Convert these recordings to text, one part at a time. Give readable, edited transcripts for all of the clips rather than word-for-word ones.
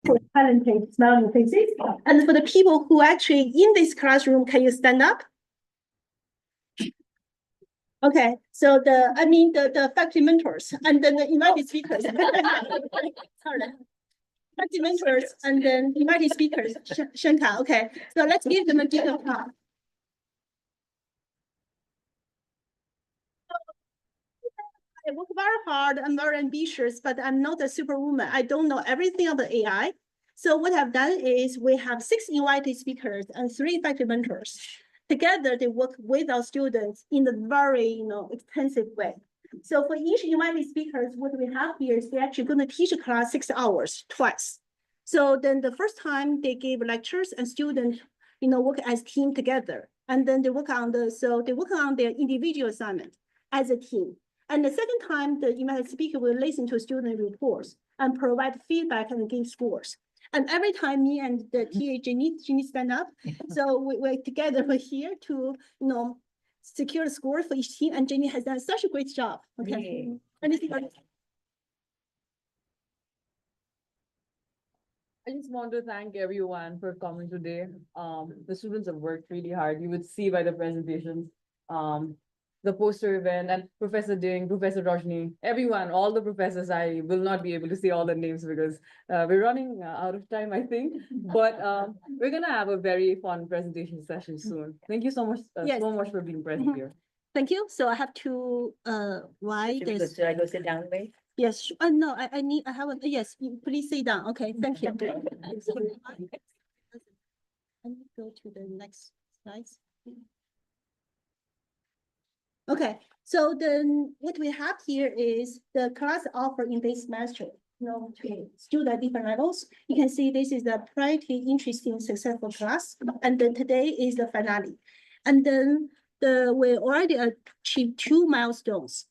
for talented smiling faces. And for the people who actually in this classroom, can you stand up? Okay, so the faculty mentors and then the invited speakers. Sorry. Faculty mentors and then invited speakers, Shanka. Okay, so let's give them a big applause. I work very hard, I'm very ambitious, but I'm not a superwoman. I don't know everything about AI. So what I've done is we have 6 invited speakers and 3 faculty mentors. Together, they work with our students in a very, extensive way. So for each invited speakers, what we have here is they're actually going to teach a class 6 hours twice. So then the first time they give lectures and students, work as team together. And then they work on their individual assignment as a team. And the second time, the invited speaker will listen to student reports and provide feedback and give scores. And every time me and the TA Jenny stand up, so we're together, we're here to, secure the score for each team. And Jenny has done such a great job. Okay. Anything else? I just want to thank everyone for coming today. The students have worked really hard. You would see by the presentations, the poster event, and Professor Ding, Professor Rajni, everyone, all the professors. I will not be able to say all the names because we're running out of time, I think. But we're gonna have a very fun presentation session soon. Thank you so much, Yes. so much for being present here. Thank you. So I have to why this? Should I go sit down, Wei? Yes. No, I haven't. Yes, please sit down. Okay, thank you. Let me go to the next slide. Okay, so then what we have here is the class offer in this semester, to students at different levels. You can see this is a pretty interesting, successful class. And then today is the finale. And then we already achieved 2 milestones.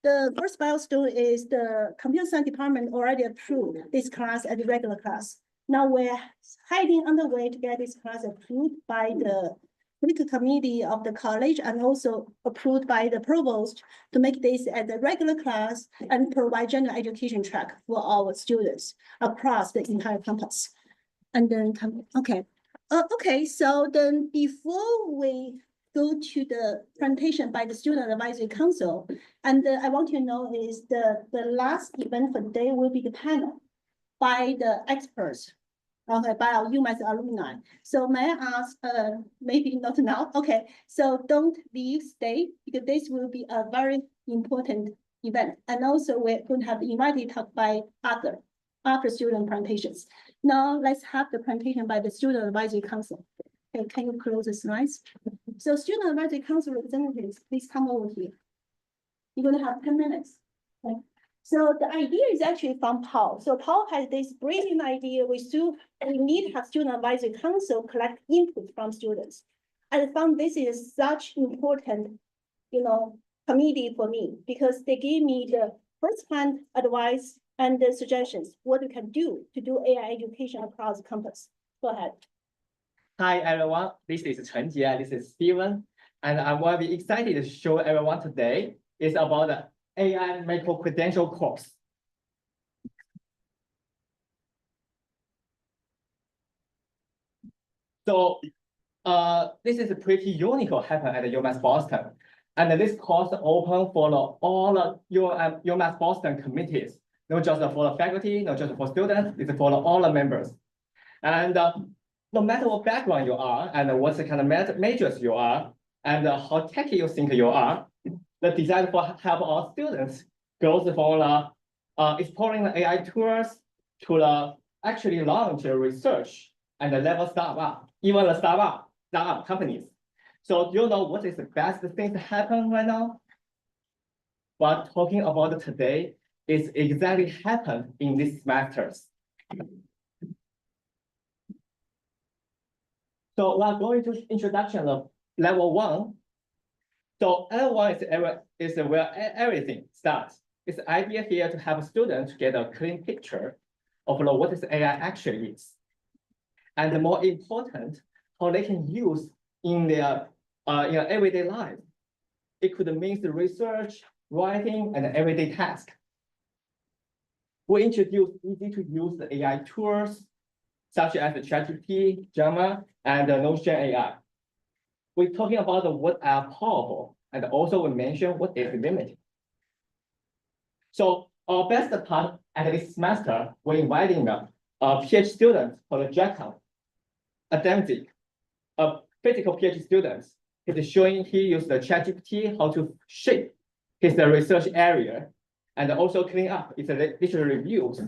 The first milestone is the computer science department already approved this class as a regular class. Now we're heading on the way to get this class approved by the critical committee of the college and also approved by the provost to make this as a regular class and provide general education track for our students across the entire campus. And then, okay, so then before we go to the presentation by the Student Advisory Council, and I want to know is the last event for the day will be the panel by the experts. Okay, by our UMass alumni. So may I ask, maybe not now, okay, so don't leave, stay, because this will be a very important event. And also we're going to have invited talk by other after student presentations. Now let's have the presentation by the Student Advisory Council. Okay, can you close the slides? So Student Advisory Council representatives, please come over here. You're gonna have 10 minutes. Okay. So the idea is actually from Paul. So Paul has this brilliant idea. We need to have Student Advisory Council collect input from students. I found this is such important, committee for me because they gave me the first-hand advice and the suggestions, what we can do to do AI education across the campus. Go ahead. Hi, everyone. This is Chen Jie. This is Steven. And I'm very excited to show everyone today is about the AI micro-credential course. So this is a pretty unique happen at UMass Boston. And this course open for all UMass Boston committees, not just for the faculty, not just for students, it's for all the members. And no matter what background you are and what kind of majors you are, and how techy you think you are, the design for help our students goes from exploring the AI tools to the actually launch research and the level startup, even the startup companies. So do you know what is the best thing to happen right now? What talking about today is exactly happened in these semesters. So we're going to introduction of level 1. So level 1 is where everything starts. It's the idea here to have students get a clean picture of what is AI actually is. And the more important, how they can use in their everyday life. It could mean the research, writing, and everyday task. We introduce easy to use the AI tools such as the ChatGPT, Gamma, and the Notion AI. We're talking about what are powerful, and also we mention what is limited. So our best part at this semester, we're inviting a PhD student called Jacob, a Danzig, a physical PhD student. He's showing he used the ChatGPT how to shape his research area and also clean up its literature reviews.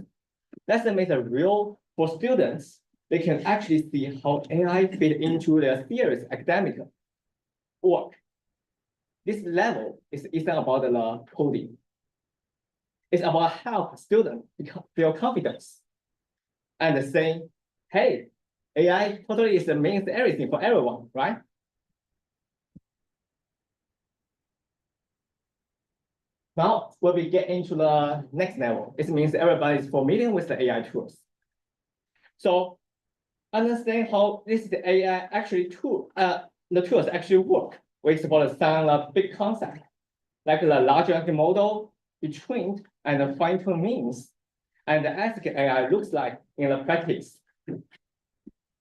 That's make it real for students. They can actually see how AI fit into their theories, academic work. This level isn't about the coding. It's about help students feel confidence and saying, hey, AI totally is the means everything for everyone, right? Now, when we get into the next level, it means everybody is familiar with the AI tools. So understand how this is the AI actually tool, the tools actually work. We explore some big concepts, like the large language model, be trained and fine-tune means, and the ethical AI looks like in the practice.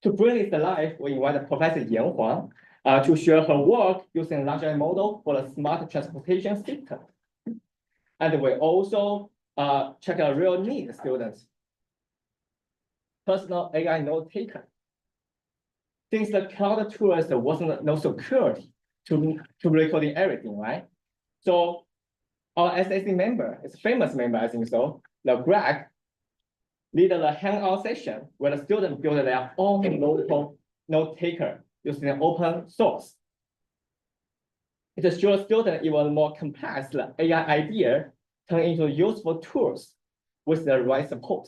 To bring it to life, we invite Professor Yan Huang to share her work using large language model for the smart transportation system. And we also check out real need students. Personal AI note taker. Since the cloud tools wasn't no security to recording everything, right? So our SAC member, is a famous member, I think so, the Greg, lead the hangout session where the students build their own local note taker using an open source. It shows students even more complex AI idea turn into useful tools with the right support.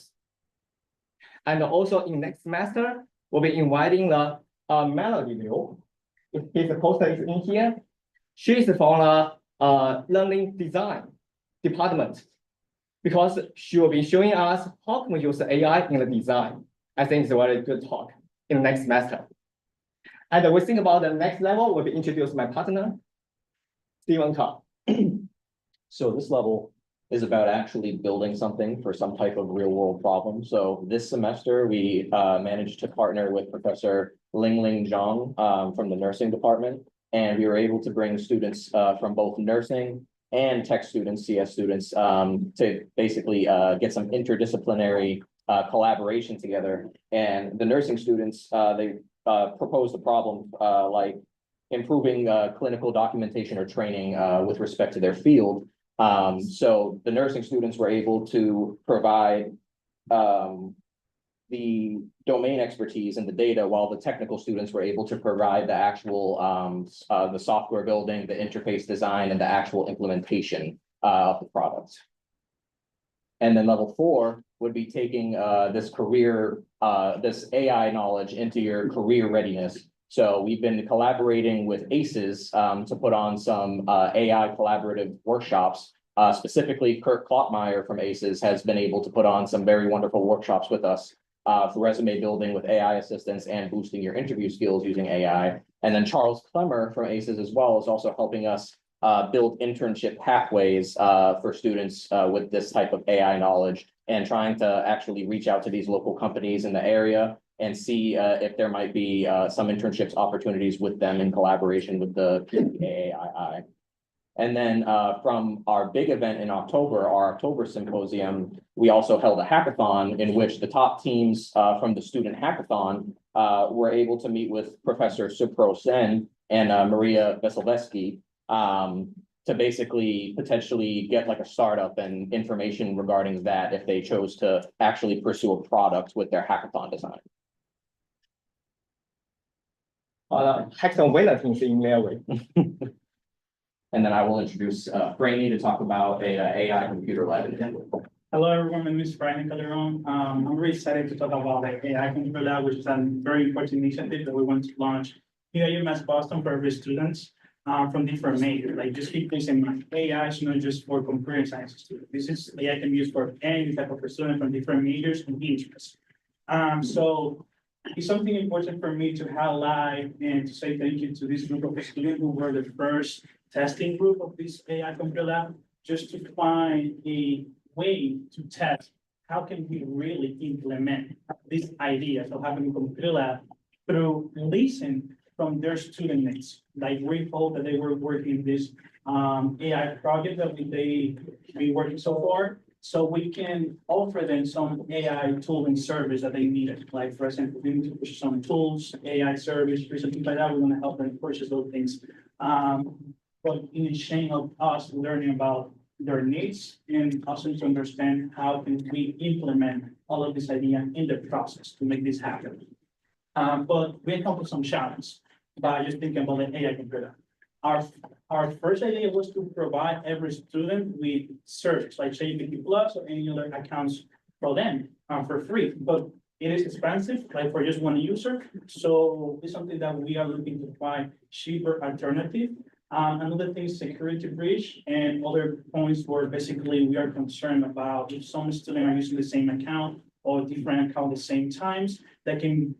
And also in next semester, we'll be inviting the Melody Liu. His poster is in here. She is from the learning design department because she will be showing us how can we use AI in the design. I think it's a very good talk in the next semester. And we think about the next level, we'll be introduce my partner, Stephen Carr. So this level is about actually building something for some type of real world problem. So this semester, we managed to partner with Professor Ling Zhang from the nursing department. And we were able to bring students from both nursing and tech students, CS students, to basically get some interdisciplinary collaboration together. And the nursing students, they proposed a problem like improving clinical documentation or training with respect to their field. So the nursing students were able to provide the domain expertise and the data, while the technical students were able to provide the actual the software building, the interface design, and the actual implementation of the product. And then level 4 would be taking this career, this AI knowledge into your career readiness. So we've been collaborating with ACES to put on some AI collaborative workshops. Specifically, Kurt Kloppmeyer from ACES has been able to put on some very wonderful workshops with us for resume building with AI assistance and boosting your interview skills using AI. And then Charles Clemmer from ACES as well is also helping us build internship pathways for students with this type of AI knowledge, and trying to actually reach out to these local companies in the area and see if there might be some internships opportunities with them in collaboration with the AAII. And then from our big event in October, our October symposium, we also held a hackathon in which the top teams from the student hackathon were able to meet with Professor Supro Sen and Maria Veselveski to basically potentially get like a startup and information regarding that if they chose to actually pursue a product with their hackathon design. 好了 ，Hackathon winner 听是 Mary。 And then I will introduce Brainy to talk about a AI computer lab. Hello, everyone. My name is Brian Calderon. I'm really excited to talk about the AI Computer Lab, which is a very important initiative that we want to launch here at UMass Boston for every students from different majors. Like, just keep this in mind. AI is not just for computer science students. This is AI can be used for any type of student from different majors and interests. So it's something important for me to highlight and to say thank you to this group of students who were the first testing group of this AI Computer Lab, just to find a way to test how can we really implement these ideas of having a computer lab through listen from their student needs. Like we hope that they were working this AI project that they been working so far. So we can offer them some AI tooling service that they needed. Like for example, we need to push some tools, AI service, or something like that. We want to help them purchase those things. But in exchange of us learning about their needs and also to understand how can we implement all of this idea in the process to make this happen. But we encountered some challenges by just thinking about the AI computer. Our first idea was to provide every student with service like ChatGPT Plus or any other accounts for them for free, but it is expensive, like for just one user. So it's something that we are looking to find cheaper alternative. Another thing is security breach and other points where basically we are concerned about if some students are using the same account or different account at the same times, that can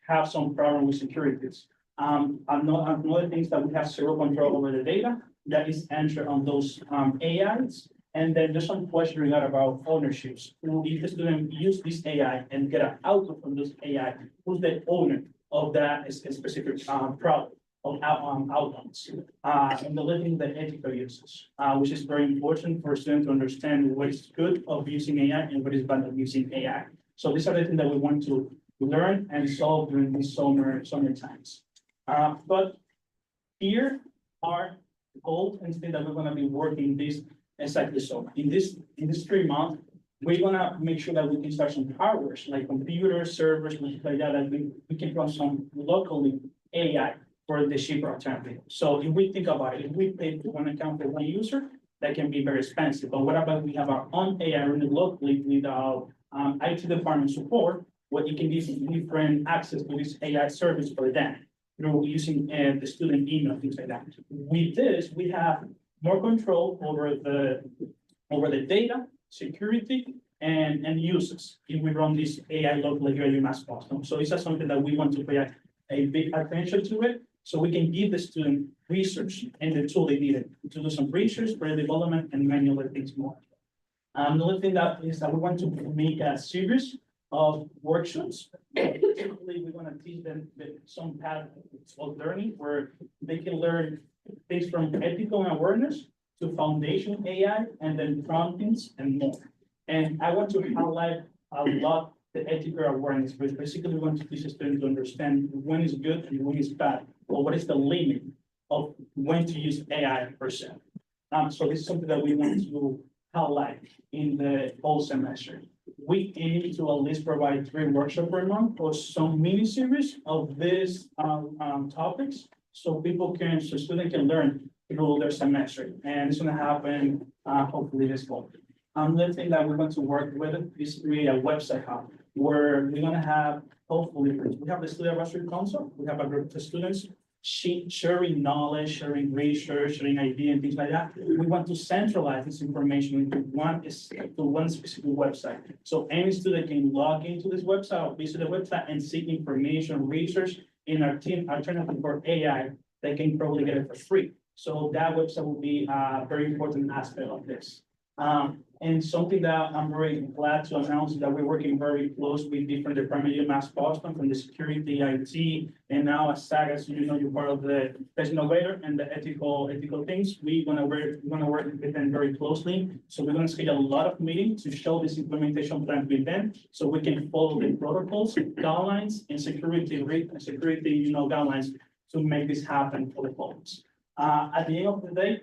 have some problem with securities. Another thing is that we have zero control over the data that is entered on those AIs. And then there's some question we got about ownerships. If the student use this AI and get an output from this AI, who's the owner of that specific product of outcomes? And the living the ethical uses, which is very important for students to understand what is good of using AI and what is bad of using AI. So these are the things that we want to learn and solve during these summer times. But here are goals and things that we're gonna be working this exactly so. In this 3 months, we're gonna make sure that we can start some hardware, like computers, servers, like that we can run some locally AI for the cheaper alternative. So if we think about it, if we pay for one account for one user, that can be very expensive. But what about we have our own AI running locally without IT department support, where it can give different access to this AI service for them through using the student email, things like that. With this, we have more control over the data, security, and uses if we run this AI locally here at UMass Boston. So it's something that we want to pay a big attention to it, so we can give the student research and the tool they needed to do some research, for development, and many other things more. Another thing that is that we want to make a series of workshops. Basically, we're gonna teach them some path of learning where they can learn things from ethical awareness to foundation AI and then promptings and more. And I want to highlight a lot the ethical awareness, which basically we want to teach the students to understand when is good and when is bad, or what is the limit of when to use AI per se. So this is something that we want to highlight in the whole semester. We aim to at least provide 3 workshops per month or some mini series of these topics, so students can learn through their semester, and it's gonna happen hopefully this fall. Another thing that we're going to work with is create a website hub where we're gonna have, hopefully, we have the student advisory council, we have a group of students sharing knowledge, sharing research, sharing ideas and things like that. We want to centralize this information into one specific website. So any student can log into this website or visit the website and seek information, research in our team alternative for AI. They can probably get it for free. So that website will be a very important aspect of this. And something that I'm very glad to announce is that we're working very close with different departments in UMass Boston, from the security, IT, and now as SAG, as you know, you're part of the best innovator and the ethical things. We're gonna work with them very closely. So we're gonna schedule a lot of meetings to show this implementation plan with them, so we can follow the protocols, guidelines, and security guidelines to make this happen for the folks. At the end of the day,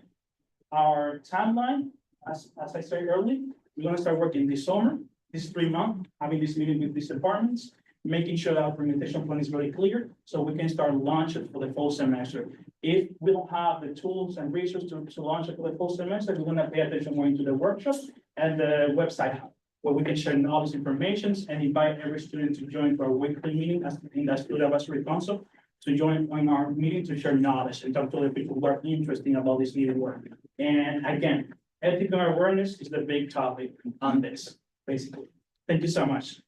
our timeline, as I said earlier, we're gonna start working this summer, this 3 months, having this meeting with these departments, making sure that our implementation plan is very clear, so we can start launching for the fall semester. If we don't have the tools and resources to launch it for the fall semester, we're gonna pay attention more into the workshops and the website hub, where we can share all this information and invite every student to join our weekly meeting as in the student advisory council, to join on our meeting to share knowledge and talk to the people who are interested about this needed work. And again, ethical awareness is the big topic on this, basically. Thank you so much.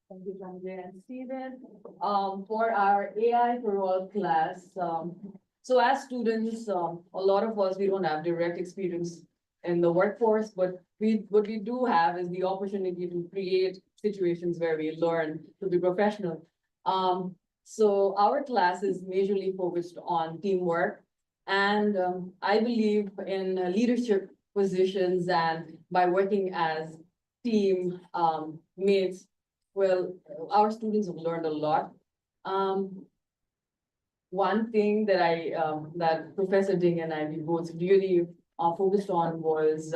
Thank you, Sanjay and Steven. For our AI for all class, So as students, a lot of us, we don't have direct experience in the workforce, but what we do have is the opportunity to create situations where we learn to be professional. So our class is majorly focused on teamwork. And I believe in leadership positions and by working as team mates, well, our students have learned a lot. One thing that that Professor Ding and I, we both really focused on was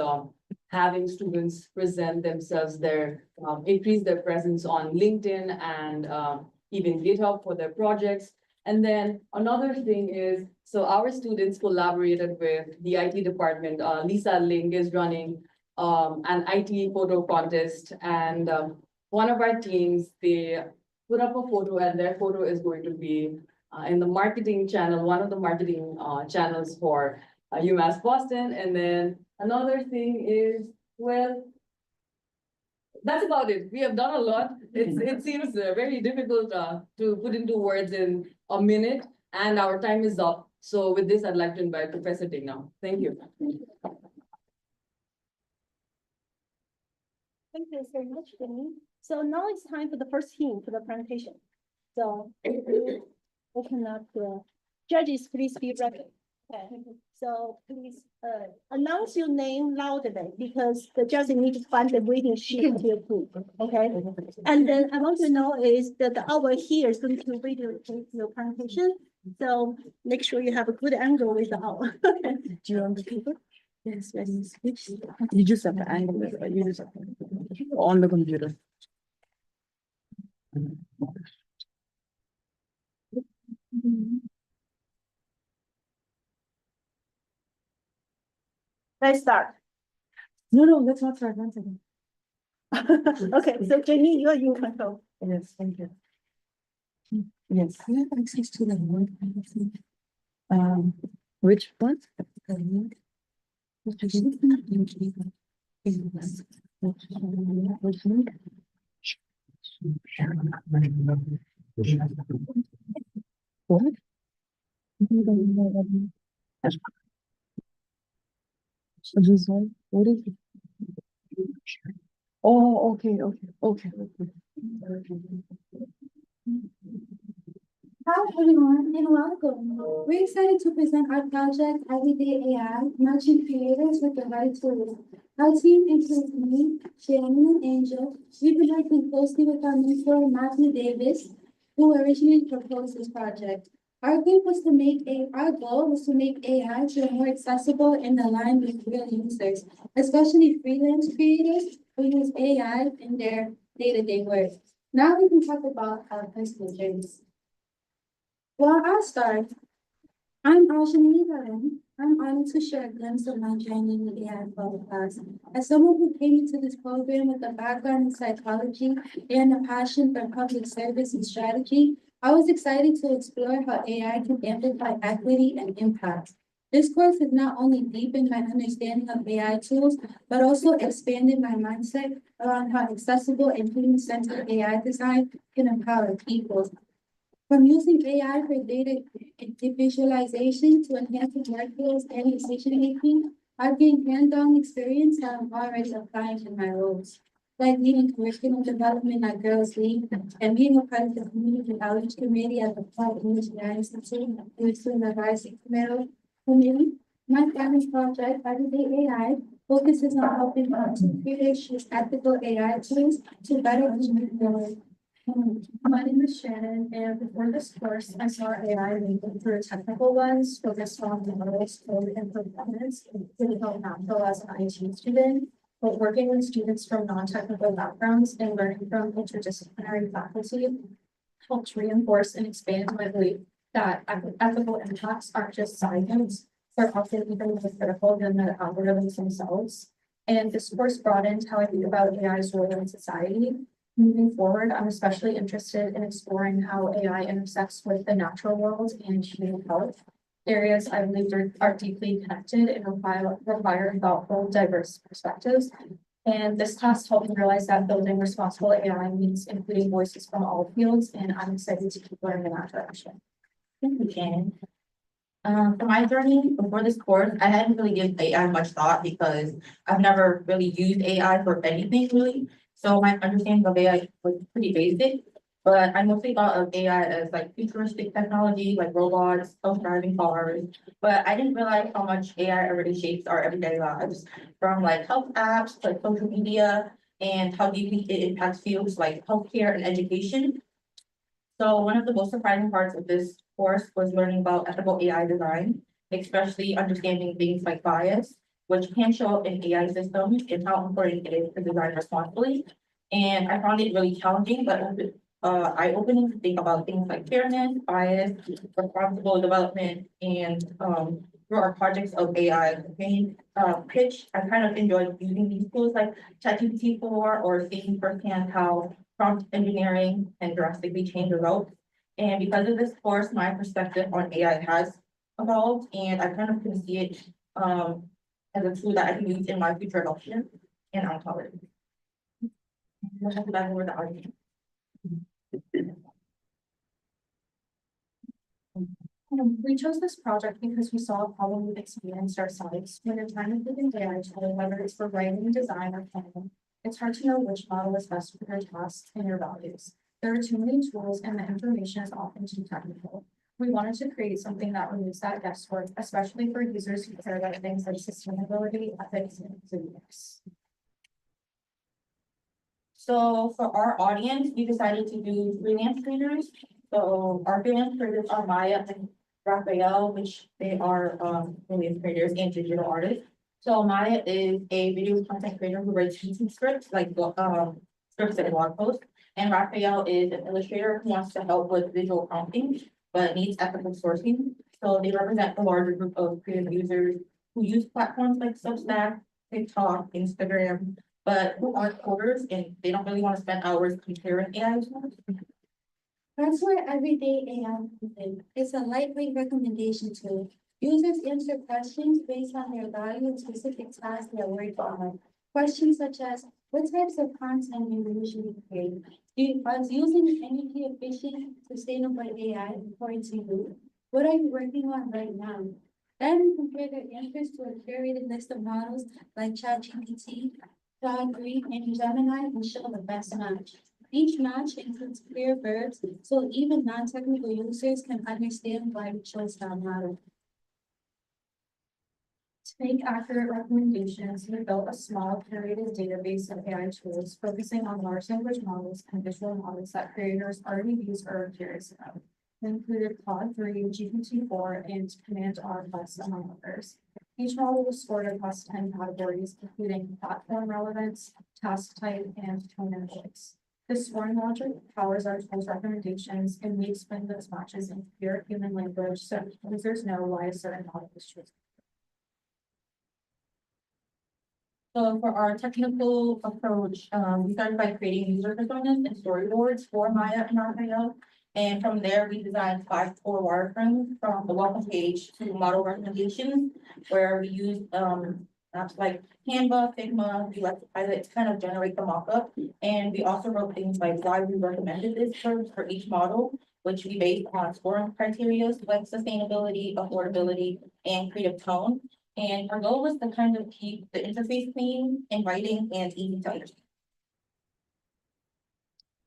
having students present themselves increase their presence on LinkedIn and even GitHub for their projects. And then another thing is, so our students collaborated with the IT department. Lisa Ling is running an IT photo contest, and one of our teams, they put up a photo, and their photo is going to be in the marketing channel, one of the marketing channels for UMass Boston. And then another thing is, well, that's about it. We have done a lot. It seems very difficult to put into words in a minute, and our time is up. So with this, I'd like to invite Professor Ding now. Thank you. Thank you very much, Jenny. So now it's time for the first hint for the presentation. So open up the judges, please be ready. Okay. So please announce your name loudly because the judges need to find the reading sheet to approve. Okay. And then I want to know is that the hour here is going to read your presentation. So make sure you have a good angle with the hour. Okay. Do you want the paper? Yes, yes. You just have to angle it, you just have to on the computer. Let's start. No, let's not start. 1 second. Okay, so Jenny, you're in control. Yes, thank you. Yes. I have access to the one. Which one? The link. Which link? What? What is it? Oh, okay. Hi everyone and welcome. We're excited to present our project Everyday AI, Matching Creators with the Right Tools. Our team includes me, Shannon, and Angel. We've been working closely with our mentor, Matthew Davis, who originally proposed this project. Our goal was to make AI feel more accessible and aligned with real users, especially freelance creators who use AI in their day-to-day work. Now we can talk about our personal journeys. Well, I'll start. I'm Ashani Karan. I'm honored to share a glimpse of my journey in the AI class. As someone who came into this program with a background in psychology and a passion for public service and strategy, I was excited to explore how AI can amplify equity and impact. This course has not only deepened my understanding of AI tools, but also expanded my mindset around how accessible and human-centered AI design can empower people. From using AI for data visualization to enhancing workflows and decision-making, I've gained hands-on experience that I'm already applying in my roles, like leading curriculum development at Girls League and being a part of the community outreach committee at the Applied Engineering Institute and student advisory committee. My final project, Everyday AI, focuses on helping creators use ethical AI tools to better engineer their work. My name is Shannon, and before this course, I saw AI mainly through a technical lens focused on models, code, and performance. It really helped natural as an IT student, but working with students from non-technical backgrounds and learning from interdisciplinary faculty helped reinforce and expand my belief that ethical impacts aren't just science, they're often even more critical than the algorithms themselves. And this course broadened how I think about AI's role in society. Moving forward, I'm especially interested in exploring how AI intersects with the natural world and human health. Areas I believe are deeply connected and require thoughtful, diverse perspectives. And this class helped me realize that building responsible AI means including voices from all fields, and I'm excited to keep learning in that direction. Thank you, Shannon. For my journey before this course, I hadn't really given AI much thought because I've never really used AI for anything really. So my understanding of AI was pretty basic, but I mostly thought of AI as like futuristic technology, like robots, self-driving cars. But I didn't realize how much AI already shapes our everyday lives, from like health apps to social media, and how deeply it impacts fields like healthcare and education. So one of the most surprising parts of this course was learning about ethical AI design, especially understanding things like bias, which can show up in AI systems and how important it is to design responsibly. And I found it really challenging, but eye-opening to think about things like fairness, bias, responsible development, and through our projects of AI main pitch, I kind of enjoyed using these tools like ChatGPT 4 or seeing firsthand how prompt engineering and drastically change results. And because of this course, my perspective on AI has evolved, and I kind of can see it as a tool that I can use in my future adoption and on college. We'll have to back over the audience. We chose this project because we saw a problem with experienced ourselves when you're trying to put in AI tool, whether it's for writing, design, or planning. It's hard to know which model is best for your tasks and your values. There are too many tools and the information is often too technical. We wanted to create something that removes that guesswork, especially for users who care about things like sustainability, ethics, and inclusiveness. So for our audience, we decided to do freelance creators. So our freelance creators are Maya and Raphael, which they are freelance creators and digital artists. So Maya is a video content creator who writes YouTube scripts, like scripts and blog posts. And Raphael is an illustrator who wants to help with visual prompting, but needs ethical sourcing. So they represent the larger group of creative users who use platforms like Substack, TikTok, Instagram, but who aren't coders and they don't really want to spend hours comparing AI tools. That's where everyday AI comes in. It's a lightweight recommendation tool. Users answer questions based on their value and specific tasks they're working on. Questions such as, what types of content do you usually create? Was using energy efficient, sustainable AI according to you? What are you working on right now? Then compare their answers to a curated list of models like ChatGPT, Claude 3, and Gemini and show the best match. Each match includes clear verbs, so even non-technical users can understand why we chose that model. To make accurate recommendations, we built a small curated database of AI tools focusing on large language models and visual models that creators already use or are curious about. They included Claude 3, GPT-4, and Command R+, among others. Each model was scored across 10 categories, including platform relevance, task type, and tone and voice. This scoring logic powers our tool's recommendations, and we explain those matches in clear human language so users know why a certain model is chosen. So for our technical approach, we started by creating user personas and storyboards for Maya and Raphael. And from there, we designed 5 core wireframes from the welcome page to model recommendations, where we used apps like Canva, Figma, UX Pilot to kind of generate the mockup. And we also wrote things like why we recommended this for each model, which we based on scoring criteria like sustainability, affordability, and creative tone. And our goal was to kind of keep the interface clean, inviting, and easy to understand.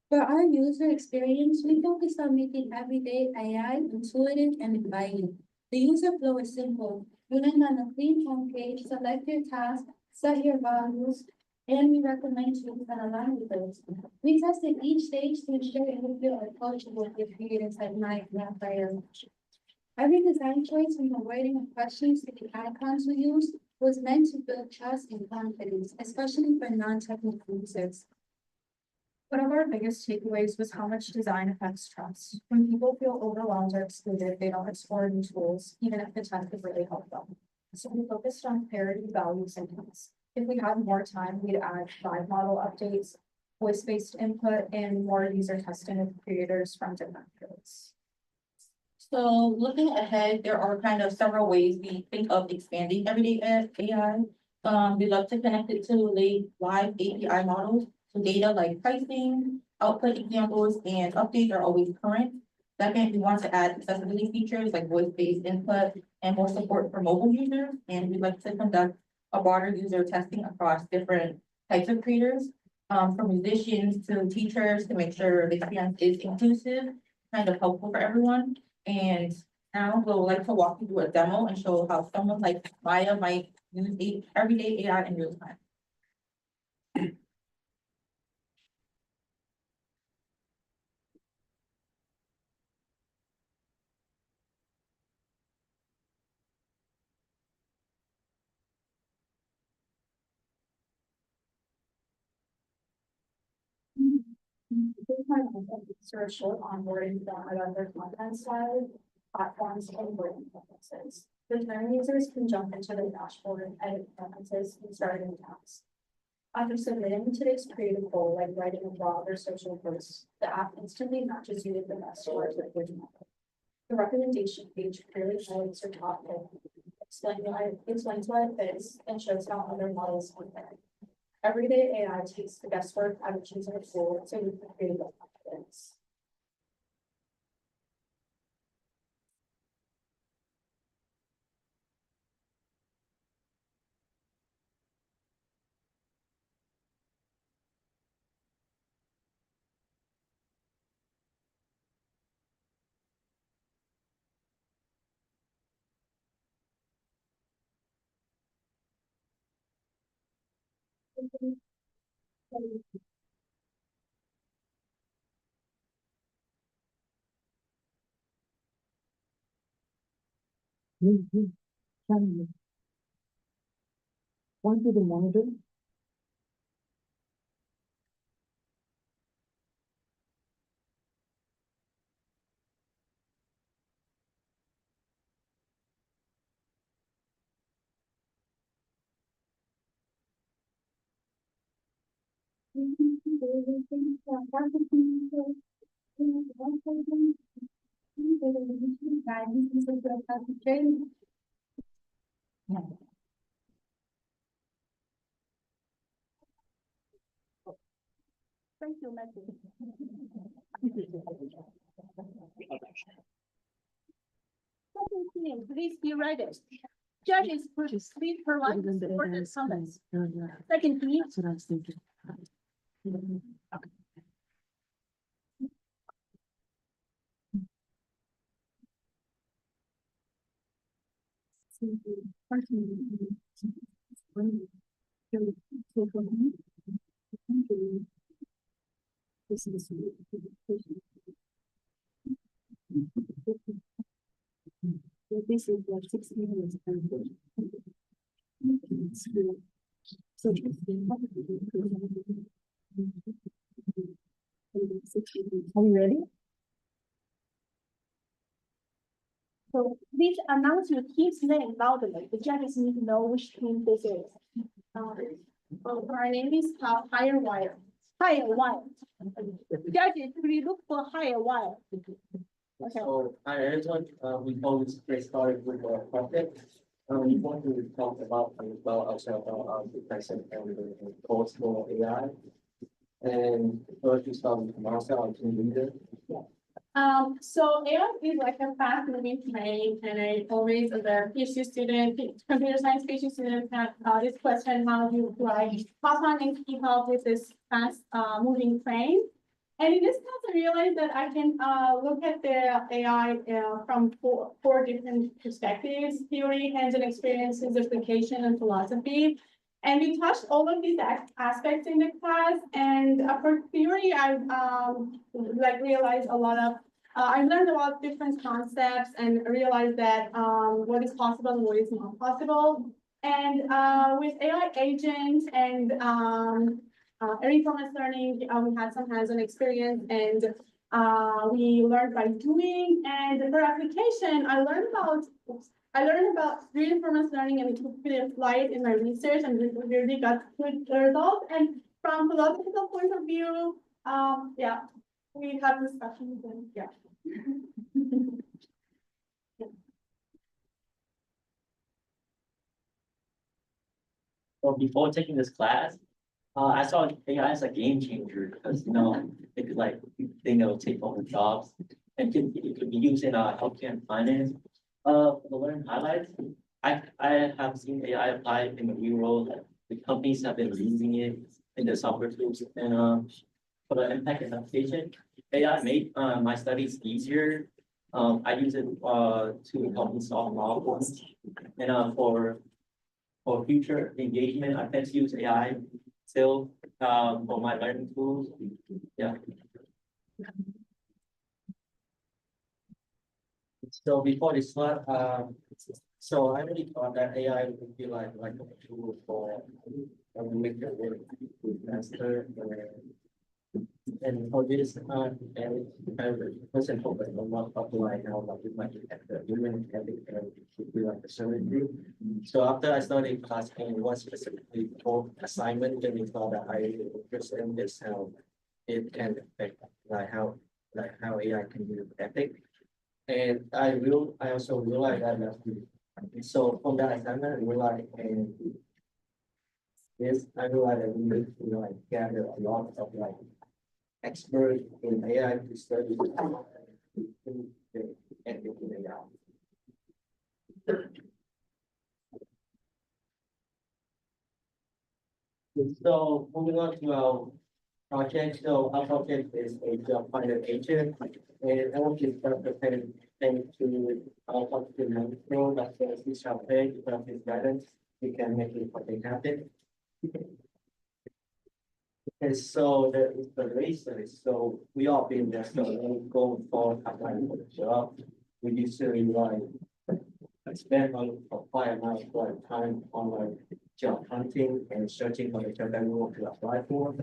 For our user experience, we focused on making everyday AI intuitive and inviting. The user flow is simple. You land on a clean homepage, select your task, set your values, and we recommend tools that align with those. We tested each stage to ensure it would feel approachable with creators like Mike and Raphael. Every design choice, from the wording of questions to the icons we used, was meant to build trust and confidence, especially for non-technical users. One of our biggest takeaways was how much design affects trust. When people feel overwhelmed or excluded, they don't explore new tools, even if the tech could really help them. So we focused on clarity, values, and needs. If we had more time, we'd add 5 model updates, voice-based input, and more user testing with creators from different fields. So looking ahead, there are kind of several ways we think of expanding everyday AI. We love to connect it to live API models. So data like pricing, output examples, and updates are always current. Second, we want to add accessibility features like voice-based input and more support for mobile users. And we'd like to conduct a broader user testing across different types of creators, from musicians to teachers, to make sure the experience is inclusive, kind of helpful for everyone. And now we'll like to walk you through a demo and show how someone like Maya might use everyday AI in real time. Sort of short onboarding done about their content side, platforms and learning preferences. Return users can jump into the dashboard and edit preferences and start new tabs. After submitting today's creative goal, like writing a blog or social post, the app instantly matches you with the best large language model. The recommendation page clearly highlights your top pick, explains why it fits, and shows how other models compare. Everyday AI takes the guesswork out of choosing a tool so you can create a confidence. One to the monitor. Thank you, Matthew. Second thing, please be ready. Judges, please provide important comments. Second thing, That's what I was thinking. This is what 6 minutes. So. Are you ready? so please announce your team's name loudly. The judges need to know which team this is. My name is Higher Wire. Higher Wire. Judges, please look for Higher Wire. Okay. So, hi everyone, we always get started with the project. We want to talk about as well also about the present and the course for AI. And first we start with Marcel, our team leader. So AI is like a fast moving train, and I always, as a PhD student, computer science PhD student, have this question: how do I pass on and keep up with this fast moving train? And in this class, I realized that I can look at the AI from four different perspectives: theory, hands-on experiences, application, and philosophy. And we touched all of these aspects in the class. And for theory, I like realized a lot of I learned about different concepts and realized that what is possible and what is not possible. And with AI agents and reinforcement learning, we had some hands-on experience, and we learned by doing. And for application, I learned about reinforcement learning, and we apply it in my research, and we really got good results. And from philosophical point of view, yeah, we have discussions, and yeah. So before taking this class, I saw AI as a game changer because it could like think it'll take over jobs. it could be used in healthcare and finance. For the learning highlights, I have seen AI applied in the real world. The companies have been using it in the software tools, and for the impact and application, AI made my studies easier. I use it to help me solve problems, and for future engagement, I tend to use AI still for my learning tools. Yeah. So before this slide, so I really thought that AI would be like a tool for make the work faster. And for this, and I wasn't focused on what apply now, like it might affect the human ethic and should be like a certain group. So after I started class and was specifically for assignment, then we thought that I present this how it can affect how AI can do ethic. And I also realized that so from that assignment, I realized and this I realized that we need to like gather a lot of like expert in AI to study and in AI. So moving on to our project. So our project is a job finder agent, and I want to start preparing to our document pro that says this shall pay without his guidance, we can make it what they happen. And so the inspiration, so we all been there, so when we go for applying for the job, we usually like spend quite a lot of time on like job hunting and searching for the job that we want to apply for.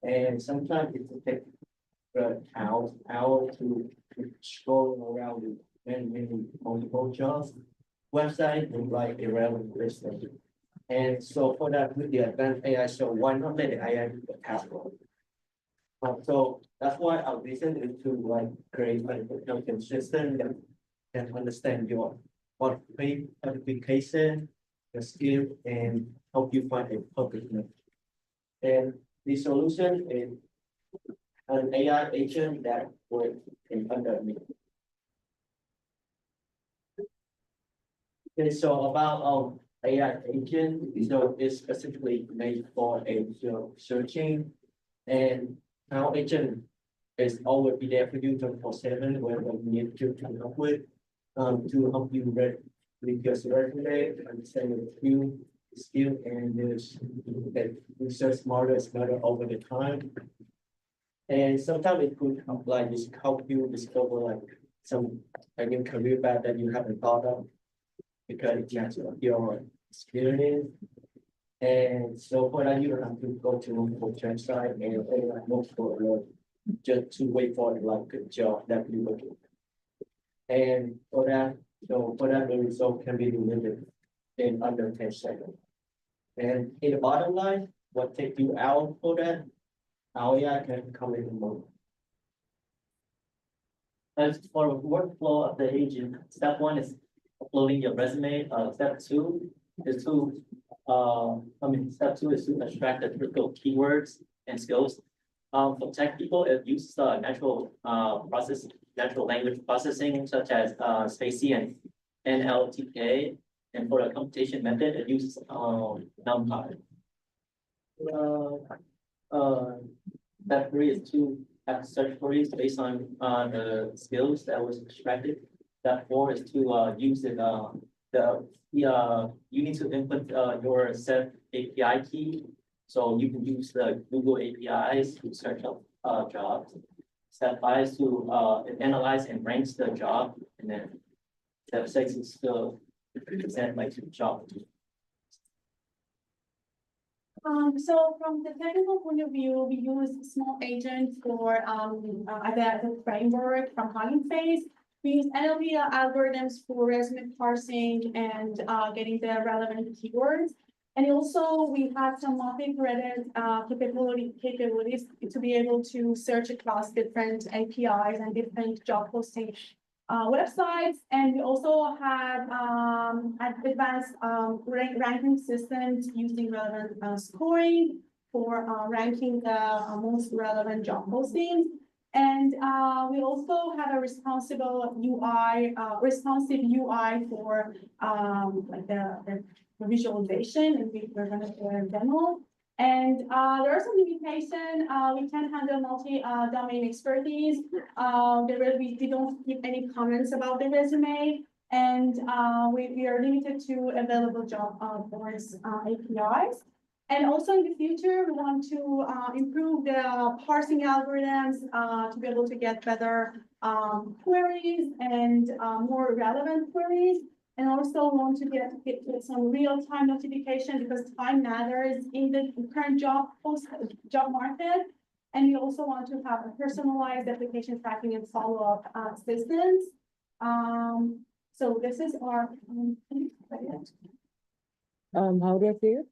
And sometimes it will take hours to scroll around with many multiple jobs, website with like irrelevant listing. And so for that, with the advanced AI, so why not let the AI do the task role? So that's why our vision is to like create like a consistent that can understand your qualification, the skill, and help you find a perfect match. And the solution is an AI agent that works in under me. Okay, so about AI agent, so it's specifically made for a searching, and our agent is always be there for you 24/7 whenever you need to come up with to help you with your resume, understand your skill, and this that research smarter over the time. And sometimes it could help like just help you discover like some new career path that you haven't thought of because it matches your experience. And so for that, you don't have to go to multiple website and like multiple just to wait for like a job that you looking. And for that, the result can be delivered in under 10 seconds. And in the bottom line, what take you out for that? How AI can come in the moment. As for the workflow of the agent, step one is uploading your resume. Step two is to step two is to extract the critical keywords and skills. For tech people, it uses natural language processing such as SPACY and NLTK. And for the computation method, it uses NumPy. Step three is to have search queries based on the skills that was extracted. Step four is to use it. You need to input your set API key, so you can use the Google APIs to search up jobs. Step five is to analyze and rank the job, and then step six is to present like to job. So from the technical point of view, we use small agent for the framework from Hugging Face. We use NLP algorithms for resume parsing and getting the relevant keywords. And also we have some multi-threaded capabilities to be able to search across different APIs and different job posting websites. And we also have advanced ranking systems using relevant scoring for ranking the most relevant job postings. And we also have a responsive UI for like the visualization, and we're gonna do a demo. And there are some limitations. We can't handle multi-domain expertise. We don't give any comments about the resume. And we are limited to available job boards APIs. And also in the future, we want to improve the parsing algorithms to be able to get better queries and more relevant queries. And also want to get some real-time notification, because time matters in the current job market. And we also want to have a personalized application tracking and follow-up systems. So this is our. How do I say it?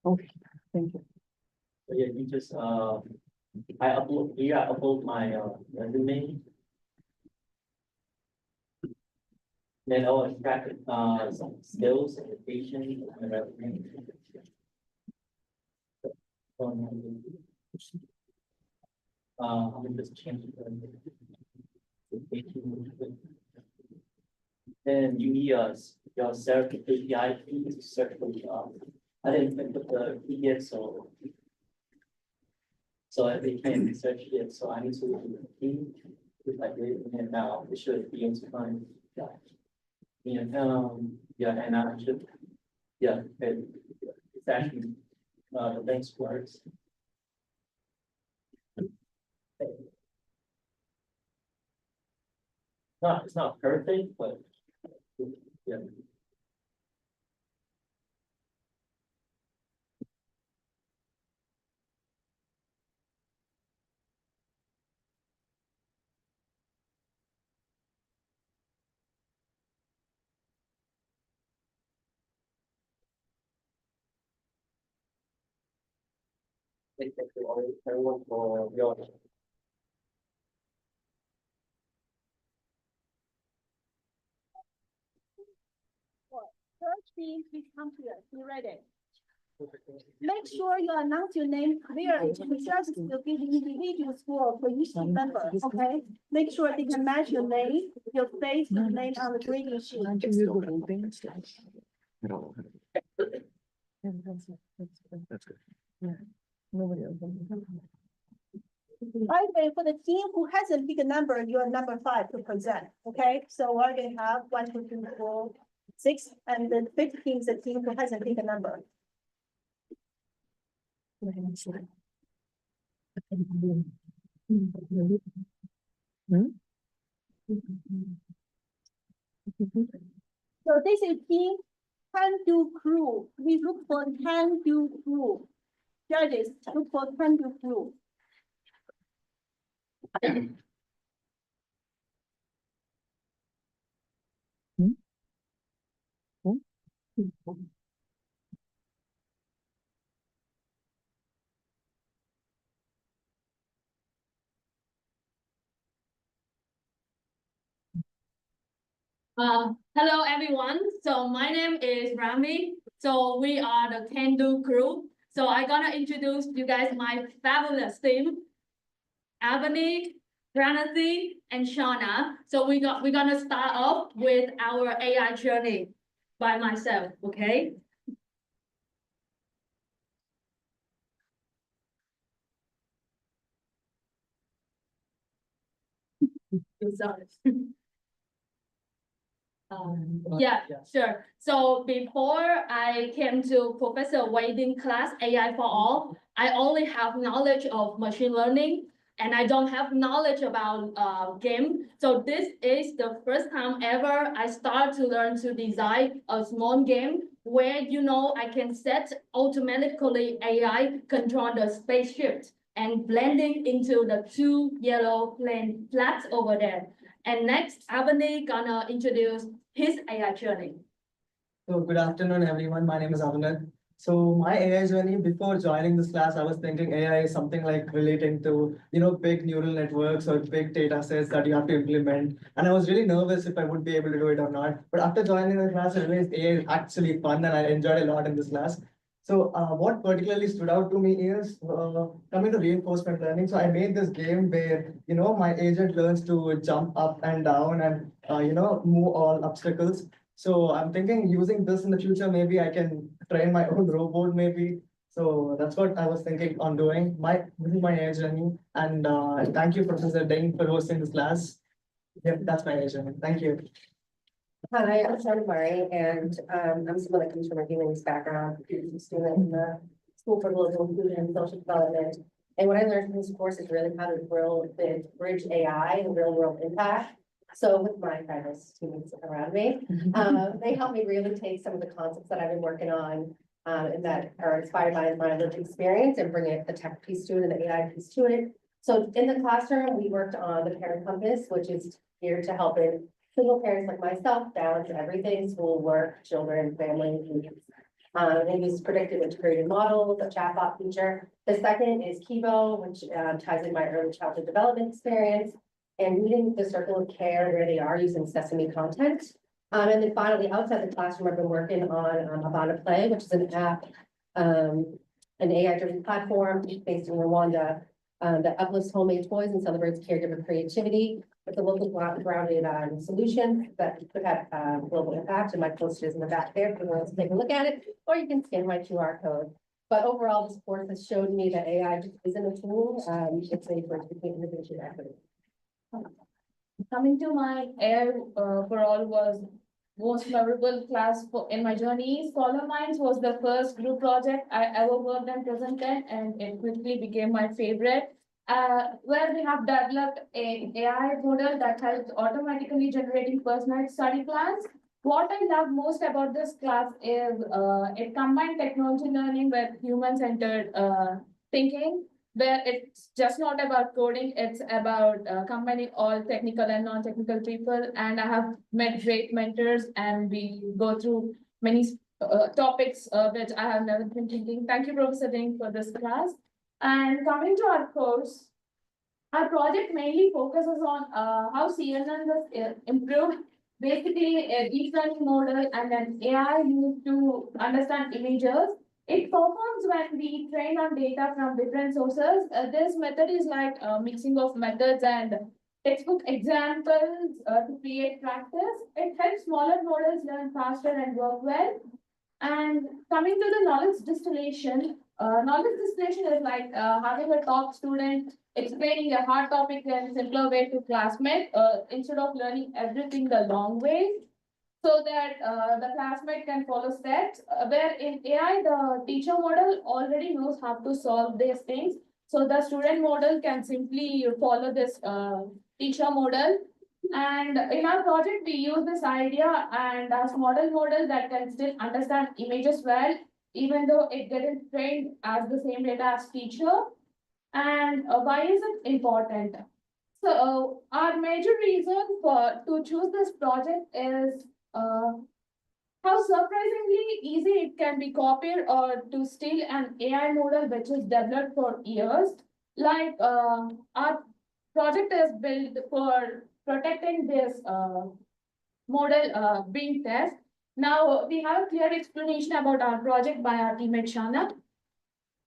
Okay, thank you. So yeah, you just, I upload my resume. Then I'll extract some skills, education, and resume. I'm gonna just change it. Then you need your self API key to search for the I didn't put the key yet, so they can't search it, so I need to do the key. If I did, and now it should be able to find that. And yeah, and I should, yeah, it's actually the links works. It's not perfect, but yeah. Thank you everyone for your. Search team, please come here. Be ready. Make sure you announce your name clearly to the judges to give individual score for each team member, okay? Make sure they can match your name, your face, your name on the grading sheet. That's good. Nobody else. By the way, for the team who hasn't picked a number, you're number 5 to present, okay? So we're gonna have 1, 2, 3, 4, 6, and the 5th team is the team who hasn't picked a number. So this is team can-do crew. We look for can-do crew. Judges look for can-do crew. Hello everyone. So my name is Rami. So we are the Can-Do crew. So I'm gonna introduce you guys my fabulous team, Ebony, Pranati, and Shauna. So we're gonna start off with our AI journey by myself, okay? Sorry. Yeah, sure. So before I came to Professor Wei Ding class, AI for All, I only have knowledge of machine learning, and I don't have knowledge about game. So this is the first time ever I start to learn to design a small game where, I can set automatically AI control the spaceship and blending into the 2 yellow plane flags over there. And next, Avani gonna introduce his AI journey. So good afternoon, everyone. My name is Abhinand. So my AI journey before joining this class, I was thinking AI is something like relating to, big neural networks or big data sets that you have to implement. And I was really nervous if I would be able to do it or not. But after joining the class, I realized AI is actually fun and I enjoyed a lot in this class. So what particularly stood out to me is coming to reinforcement learning. So I made this game where, my agent learns to jump up and down and, move all obstacles. So I'm thinking using this in the future, maybe I can train my own robot maybe. So that's what I was thinking on doing. This is my AI journey. And thank you, Professor Ding, for hosting this class. Yep, that's my AI journey. Thank you. Hi, I'm Sharon Murray, and I'm someone that comes from a humanities background, a student in the School for Global Inclusion and Social Development. And what I learned from this course is really how to bridge AI and real world impact. So with my fellow students around me, they helped me really take some of the concepts that I've been working on and that are inspired by my lived experience and bring it the tech piece to it and the AI piece to it. So in the classroom, we worked on the parent compass, which is here to help in single parents like myself balance everything, school, work, children, family, needs. And uses predictive integrated models, a chatbot feature. The second is Kibo, which ties in my early childhood development experience and meeting the circle of care where they are using Sesame content. And then finally, outside the classroom, I've been working on Habana Play, which is an app, an AI-driven platform based in Rwanda that uplifts homemade toys and celebrates caregiver creativity with a local grounded solution that could have global impact. And my poster is in the back there if you want to take a look at it, or you can scan my QR code. But overall, this course has showed me that AI just isn't a tool. It's a bridge between innovation and equity. Coming to my AI for all was most memorable class in my journey. Scholar Minds was the first group project I ever worked and presented, and it quickly became my favorite. Where we have developed an AI model that helps automatically generating personalized study plans. What I love most about this class is it combined technology learning with human-centered thinking, where it's just not about coding, it's about combining all technical and non-technical people. And I have met great mentors and we go through many topics which I have never been thinking. Thank you, Professor Ding, for this class. And coming to our course, our project mainly focuses on how CNN was improved. Basically, a deep learning model and an AI used to understand images. It performs when we train on data from different sources. This method is like a mixing of methods and textbook examples to create practice. It helps smaller models learn faster and work well. And coming to the knowledge distillation is like having a top student explaining a hard topic in a simpler way to classmate instead of learning everything the long way, so that the classmate can follow steps. Where in AI, the teacher model already knows how to solve these things. So the student model can simply follow this teacher model. And in our project, we use this idea and as model that can still understand images well, even though it didn't trained as the same data as teacher. And why is it important? So our major reason to choose this project is how surprisingly easy it can be copied or to steal an AI model which is developed for years. Like our project is built for protecting this model being tested. Now we have a clear explanation about our project by our teammate Shana.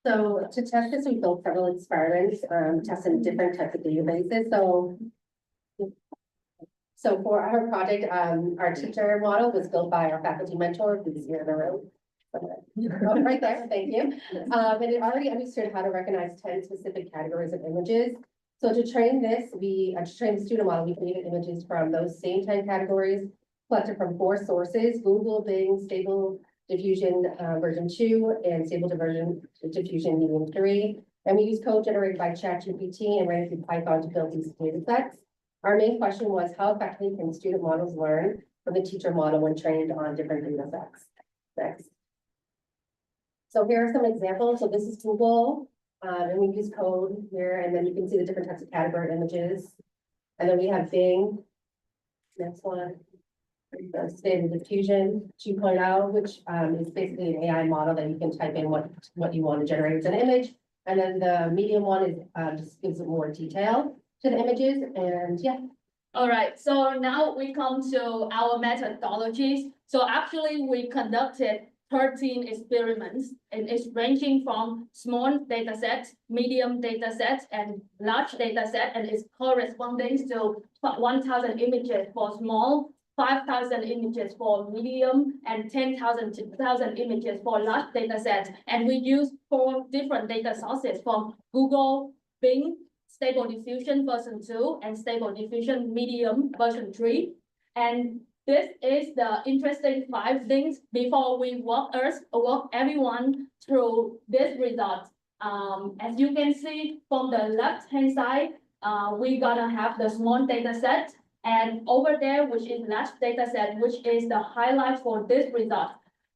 So to test this, we built several experiments, testing different types of databases. So for our project, our teacher model was built by our faculty mentor, who's here in the room. Oh, right there, thank you. And it already understood how to recognize 10 specific categories of images. So to train this, to train the student model, we created images from those same 10 categories, collected from 4 sources: Google, Bing, Stable Diffusion version 2, and Stable Diffusion medium 3. And we use code generated by ChatGPT and ran it through Python to build these data sets. Our main question was, how effectively can student models learn from the teacher model when trained on different data sets? Next. So here are some examples. So this is Google, and we use code here, and then you can see the different types of category images. And then we have Bing. Next one. the Stable Diffusion 2.0, which is basically an AI model that you can type in what you want to generate as an image. And then the medium one is just gives it more detail to the images, and yeah. All right, so now we come to our methodologies. So actually, we conducted 13 experiments, and it's ranging from small data sets, medium data sets, and large data set, and it's corresponding to 1,000 images for small, 5,000 images for medium, and 10,000 images for large data sets. And we use 4 different data sources from Google, Bing, Stable Diffusion version 2, and Stable Diffusion Medium version 3. And this is the interesting 5 things before we walk everyone through this result. As you can see from the left-hand side, we're gonna have the small data set, and over there, which is large data set, which is the highlight for this result.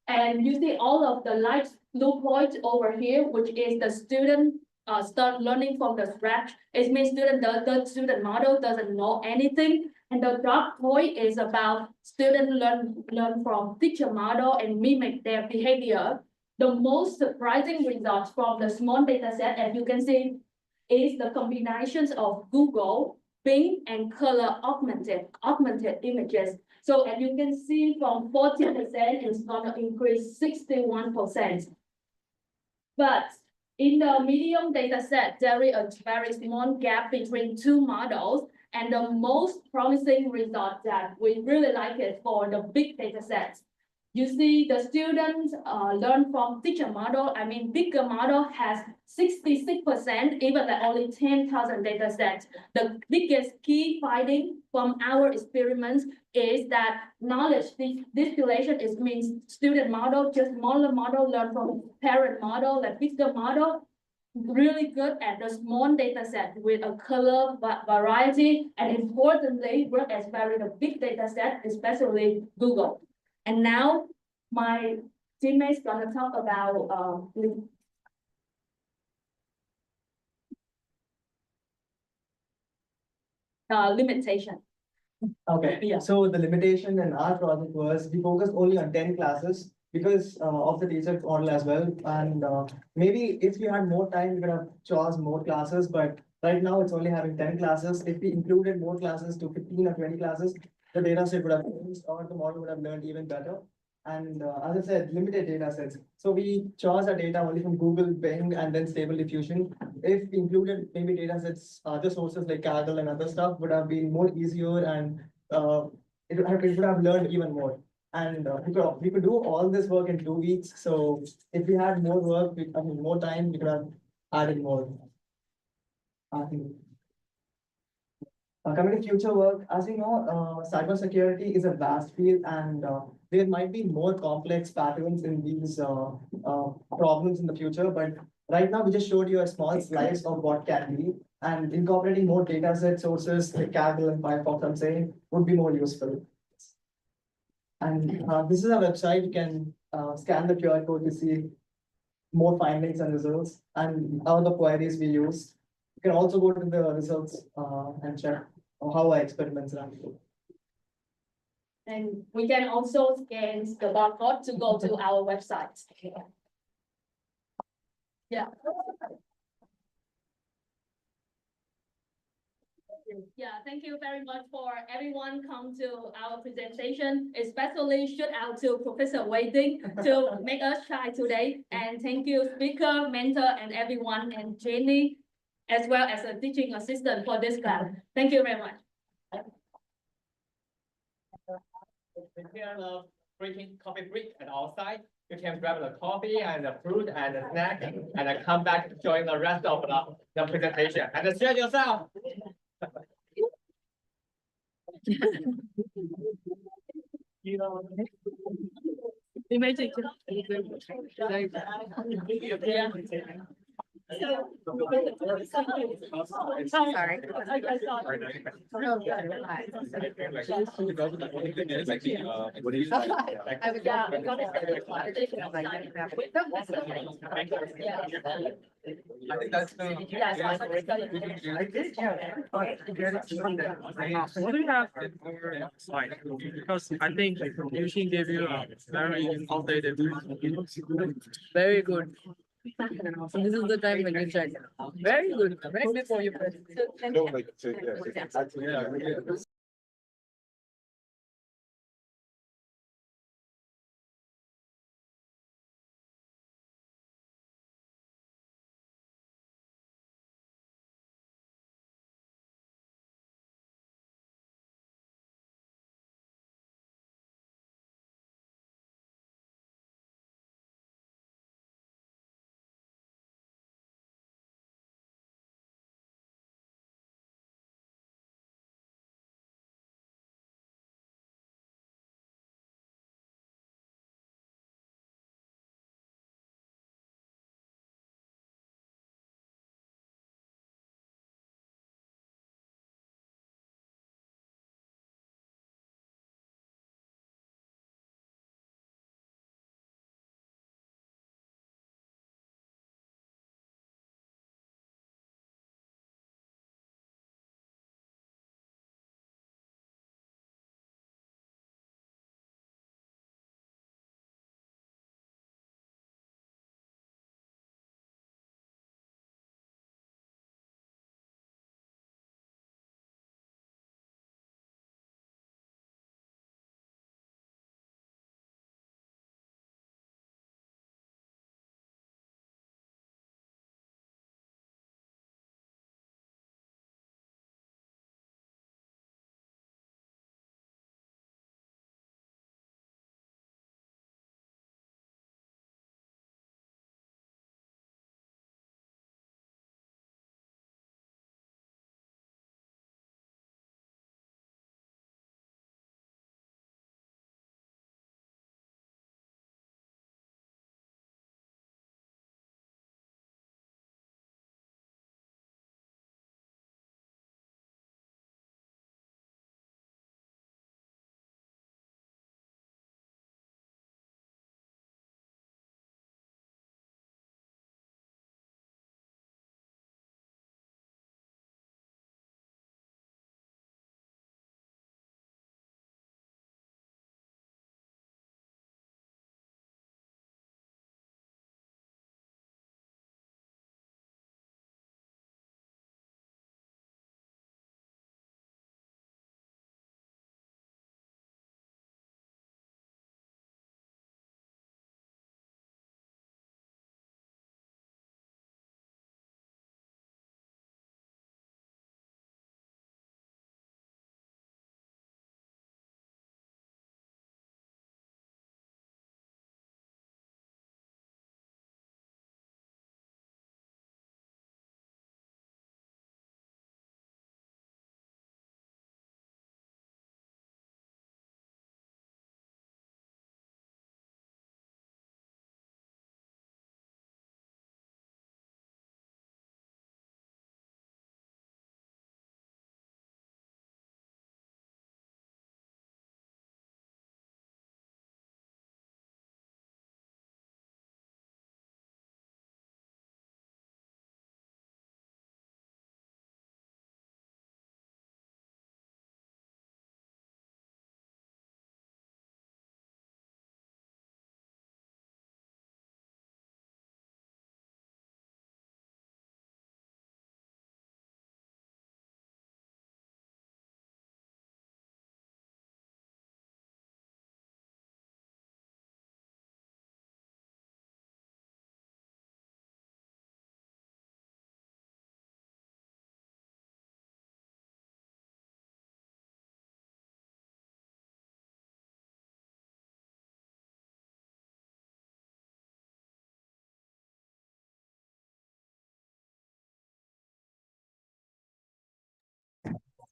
And you see all of the light blue point over here, which is the student start learning from the scratch. It means the student model doesn't know anything. And the dark point is about student learn from teacher model and mimic their behavior. The most surprising results from the small data set, as you can see, is the combinations of Google, Bing, and color augmented images. So as you can see, from 40%, it's gonna increase 61%. But in the medium data set, there is a very small gap between 2 models. And the most promising result that we really like it for the big data sets. You see the students learn from teacher model. I mean, bigger model has 66%, even at only 10,000 data sets. The biggest key finding from our experiments is that knowledge distillation is means student model, just smaller model learn from parent model, the bigger model. Really good at the small data set with a color variety, and importantly, work as very the big data set, especially Google. And now my teammates gonna talk about limitation. Okay, Yeah. so the limitation in our project was we focused only on 10 classes because of the teacher model as well. And maybe if we had more time, we could have chose more classes, but right now it's only having 10 classes. If we included more classes to 15 or 20 classes, the data set would have changed or the model would have learned even better. And as I said, limited data sets. So we chose our data only from Google, Bing, and then Stable Diffusion. If we included maybe data sets, other sources like Kaggle and other stuff would have been more easier, and it would have learned even more. And we could do all this work in 2 weeks. So if we had more work, more time, we could have added more. Coming to future work, as you know, cybersecurity is a vast field, and there might be more complex patterns in these problems in the future. But right now, we just showed you a small slice of what can be, and incorporating more data set sources like Kaggle and Firefox, I'm saying, would be more useful. And this is our website. You can scan the QR code to see more findings and results and all the queries we use. You can also go to the results and check how our experiments run. And we can also scan the barcode to go to our website. Yeah. Yeah, thank you very much for everyone come to our presentation, especially shout out to Professor Wei Ding to make us shy today. And thank you speaker, mentor, and everyone, and Jenny, as well as a teaching assistant for this class. Thank you very much. If you have a drinking coffee break at our side, you can grab the coffee and the fruit and the snack, and then come back to join the rest of the presentation. And stretch yourself. Imagine. Sorry. I think that's the. What do you have in your slide? Because I think Yushin gave you a very outdated. Very good. So this is the time when you check. Very good. Right before you press. No, like, yeah.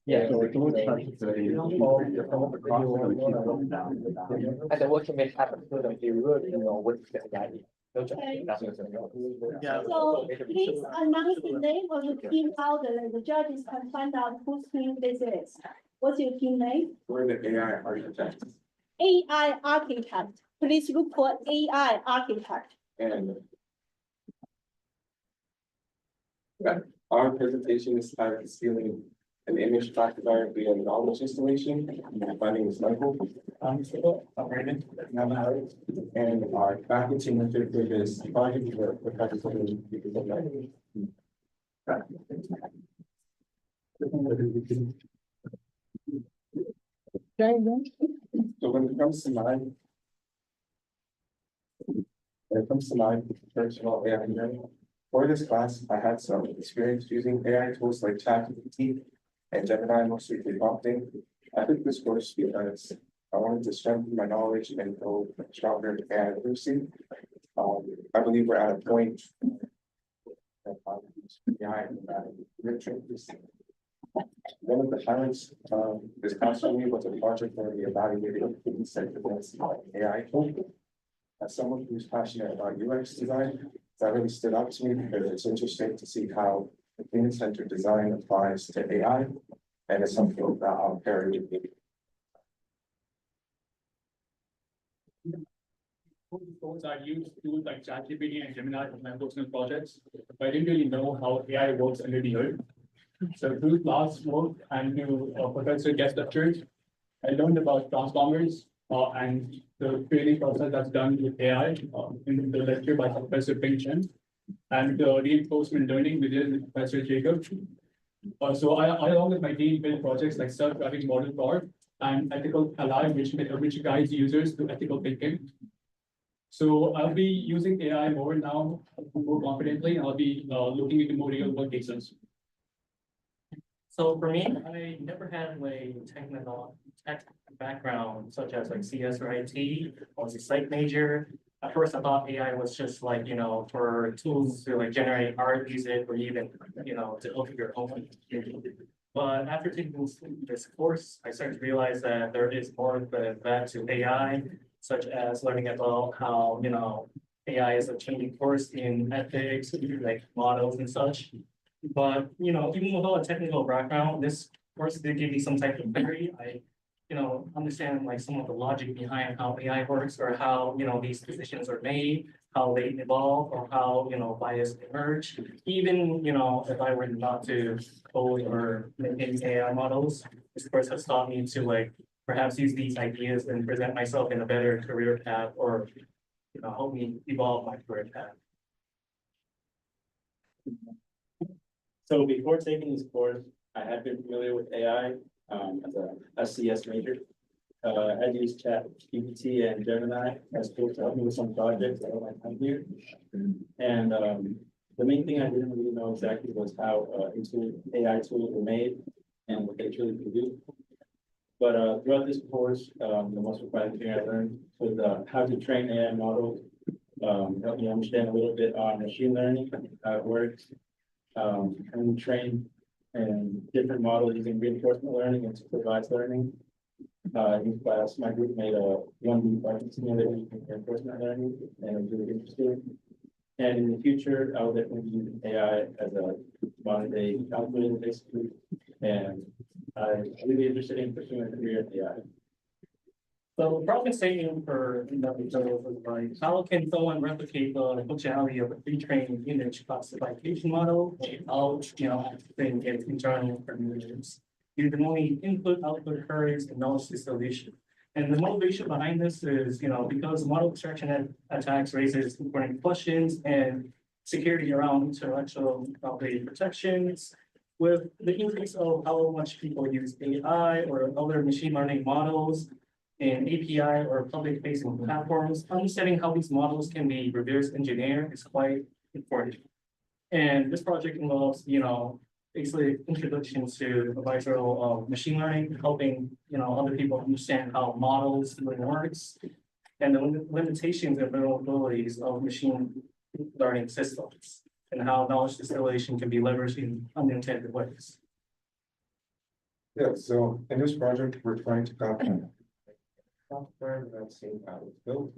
Yeah. And the work you may happen to them, you really know what's the idea. Yeah. So please announce the name of the team out there, the judges can find out whose team this is. What's your team name? We're the AI architect. AI architect. Please look for AI architect. And our presentation is titled Stealing an Image Classifier via Knowledge Installation and Finding the Cycle. I'm Brandon, I'm Alex, and our faculty member for this project is Professor So when it comes to my personal AI journey, for this class, I had some experience using AI tools like ChatGPT and Gemini, mostly for prompting. I took this course because I wanted to strengthen my knowledge and build stronger AI literacy. I believe we're at a point that AI one of the highlights this past for me was a project where we evaluated the incentives AI tool. As someone who's passionate about UX design, that really stood out to me because it's interesting to see how the human-centered design applies to AI, and it's something that I'll carry with me. I used tools like ChatGPT and Gemini for my personal projects, but I didn't really know how AI works under the hood. So through class work and through professor guest lectures, I learned about transformers and the training process that's done with AI in the lecture by Professor Ping Chen, and the reinforcement learning we did with Professor Jacob. So I along with my team built projects like self-driving model car and ethical ally, which guides users to ethical thinking. So I'll be using AI more now, more confidently. I'll be looking into more real world cases. So for me, I never had a tech background such as like CS or IT. I was a psych major. At first, I thought AI was just like, for tools to like generate art, music, or even, to open your own. But after taking this course, I started to realize that there is more than that to AI, such as learning about how, AI is a changing course in ethics, like models and such. But, even without a technical background, this course did give me some type of theory. I, understand like some of the logic behind how AI works or how, these decisions are made, how they evolve or how, bias emerge. Even, if I were not to code or maintain AI models, this course has taught me to like perhaps use these ideas and present myself in a better career path or, help me evolve my career path. So before taking this course, I had been familiar with AI as a SCS major. I used ChatGPT and Gemini as tools to help me with some projects that I have here. And the main thing I didn't really know exactly was how AI tools were made and what they truly could do. But throughout this course, the most surprising thing I learned was how to train AI models, help me understand a little bit on machine learning, how it works, and we train in different models using reinforcement learning and supervised learning. In class, my group made a 1D Python simulator using reinforcement learning, and it was really interesting. And in the future, I will definitely be using AI as a modern day calculator, basically. And I'm really interested in pursuing a career in AI. So the problem statement for was like, how can someone replicate the functionality of a pre-trained image classification model without, accessing its internal parameters? You can only input-output queries and knowledge distillation. And the motivation behind this is, because model extraction attacks raises important questions and security around intellectual property protections. With the increase of how much people use AI or other machine learning models in API or public facing platforms, understanding how these models can be reverse engineered is quite important. And this project involves, basically introductions to the vital of machine learning, helping, other people understand how models works and the limitations and vulnerabilities of machine learning systems and how knowledge distillation can be leveraged in unintended ways. Yeah, so in this project, we're trying to document software without seeing how it's built.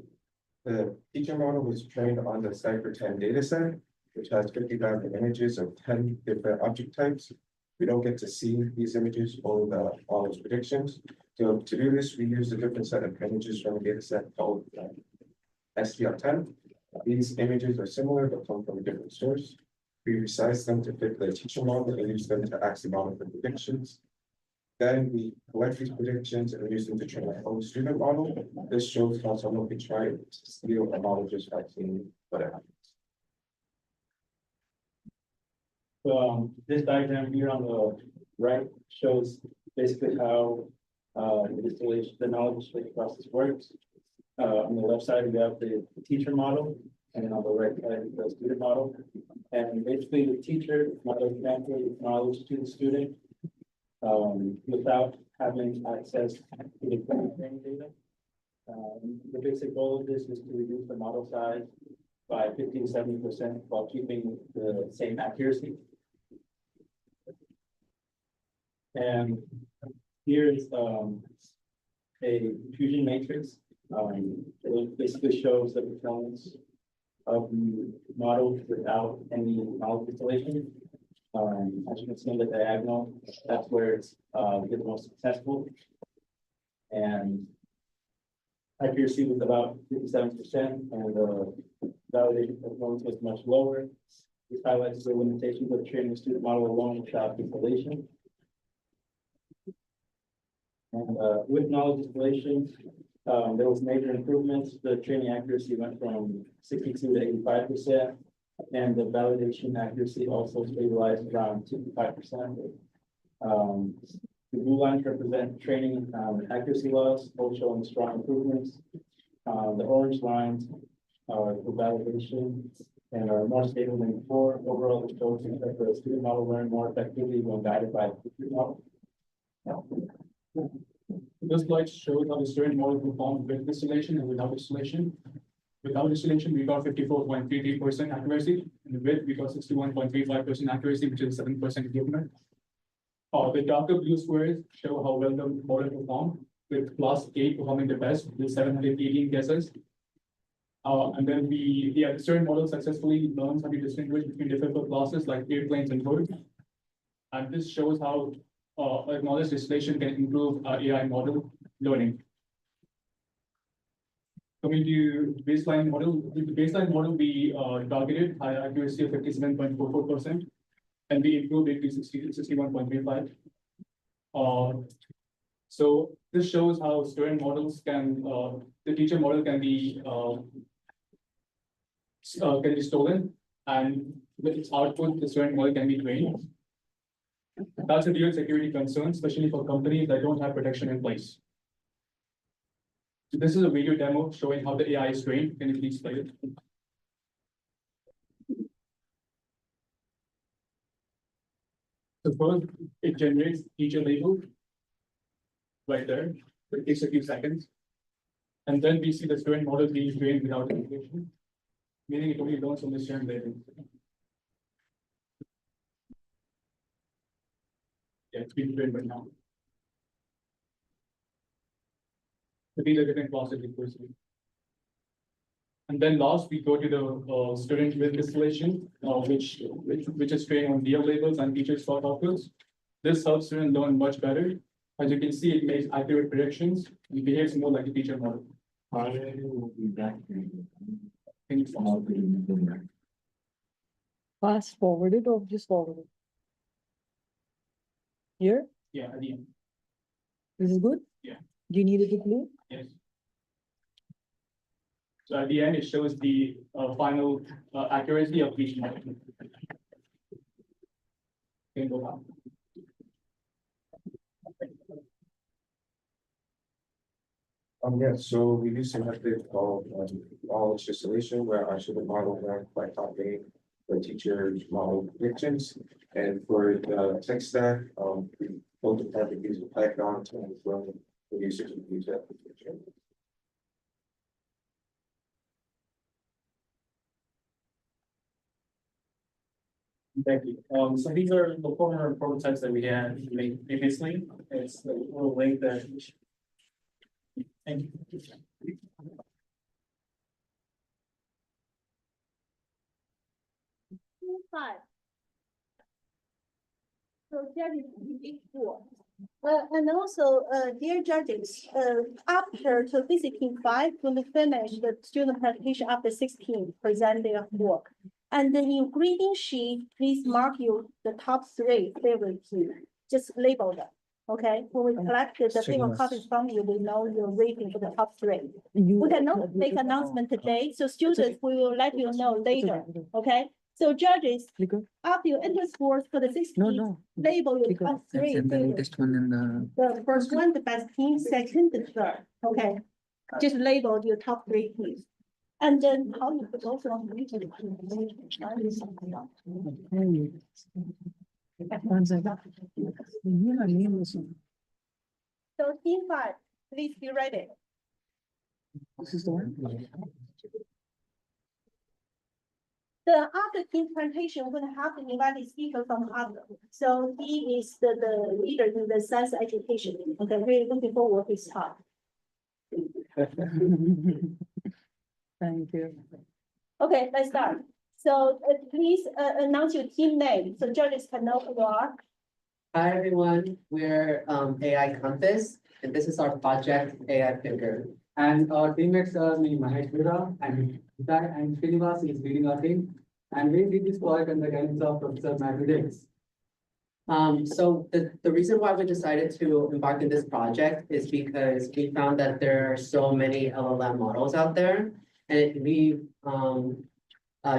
The teacher model was trained on the Cypher 10 dataset, which has 50,000 images of 10 different object types. We don't get to see these images or the model's predictions. So to do this, we use a different set of images from a dataset called STR10. These images are similar but come from a different source. We resize them to fit the teacher model and use them to actually model the predictions. Then we collect these predictions and use them to train our own student model. This shows how someone can try to steal a model just by seeing what happens. So this diagram here on the right shows basically how the knowledge distillation process works. On the left side, we have the teacher model, and on the right side, the student model. And basically, the teacher model transfers knowledge to the student without having access to the training data. The basic goal of this is to reduce the model size by 50 to 70% while keeping the same accuracy. And here is a fusion matrix. It basically shows the performance of the model without any knowledge distillation. As you can see in the diagonal, that's where it's the most successful. And accuracy was about 57%, and the validation performance was much lower. This highlights the limitations of training a student model alone without distillation. And with knowledge distillation, there was major improvements. The training accuracy went from 62 to 85%, and the validation accuracy also stabilized around 65%. The blue lines represent training accuracy loss, both showing strong improvements. The orange lines are the validation and are more stable than before. Overall, it shows that the student model learned more effectively when guided by the teacher model. This slide shows how the student model performed with distillation and without distillation. Without distillation, we got 54.33% accuracy, and with we got 61.35% accuracy, which is 7% improvement. The darker blue squares show how well the model performed, with class A performing the best with 718 guesses. And then the student model successfully learns how to distinguish between different classes like airplanes and birds. And this shows how knowledge distillation can improve AI model learning. Coming to baseline model, with the baseline model, we targeted high accuracy of 57.44%, and we improved it to 61.35. So this shows how student models can, the teacher model can be stolen, and with its output, the student model can be trained. That's a real security concern, especially for companies that don't have protection in place. So this is a video demo showing how the AI is trained. Can you please play it? So first, it generates teacher label right there. It takes a few seconds. And then we see the student model being trained without education, meaning it only learns from the student label. Yeah, it's being trained right now. So these are different classes of person. And then last, we go to the student with distillation, which is trained on DL labels and teachers thought offers. This helps students learn much better. As you can see, it makes accurate predictions. It behaves more like a teacher model. Fast forward it or just forward it? Here? Yeah, at the end. This is good? Yeah. Do you need it to play? Yes. So at the end, it shows the final accuracy of each model. Can go back. Yeah, so we use a method called knowledge distillation, where our student model learned by copying the teacher's model predictions. And for the tech stack, we both departments use Python to run the users who use that prediction. Thank you. So these are the former prototypes that we had made previously. It's the little link that. Thank you. 5. So judges pick 4. And also, dear judges, after to visiting 5, when we finish the student presentation after 16, present their work. And then in grading sheet, please mark the top 3 favorite team. Just label them. Okay, when we collect the favorite copies from you, we know your rating for the top 3. We cannot make announcement today, so students, we will let you know later. Okay, so judges, after you enter scores for the 16, label your top 3 favorites. The first one, the best team, second, the third. Okay, just label your top 3 teams. And then how you put also on the So team 5, please be ready. This is the one. The other team presentation, we're gonna have to invite a speaker from other. So he is the leader in the science education. Okay, really looking forward to his talk. Thank you. Okay, let's start. So please announce your team name so judges can know who you are. Hi, everyone. We're AI Compass, and this is our project AI Picker. And our teammates are me, Mahesh Vira, and Vitai and Srinivas is leading our team. And we did this project under the guidance of Professor Wei Ding. So the reason why we decided to embark in this project is because we found that there are so many LLM models out there, and it leave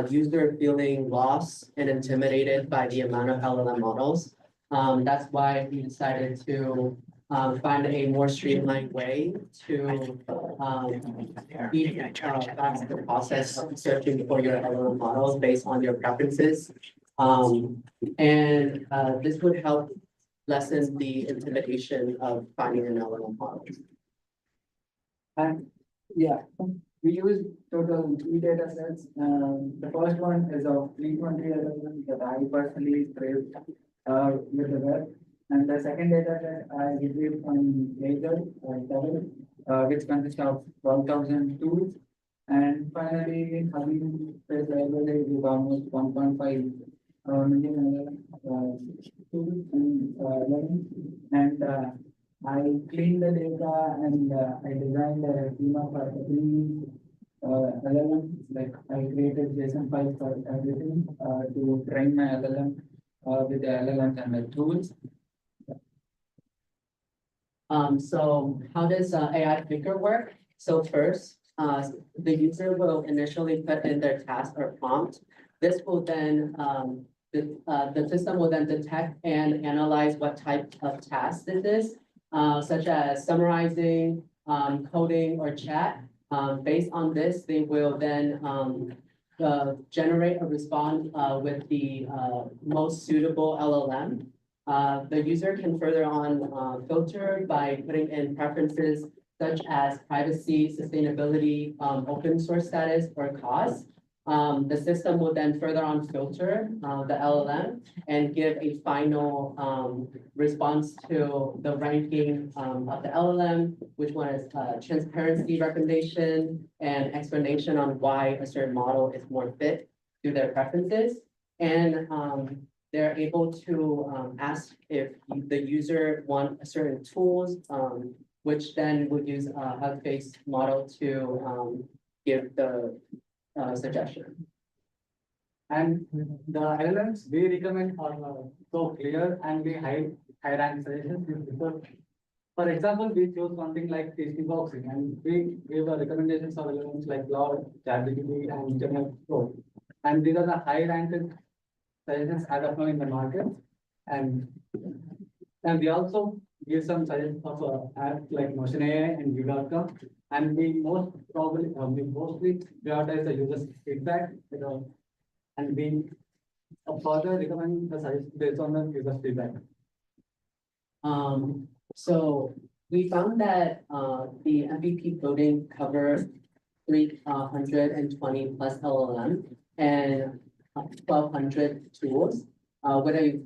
user feeling lost and intimidated by the amount of LLM models. That's why we decided to find a more streamlined way to fast the process of searching for your LLM models based on your preferences. This would help lessen the intimidation of finding an LLM model. And yeah, we use total 3 data sets. The first one is of 320 LLM that I personally scraped with the web. And the second data set I retrieved from Azure, which consists of 12,000 tools. And finally, having space library with almost 1.5 million tools and learning. And I cleaned the data and I designed a schema for every LLM. Like I created JSON files for everything to train my LLM with the LLMs and the tools. So how does AI Picker work? So first, the user will initially put in their task or prompt. This will then, the system will then detect and analyze what type of task this is, such as summarizing, coding, or chat. Based on this, they will then generate a response with the most suitable LLM. The user can further on filter by putting in preferences such as privacy, sustainability, open source status, or cost. The system will then further on filter the LLM and give a final response to the ranking of the LLM, which one is transparency recommendation and explanation on why a certain model is more fit to their preferences. And they're able to ask if the user want a certain tools, which then would use a Hugging-based model to give the suggestion. And the LLMs we recommend are so clear and we high rank suggestions. For example, we chose something like tasty boxing and we gave a recommendations for LLMs like Cloud, ChatGPT, and Internet Pro. And these are the high ranked suggestions as of now in the market. And we also give some suggestions of apps like Notion AI and View.com. And we mostly prioritize the user's feedback, and we further recommend the suggestions based on the user's feedback. So we found that the MVP voting covers 320 plus LLM and 1,200 tools with a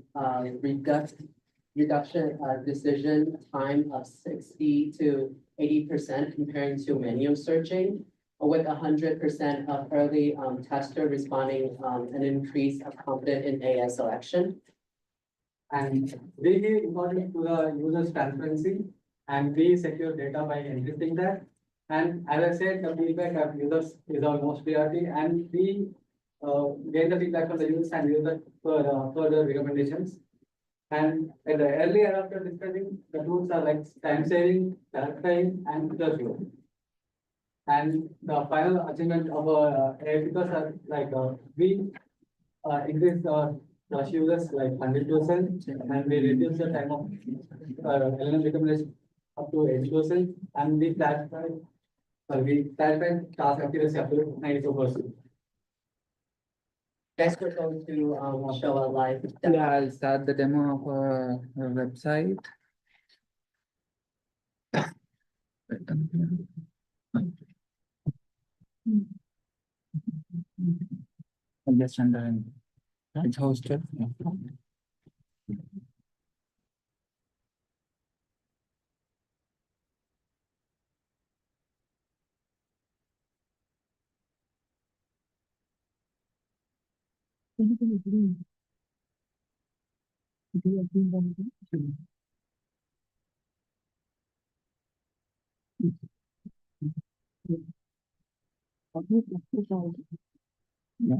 reduction decision time of 60 to 80% comparing to manual searching. with 100% of early tester responding an increase of confidence in AI selection. And we give importance to the user's transparency and we secure data by encrypting that. And as I said, the feedback of users is our most priority and we get the feedback from the users and use that for further recommendations. And at the early adopter discussing, the tools are like time saving, time, and feature flow. And the final achievement of AI features are like we increase the users like 100% and we reduce the time of LLM recommendation up to 80% and we clarify task accuracy up to 94%. Next, we're going to show a live. Yeah, I'll start the demo of our website. I'm just wondering, it's hosted. Yeah.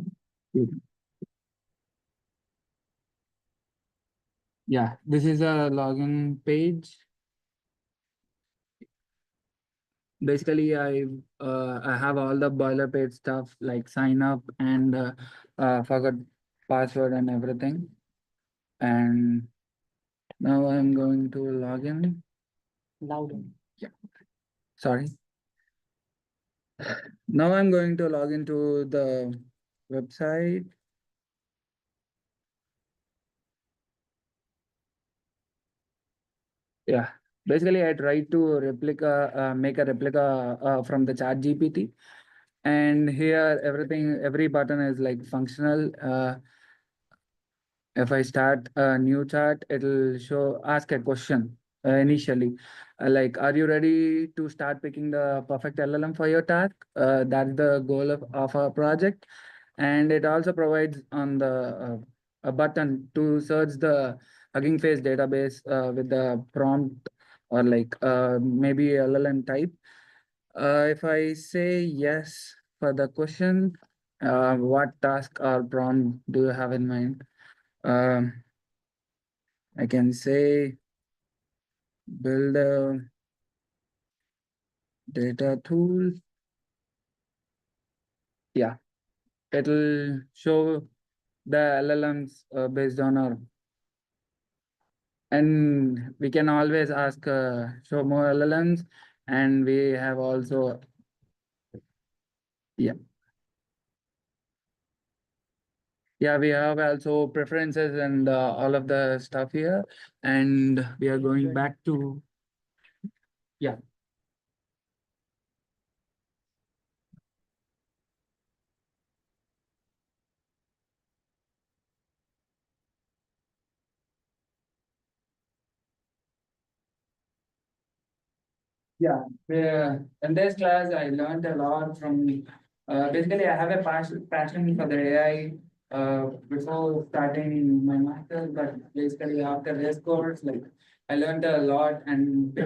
Yeah, this is a login page. Basically, I have all the boilerplate stuff like sign up and forgot password and everything. And now I'm going to log in. Louder. Yeah. Sorry. Now I'm going to log into the website. Yeah, basically I tried to make a replica from the chat GPT. And here every button is like functional. If I start a new chat, it'll ask a question initially. Like, are you ready to start picking the perfect LLM for your task? That's the goal of our project. And it also provides on the a button to search the Hugging Face database with the prompt or like maybe LLM type. If I say yes for the question, what task or prompt do you have in mind? I can say build a data tool. Yeah, it'll show the LLMs based on our, and we can always ask show more LLMs, and we have also, yeah. Yeah, we have also preferences and all of the stuff here, and we are going back to, yeah. Yeah, in this class, I learned a lot from, basically I have a passion for the AI before starting my master's, but basically after this course, like I learned a lot and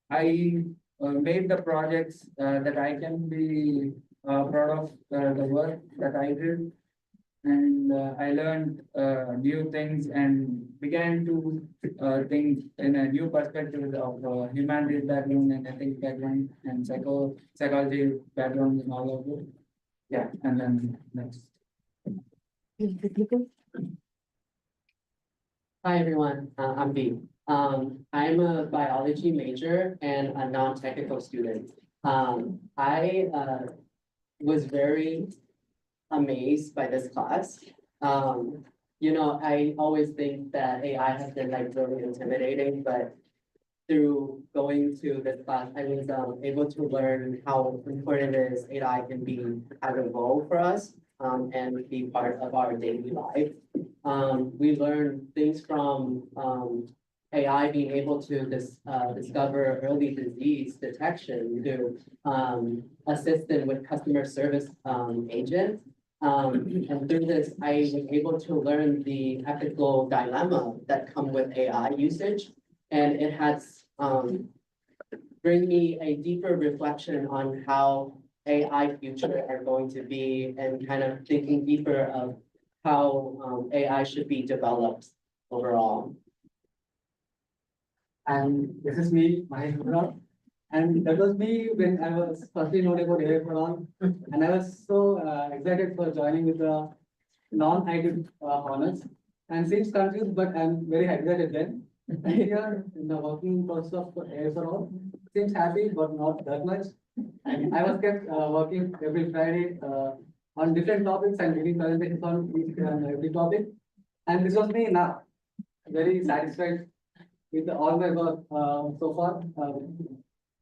I made the projects that I can be proud of the work that I did. And I learned new things and began to think in a new perspective of humanities background and ethics background and psychology background and all of it. Yeah, and then next. Hi, everyone. I'm B. I'm a biology major and a non-technical student. I was very amazed by this class. I always think that AI has been like really intimidating, but through going to this class, I was able to learn how important it is AI can be as a role for us and be part of our daily life. We learn things from AI being able to discover early disease detection to assist them with customer service agents. And through this, I was able to learn the ethical dilemma that come with AI usage. And it has bring me a deeper reflection on how AI future are going to be and kind of thinking deeper of how AI should be developed overall. And this is me, Mahesh. And that was me when I was firstly knowing about AI for all. And I was so excited for joining with the non-IT honors. And seems confused, but I'm very excited then. Here in the working process of AI for all, seems happy, but not that much. And I was kept working every Friday on different topics and giving presentations on each and every topic. And this was me now, very satisfied with all my work so far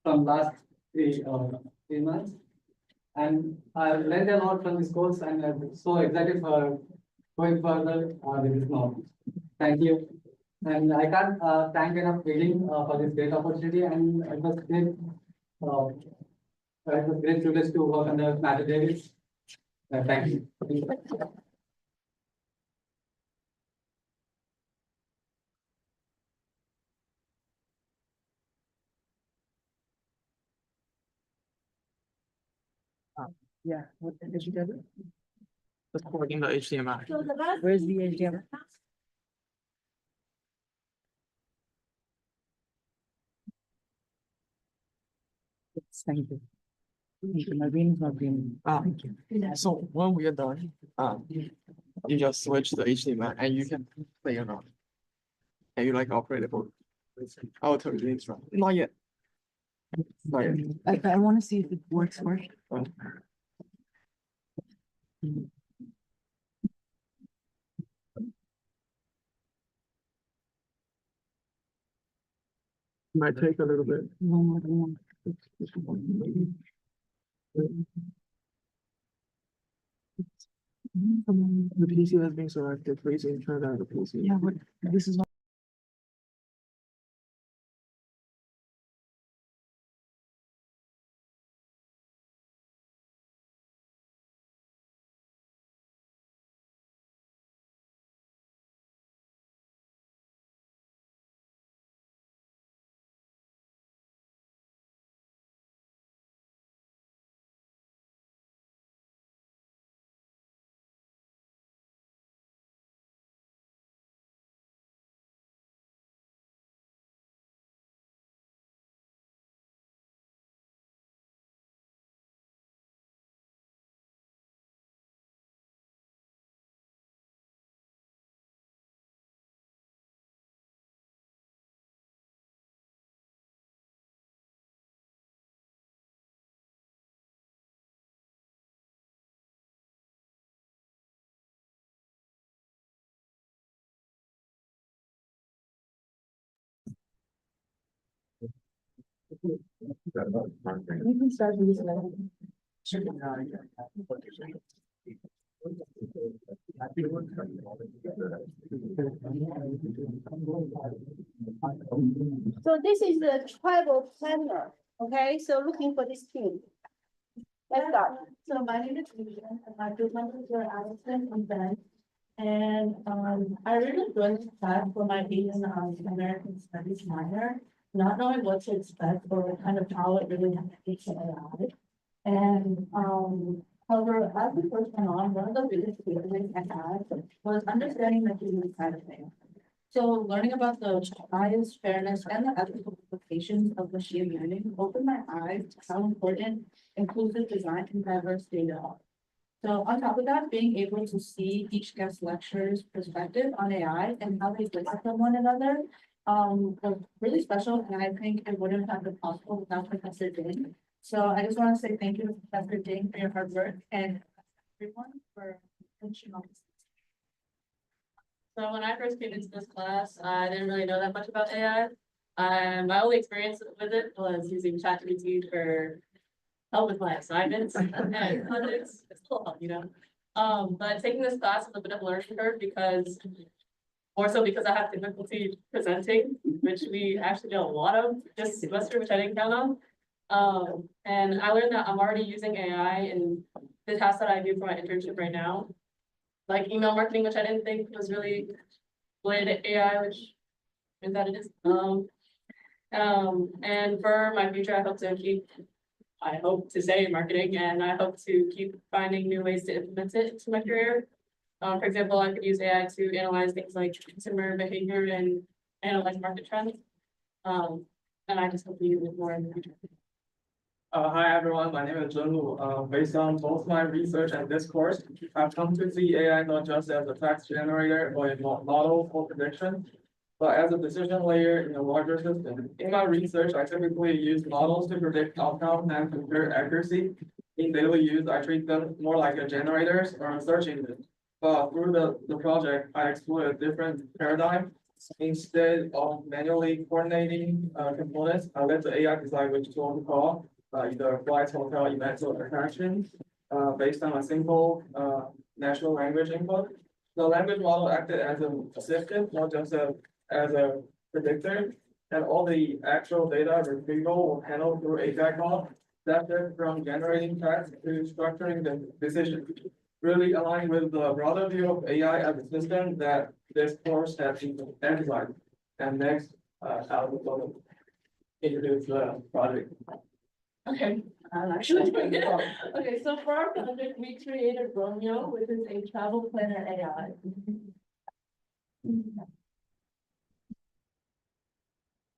from last 3 months. And I've learned a lot from this course and I'm so excited for going further with this knowledge. Thank you. And I can't thank enough Wei Ding for this great opportunity, and it was great. It was great privilege to work on the matter Davis. Thank you. Yeah, what did you do? Just plugging the HDMI. So the last. Where's the HDMI? Thank you. My brain is not being. Thank you. So when we are done, you just switch the HDMI and you can play around. And you like operate the board. I'll tell you the next one. Not yet. Not yet. I want to see if it works first. Might take a little bit. The PC has been selected. Please ensure that the PC. Yeah, but this is not. You can start with this level. So this is the tribal planner, okay? So looking for this team. Let's start. So my name is Vivian, and I do member your Allison event. And I really joined this class for my Asian American Studies minor, not knowing what to expect or kind of how it really affects AI. And however, as the course went on, one of the biggest takeaways I had was understanding the human side of things. So learning about the bias, fairness, and the ethical implications of machine learning opened my eyes to how important inclusive design and diverse data are. So on top of that, being able to see each guest lecturer's perspective on AI and how they differ from one another was really special, and I think it wouldn't have been possible without Professor Ding. So I just want to say thank you to Professor Ding for your hard work and everyone for finishing all this. So when I first came into this class, I didn't really know that much about AI. My only experience with it was using ChatGPT for help with my assignments and projects. It's still help, you know. But taking this class was a bit of a learning curve because more so because I have difficulty presenting, which we actually did a lot of this semester, which I didn't count on. And I learned that I'm already using AI in the tasks that I do for my internship right now. Like email marketing, which I didn't think was really related to AI, which is that it is. And for my future, I hope to stay in marketing, and I hope to keep finding new ways to implement it into my career. For example, I could use AI to analyze things like consumer behavior and analyze market trends. And I just hope to use it more in the future. Hi everyone, my name is Zhen Lu. Based on both my research and this course, I've come to see AI not just as a text generator or a model for prediction, but as a decision layer in a larger system. In my research, I typically use models to predict outcomes and compare accuracy. In daily use, I treat them more like a generators or a search engine. But through the project, I explored a different paradigm. Instead of manually coordinating components, I let the AI decide which tool to call, either flights, hotel, events, or attractions, based on a simple natural language input. The language model acted as an assistant, not just as a predictor, and all the actual data retrieval was handled through API call. That's it from generating text to structuring the decision. Really aligned with the broader view of AI as a system that this course has emphasized. And next, I will introduce the project. Okay, I'm actually doing it. Okay, so for our project, we created Romeo, which is a travel planner AI.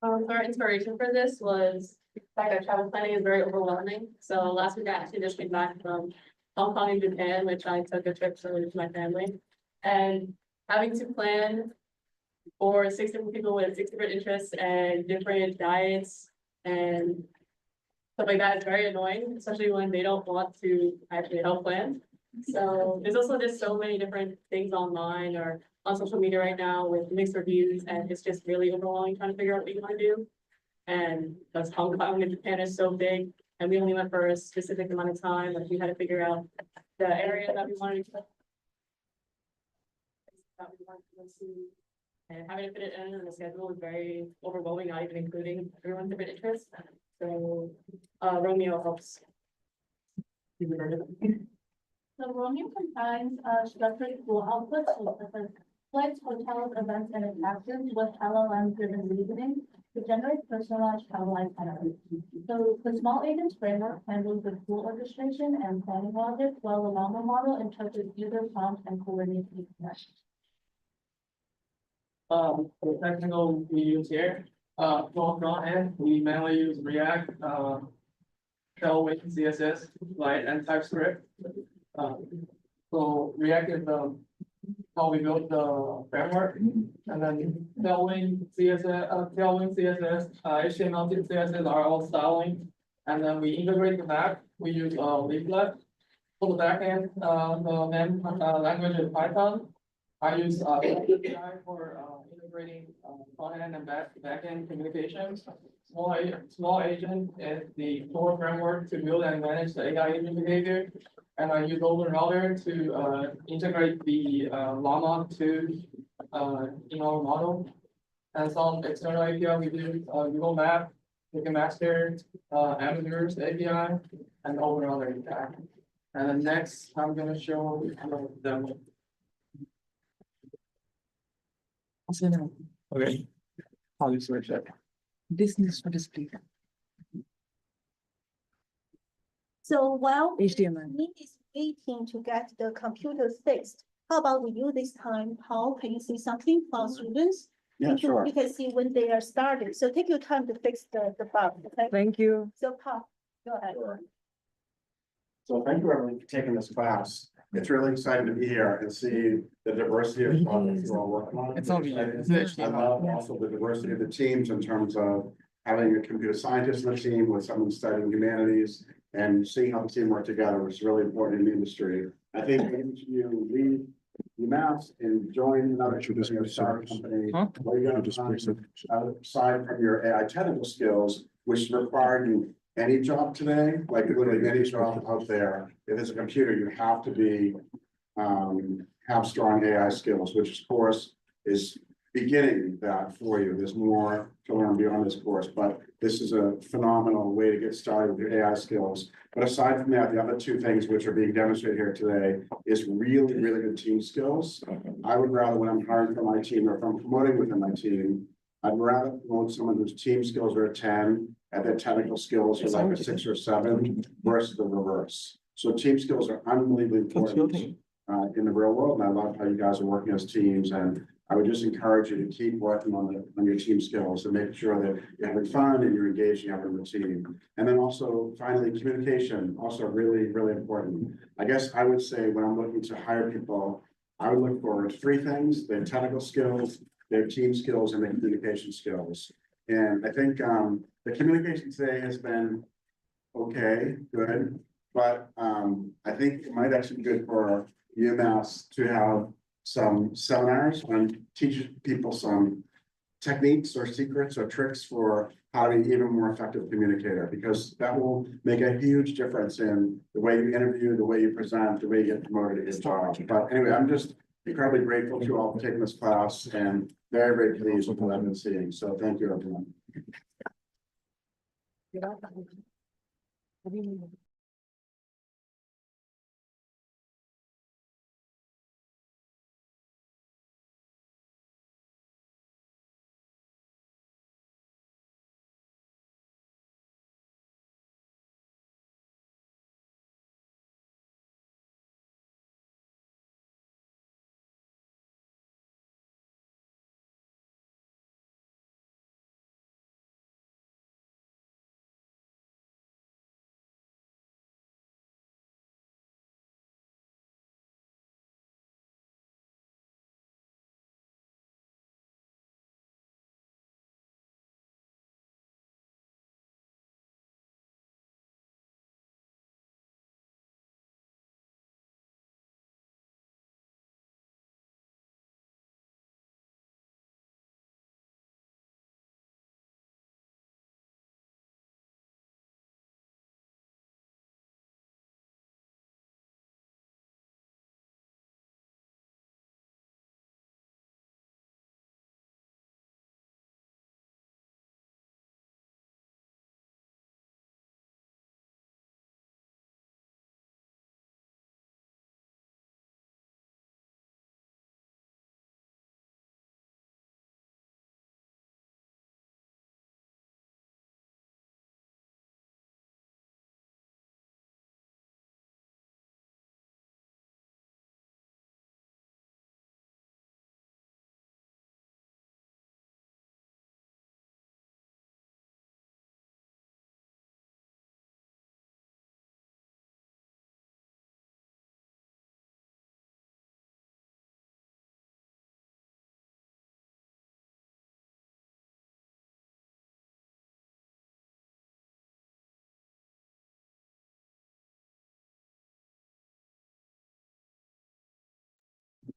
Our inspiration for this was the fact that travel planning is very overwhelming. So last week I actually just came back from Hong Kong and Japan, which I took a trip to with my family. And having to plan for 6 different people with 6 different interests and different diets and stuff like that is very annoying, especially when they don't want to actually help plan. So there's also just so many different things online or on social media right now with mixed reviews, and it's just really overwhelming trying to figure out what you want to do. And because Hong Kong and Japan is so big, and we only went for a specific amount of time, like we had to figure out the area that we wanted to see. And having to fit it in the schedule is very overwhelming, not even including everyone's different interests. So Romeo helps. So Romeo combines structured tool outputs such as flights, hotels, events, and attractions with LLM-driven reasoning to generate personalized travel itineraries. So the small agents framework handles the tool orchestration and planning logic, while the Llama model interprets user prompts and coordinates each session. The technical we use here, for front end, we mainly use React, Tailwind, CSS, Light, and TypeScript. So React is how we built the framework, and then Tailwind, CSS, HTML, CSS are all styling, and then we integrate the map. We use Leaflet for the backend. The main language is Python. I use API for integrating front end and back end communications. Small agent is the core framework to build and manage the AI agent behavior. And I use Open Router to integrate the Llama to in our model. And some external API we use Google Map, Wikamaster, Amazon's API, and Open Router API. And then next, I'm going to show them. Okay. How do you switch that? This needs to display. So while HTML. me is waiting to get the computer fixed, how about with you this time? How can you see something from students? Yeah, sure. You can see when they are started. So take your time to fix the bug, okay? Thank you. So Paul, go ahead. So thank you everyone for taking this class. It's really exciting to be here and see the diversity of projects you're all working on. It's all I love also the diversity of the teams in terms of having a computer scientist in the team with someone studying humanities and seeing how the team work together is really important in the industry. I think when you leave UMass and join another company or start a company, what you're going to find aside from your AI technical skills, which require you any job today, like literally any job out there, if it's a computer, you have to be have strong AI skills, which of course is beginning that for you. There's more to learn beyond this course, but this is a phenomenal way to get started with your AI skills. But aside from that, the other two things which are being demonstrated here today is really, really good team skills. I would rather, when I'm hiring for my team or if I'm promoting within my team, I'd rather promote someone whose team skills are a 10 and their technical skills are like a 6 or 7 versus the reverse. So team skills are unbelievably important in the real world, and I love how you guys are working as teams. And I would just encourage you to keep working on your team skills and make sure that you're having fun and you're engaging everyone in the team. And then also, finally, communication, also really, really important. I guess I would say when I'm looking to hire people, I would look for 3 things: their technical skills, their team skills, and their communication skills. And I think the communication today has been okay, good, but I think it might actually be good for UMass to have some seminars and teach people some techniques or secrets or tricks for how to be even more effective communicator, because that will make a huge difference in the way you interview, the way you present, the way you get promoted at your job. But anyway, I'm just incredibly grateful to you all for taking this class and very, very pleased with what I've been seeing. So thank you, everyone.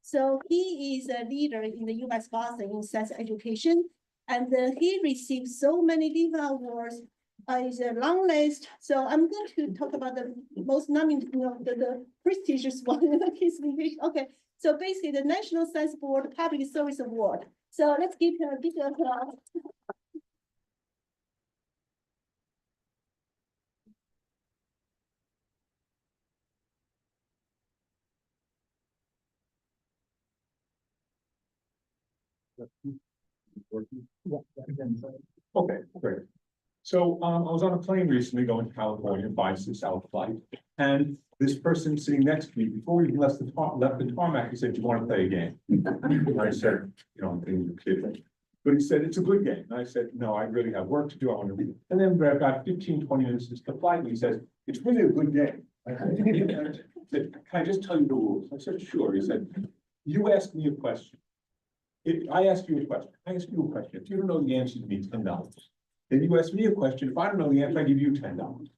So he is a leader in the UMass Boston in science education, and he received so many different awards. It's a long list, so I'm going to talk about the most the prestigious one in his division. Okay, so basically the National Science Board Public Service Award. So let's give him a big applause. Okay, great. So I was on a plane recently going to California, 5-6 hour flight, and this person sitting next to me, before we left the tarmac, he said, "Do you want to play a game?" And I said, "You know, I'm being kidding." But he said, "It's a good game." And I said, "No, I really have work to do. I want to read." And then about 15-20 minutes into the flight, and he says, "It's really a good game." I said, "Can I just tell you the rules?" I said, "Sure." He said, "You ask me a question. If I ask you a question, If you don't know the answer, you give me $10. Then you ask me a question. If I don't know the answer, I give you $10.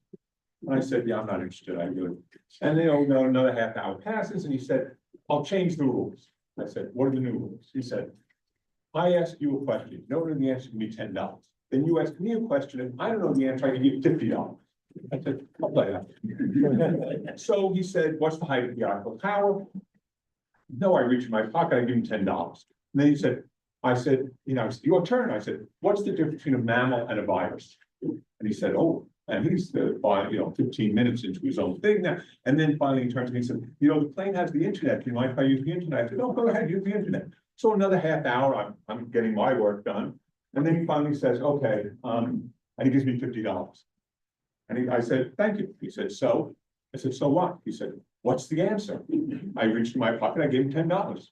And I said, "Yeah, I'm not interested. I do it." And then another half hour passes, and he said, "I'll change the rules." I said, "What are the new rules?" He said, "I ask you a question. If you don't know the answer, give me $10. Then you ask me a question. If I don't know the answer, I give you $50. I said, "I'll play that." So he said, "What's the height of the Eiffel Tower?" No, I reach in my pocket, I give him $10. And then he said, I said, it's your turn. I said, what's the difference between a mammal and a virus? And he said, oh, and he's 15 minutes into his own thing now. And then finally he turns to me and said, the plane has the internet. Do you mind if I use the internet? I said, oh, go ahead, use the internet. So another half hour, I'm getting my work done. And then he finally says, okay, and he gives me $50. And I said, thank you. He said, so? I said, so what? He said, what's the answer? I reached in my pocket, I gave him $10.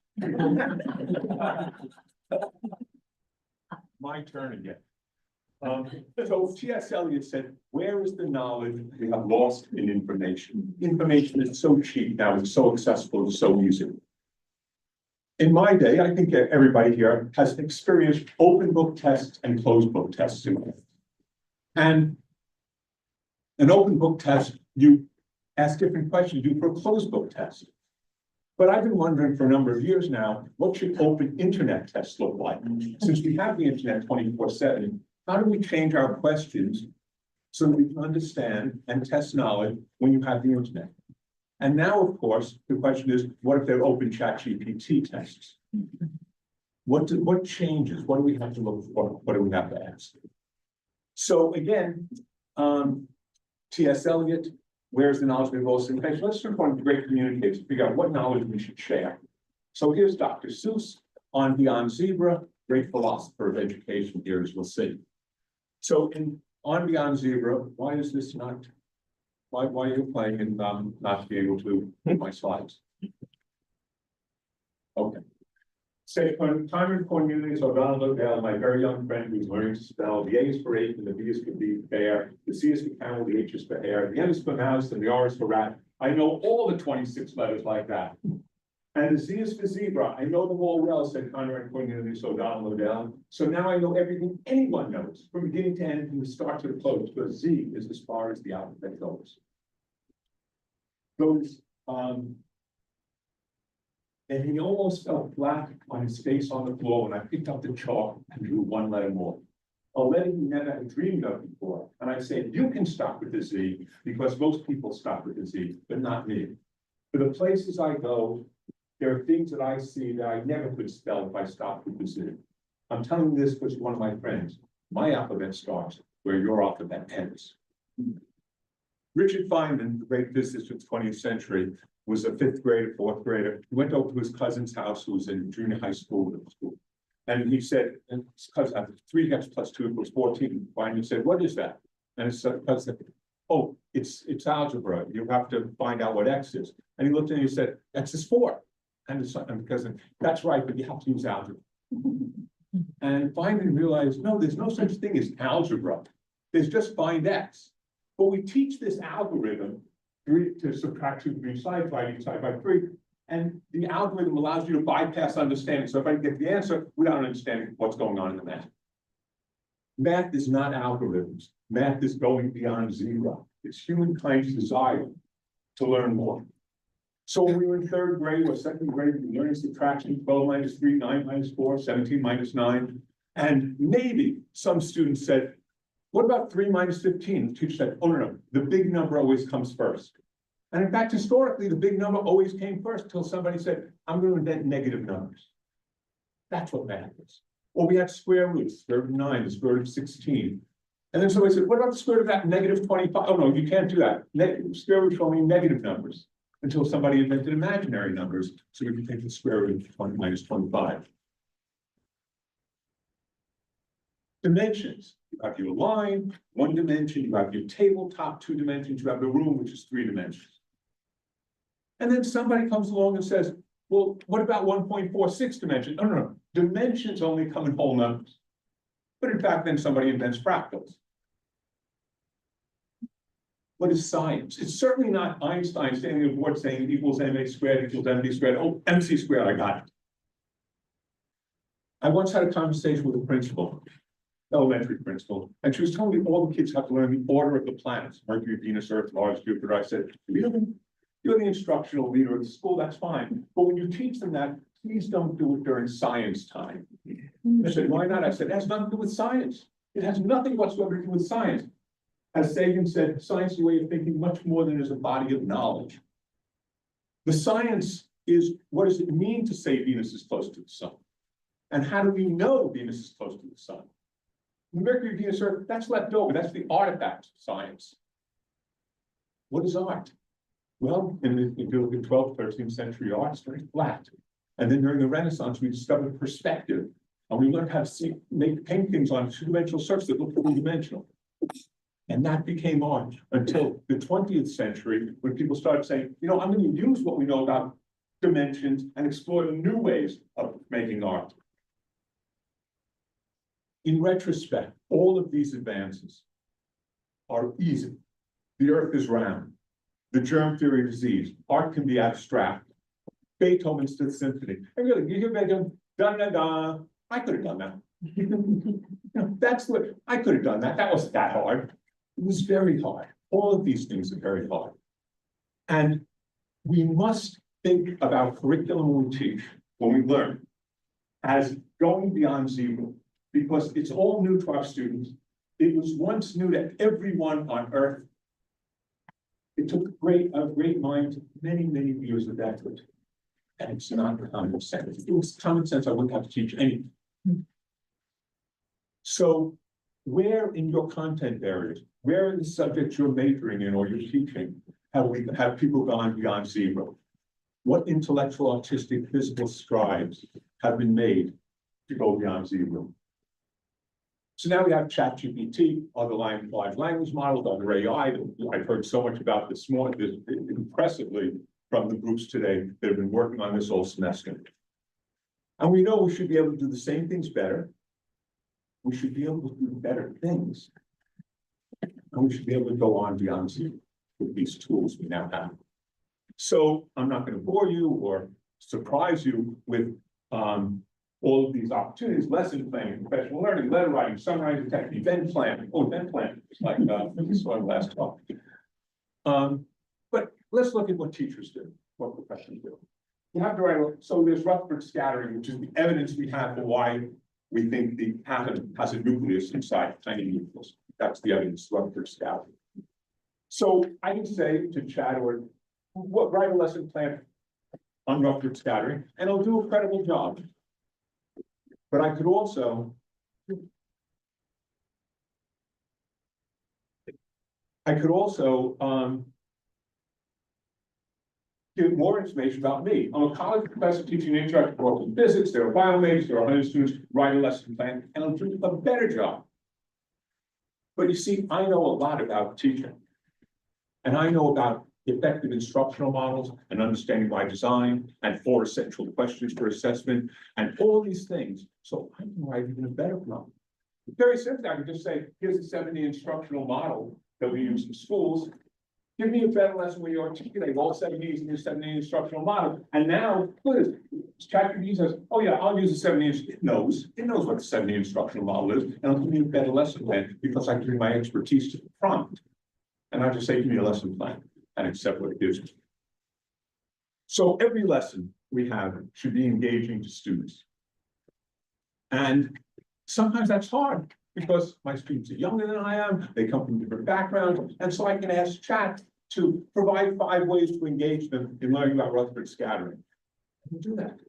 My turn again. So T.S. Eliot said, where is the knowledge we have lost in information? Information is so cheap now, it's so accessible, it's so easy. In my day, I think everybody here has experienced open book tests and closed book tests. And an open book test, you ask different questions, you do for a closed book test. But I've been wondering for a number of years now, what should open internet tests look like? Since we have the internet 24/7, how do we change our questions so that we can understand and test knowledge when you have the internet? And now, of course, the question is, what if they're open ChatGPT tests? What changes? What do we have to look for? What do we have to ask? So again, T.S. Eliot, where's the knowledge we have lost in information? Let's start on great communicators to figure out what knowledge we should share. So here's Dr. Seuss on Beyond Zebra, great philosopher of education here, as we'll see. So on Beyond Zebra, why is this not? Why are you playing and not be able to hit my slides? Okay. Say, when time and cornelius or Donald O'Dell, my very young friend who's learning to spell, the A is for 8 and the B is for bear, the C is for camel, the H is for hare, the M is for mouse, and the R is for rat. I know all the 26 letters like that. And the Z is for zebra. I know them all well, said Conrad Cornelius O'Donnell O'Dell. So now I know everything anyone knows, from beginning to end, from the start to the close, because Z is as far as the alphabet goes. And he almost fell flat on his face on the floor when I picked up the chalk and drew one letter more. A letter he never had dreamed of before. And I said, you can stop with the Z, because most people stop with the Z, but not me. For the places I go, there are things that I see that I never could spell if I stopped with the Z. I'm telling you this because one of my friends, my alphabet starts where your alphabet ends. Richard Feynman, the great physicist of the 20th century, was a 5th grader, 4th grader. He went over to his cousin's house, who was in junior high school, middle school. And he said, and his cousin, 3x plus 2 equals 14. Feynman said, what is that? And his cousin said, oh, it's algebra. You have to find out what X is. And he looked at him and he said, X is 4. And his cousin, that's right, but you have to use algebra. And Feynman realized, no, there's no such thing as algebra. There's just find X. But we teach this algorithm to subtract 2 from each side, divide each side by 3. And the algorithm allows you to bypass understanding. So if I can get the answer without understanding what's going on in the math. Math is not algorithms. Math is going beyond zero. It's humankind's desire to learn more. So when we were in 3rd grade or 2nd grade, we learned subtraction, 12 minus 3, 9 minus 4, 17 minus 9. And maybe some students said, what about 3 minus 15? The teacher said, oh, no, the big number always comes first. And in fact, historically, the big number always came first until somebody said, I'm going to invent negative numbers. That's what math is. Or we had square roots, square root of 9, the square root of 16. And then somebody said, what about the square root of that negative 25? Oh, no, you can't do that. Square roots are only negative numbers. Until somebody invented imaginary numbers, so we can take the square root of 20 minus 25. Dimensions. You have your line, 1 dimension, you have your tabletop, 2 dimensions, you have the room, which is 3 dimensions. And then somebody comes along and says, well, what about 1.46 dimensions? Oh, no, dimensions only come in whole numbers. But in fact, then somebody invents fractals. What is science? It's certainly not Einstein standing on the board saying it equals ma squared equals mv squared. Oh, mc squared, I got it. I once had a conversation with a principal, elementary principal, and she was telling me all the kids have to learn the order of the planets, Mercury, Venus, Earth, Mars, Jupiter. I said, you're the instructional leader of the school, that's fine. But when you teach them that, please don't do it during science time. I said, why not? I said, it has nothing to do with science. It has nothing whatsoever to do with science. As Sagan said, science is a way of thinking much more than is a body of knowledge. The science is, what does it mean to say Venus is close to the sun? And how do we know Venus is close to the sun? Mercury, Venus, Earth, that's left over. That's the artifact of science. What is art? Well, if you look at 12th, 13th century art, it's very flat. And then during the Renaissance, we discovered perspective. And we learned how to make paintings on two-dimensional surface that look three-dimensional. And that became art until the 20th century, when people started saying, you know, I'm going to use what we know about dimensions and explore new ways of making art. In retrospect, all of these advances are easy. The earth is round. The germ theory of disease. Art can be abstract. Beethoven's Fifth Symphony. And really, you hear Beethoven, da-da-da. I could have done that. That's what I could have done that. That wasn't that hard. It was very hard. All of these things are very hard. And we must think about curriculum when we teach, when we learn, as going beyond zero, because it's all new to our students. It was once new to everyone on earth. It took a great mind many, many years of effort. And it's not common sense. If it was common sense, I wouldn't have to teach anything. So where in your content areas, where in the subjects you're majoring in or you're teaching, have people gone beyond zero? What intellectual, artistic, physical strides have been made to go beyond zero? So now we have ChatGPT, other large language models, other AI that I've heard so much about this morning, impressively from the groups today that have been working on this all semester. And we know we should be able to do the same things better. We should be able to do better things. And we should be able to go on beyond zero with these tools we now have. So I'm not going to bore you or surprise you with all of these opportunities: lesson planning, professional learning, letter writing, summarizing text, event planning. Oh, event planning, it's like we saw in last talk. But let's look at what teachers do, what professionals do. You have to write. So there's Rutherford scattering, which is the evidence we have for why we think the atom has a nucleus inside, tiny nucleus. That's the evidence, Rutherford scattering. So I can say to Chad or write a lesson plan on Rutherford scattering, and I'll do a credible job. But I could also give more information about me. I'm a college professor teaching introductory course in physics. There are biomajors, there are 100 students, write a lesson plan, and I'll do a better job. But you see, I know a lot about teaching. And I know about effective instructional models and understanding by design and 4 essential questions for assessment and all these things. So I can write even a better problem. Very simply, I could just say, here's the 70 instructional model that we use in schools. Give me a better lesson where you articulate all 70s in your 70 instructional model. And now, look at this. ChatGPT says, oh yeah, I'll use the 70. It knows what the 70 instructional model is, and I'll give you a better lesson plan because I bring my expertise to the prompt. And I just say, give me a lesson plan and accept what it gives me. So every lesson we have should be engaging to students. And sometimes that's hard because my students are younger than I am, they come from different backgrounds, and so I can ask Chat to provide 5 ways to engage them in learning about Rutherford scattering. I can do that.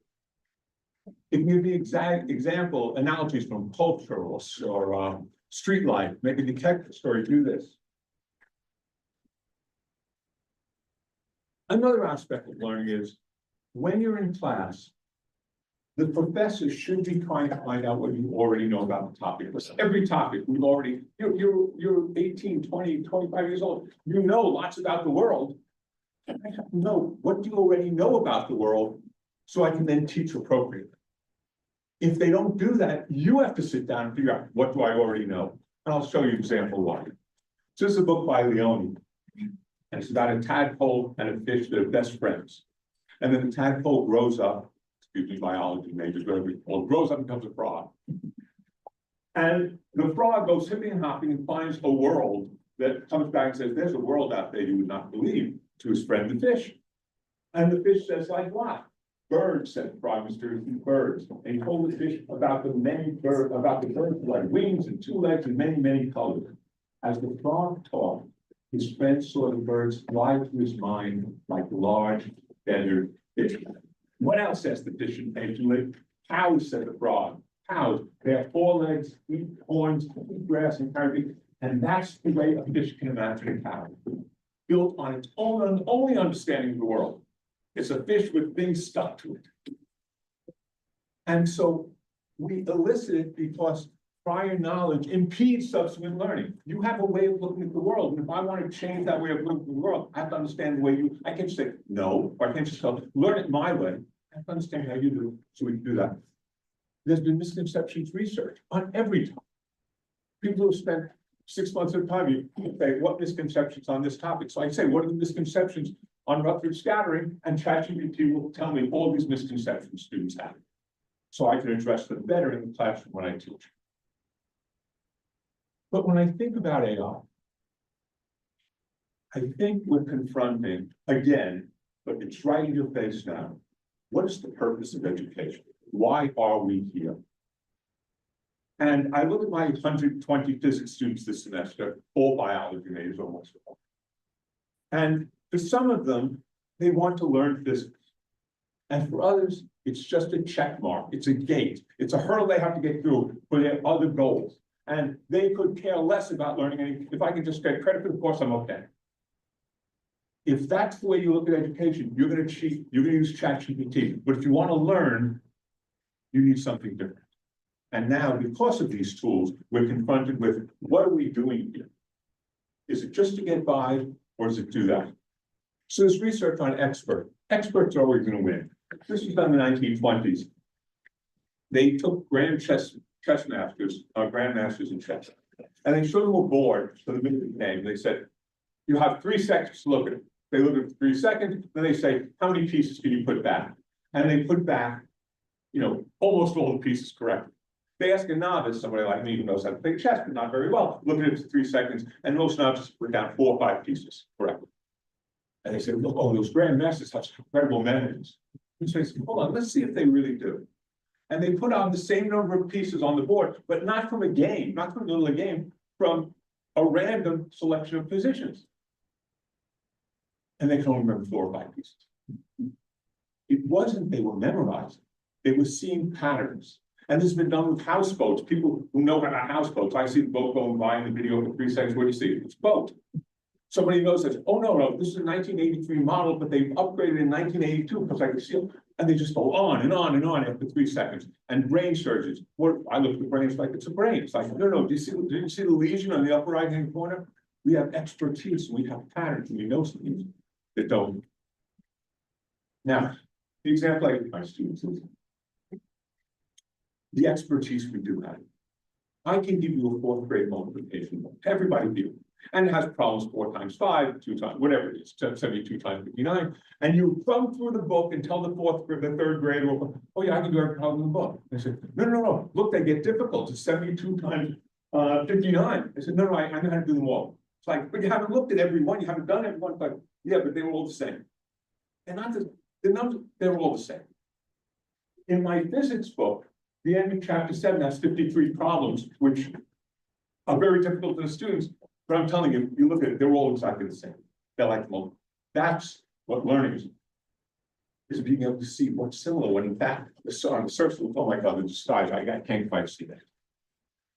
It can give the exact example, analogies from culture or street life, make a detective story, do this. Another aspect of learning is when you're in class, the professor should be trying to find out what you already know about the topic. Because every topic we've already, you're 18, 20, 25 years old. You know lots about the world. And I have to know what do you already know about the world so I can then teach appropriately. If they don't do that, you have to sit down and figure out what do I already know. And I'll show you an example why. So this is a book by Leone. And it's about a tadpole and a fish that are best friends. And then the tadpole grows up, excuse me, biology majors, whatever it's called, grows up and becomes a frog. And the frog goes hipping and hopping and finds a world that comes back and says, there's a world out there you would not believe, to his friend the fish. And the fish says, like what? Birds, said the frog, Mr. Birds. And he told the fish about the birds like wings and 2 legs and many, many colors. As the frog talked, his friend saw the birds fly to his mind like large feathered fish. What else, says the fish impatiently? Cows, said the frog. Cows, they have 4 legs, eat horns, eat grass and carry. And that's the way a fish can imagine a cow. Built on its own, only understanding of the world. It's a fish with things stuck to it. And so we elicit it because prior knowledge impedes subsequent learning. You have a way of looking at the world. And if I want to change that way of looking at the world, I have to understand the way you, I can't just say no, or I can't just go learn it my way. I have to understand how you do it, so we can do that. There's been misconceptions research on every topic. People who spent 6 months at a time, you say, what misconceptions on this topic? So I say, what are the misconceptions on Rutherford scattering? And ChatGPT will tell me all these misconceptions students have. So I can address them better in the classroom when I teach. But when I think about AI, I think we're confronting, again, but it's right in your face now. What is the purpose of education? Why are we here? And I look at my 120 physics students this semester, all biology majors almost all. And for some of them, they want to learn physics. And for others, it's just a check mark. It's a gate. It's a hurdle they have to get through for their other goals. And they could care less about learning anything. If I can just get credit for the course, I'm okay. If that's the way you look at education, you're going to cheat. You're going to use ChatGPT. But if you want to learn, you need something different. And now, because of these tools, we're confronted with what are we doing here? Is it just to get by, or does it do that? So there's research on experts. Experts are always going to win. This was done in the 1920s. They took grandmasters in chess, and they showed them a board for the minute game. They said, you have 3 seconds to look at it. They look at it for 3 seconds, then they say, how many pieces can you put back? And they put back, almost all the pieces correctly. They ask a novice, somebody like me who knows how to play chess, but not very well, look at it for 3 seconds, and most novices put down 4 or 5 pieces correctly. And they say, look, oh, those grandmasters have incredible memories. And so they say, hold on, let's see if they really do. And they put on the same number of pieces on the board, but not from a game, not from the middle of a game, from a random selection of positions. And they can only remember 4 or 5 pieces. It wasn't they were memorizing, they were seeing patterns. And this has been done with houseboats. People who know about houseboats, I see the boat going by in the video for 3 seconds. What do you see? It's a boat. Somebody knows that, oh, no, this is a 1983 model, but they've upgraded in 1982 because I can see it. And they just go on and on and on after 3 seconds. And brain surgeons. I look at the brain, it's like it's a brain. It's like, no, did you see the lesion on the upper right-hand corner? We have expertise, and we have patterns, and we know some things that don't. Now, the example I give my students is the expertise we do have. I can give you a 4th grade multiplication book, everybody here. And it has problems 4 times 5, 2 times, whatever it is, 72 times 59. And you thumb through the book and tell the 3rd grader, oh yeah, I can do every problem in the book. I said, no, look, they get difficult. It's 72 times 59. I said, no, I know how to do them all. It's like, but you haven't looked at every one, you haven't done every one. It's like, yeah, but they were all the same. And not the numbers, they were all the same. In my physics book, the end of chapter 7 has 53 problems, which are very difficult for the students. But I'm telling you, you look at it, they're all exactly the same. They're like, well, that's what learning is being able to see what's similar when in fact, on the surface, oh my God, the size, I can't quite see that.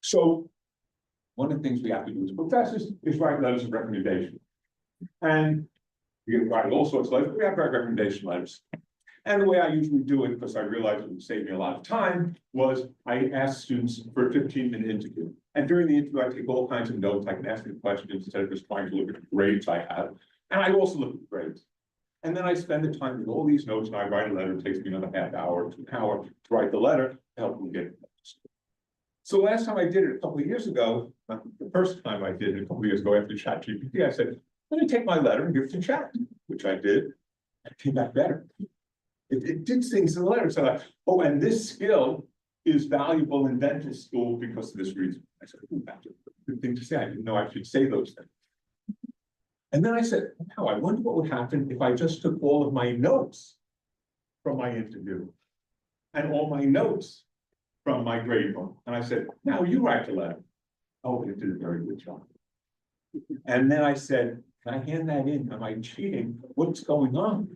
So one of the things we have to do as professors is write letters of recommendation. And you can write all sorts of letters, but we have to write recommendation letters. And the way I usually do it, because I realized it would save me a lot of time, was I ask students for a 15-minute interview. And during the interview, I take all kinds of notes. I can ask them questions instead of just trying to look at the grades I have. And I also look at the grades. And then I spend the time with all these notes, and I write a letter. It takes me another half hour to an hour to write the letter to help them get it. So last time I did it a couple of years ago, the first time I did it a couple of years ago after ChatGPT, I said, let me take my letter and give it to Chat, which I did. It came back better. It did things in the letter. So like, oh, and this skill is valuable in dentist school because of this reason. I said, oh, that's a good thing to say. I didn't know I should say those things. And then I said, wow, I wonder what would happen if I just took all of my notes from my interview and all my notes from my grade book. And I said, now you write the letter. Oh, it did a very good job. And then I said, can I hand that in? Am I cheating? What's going on?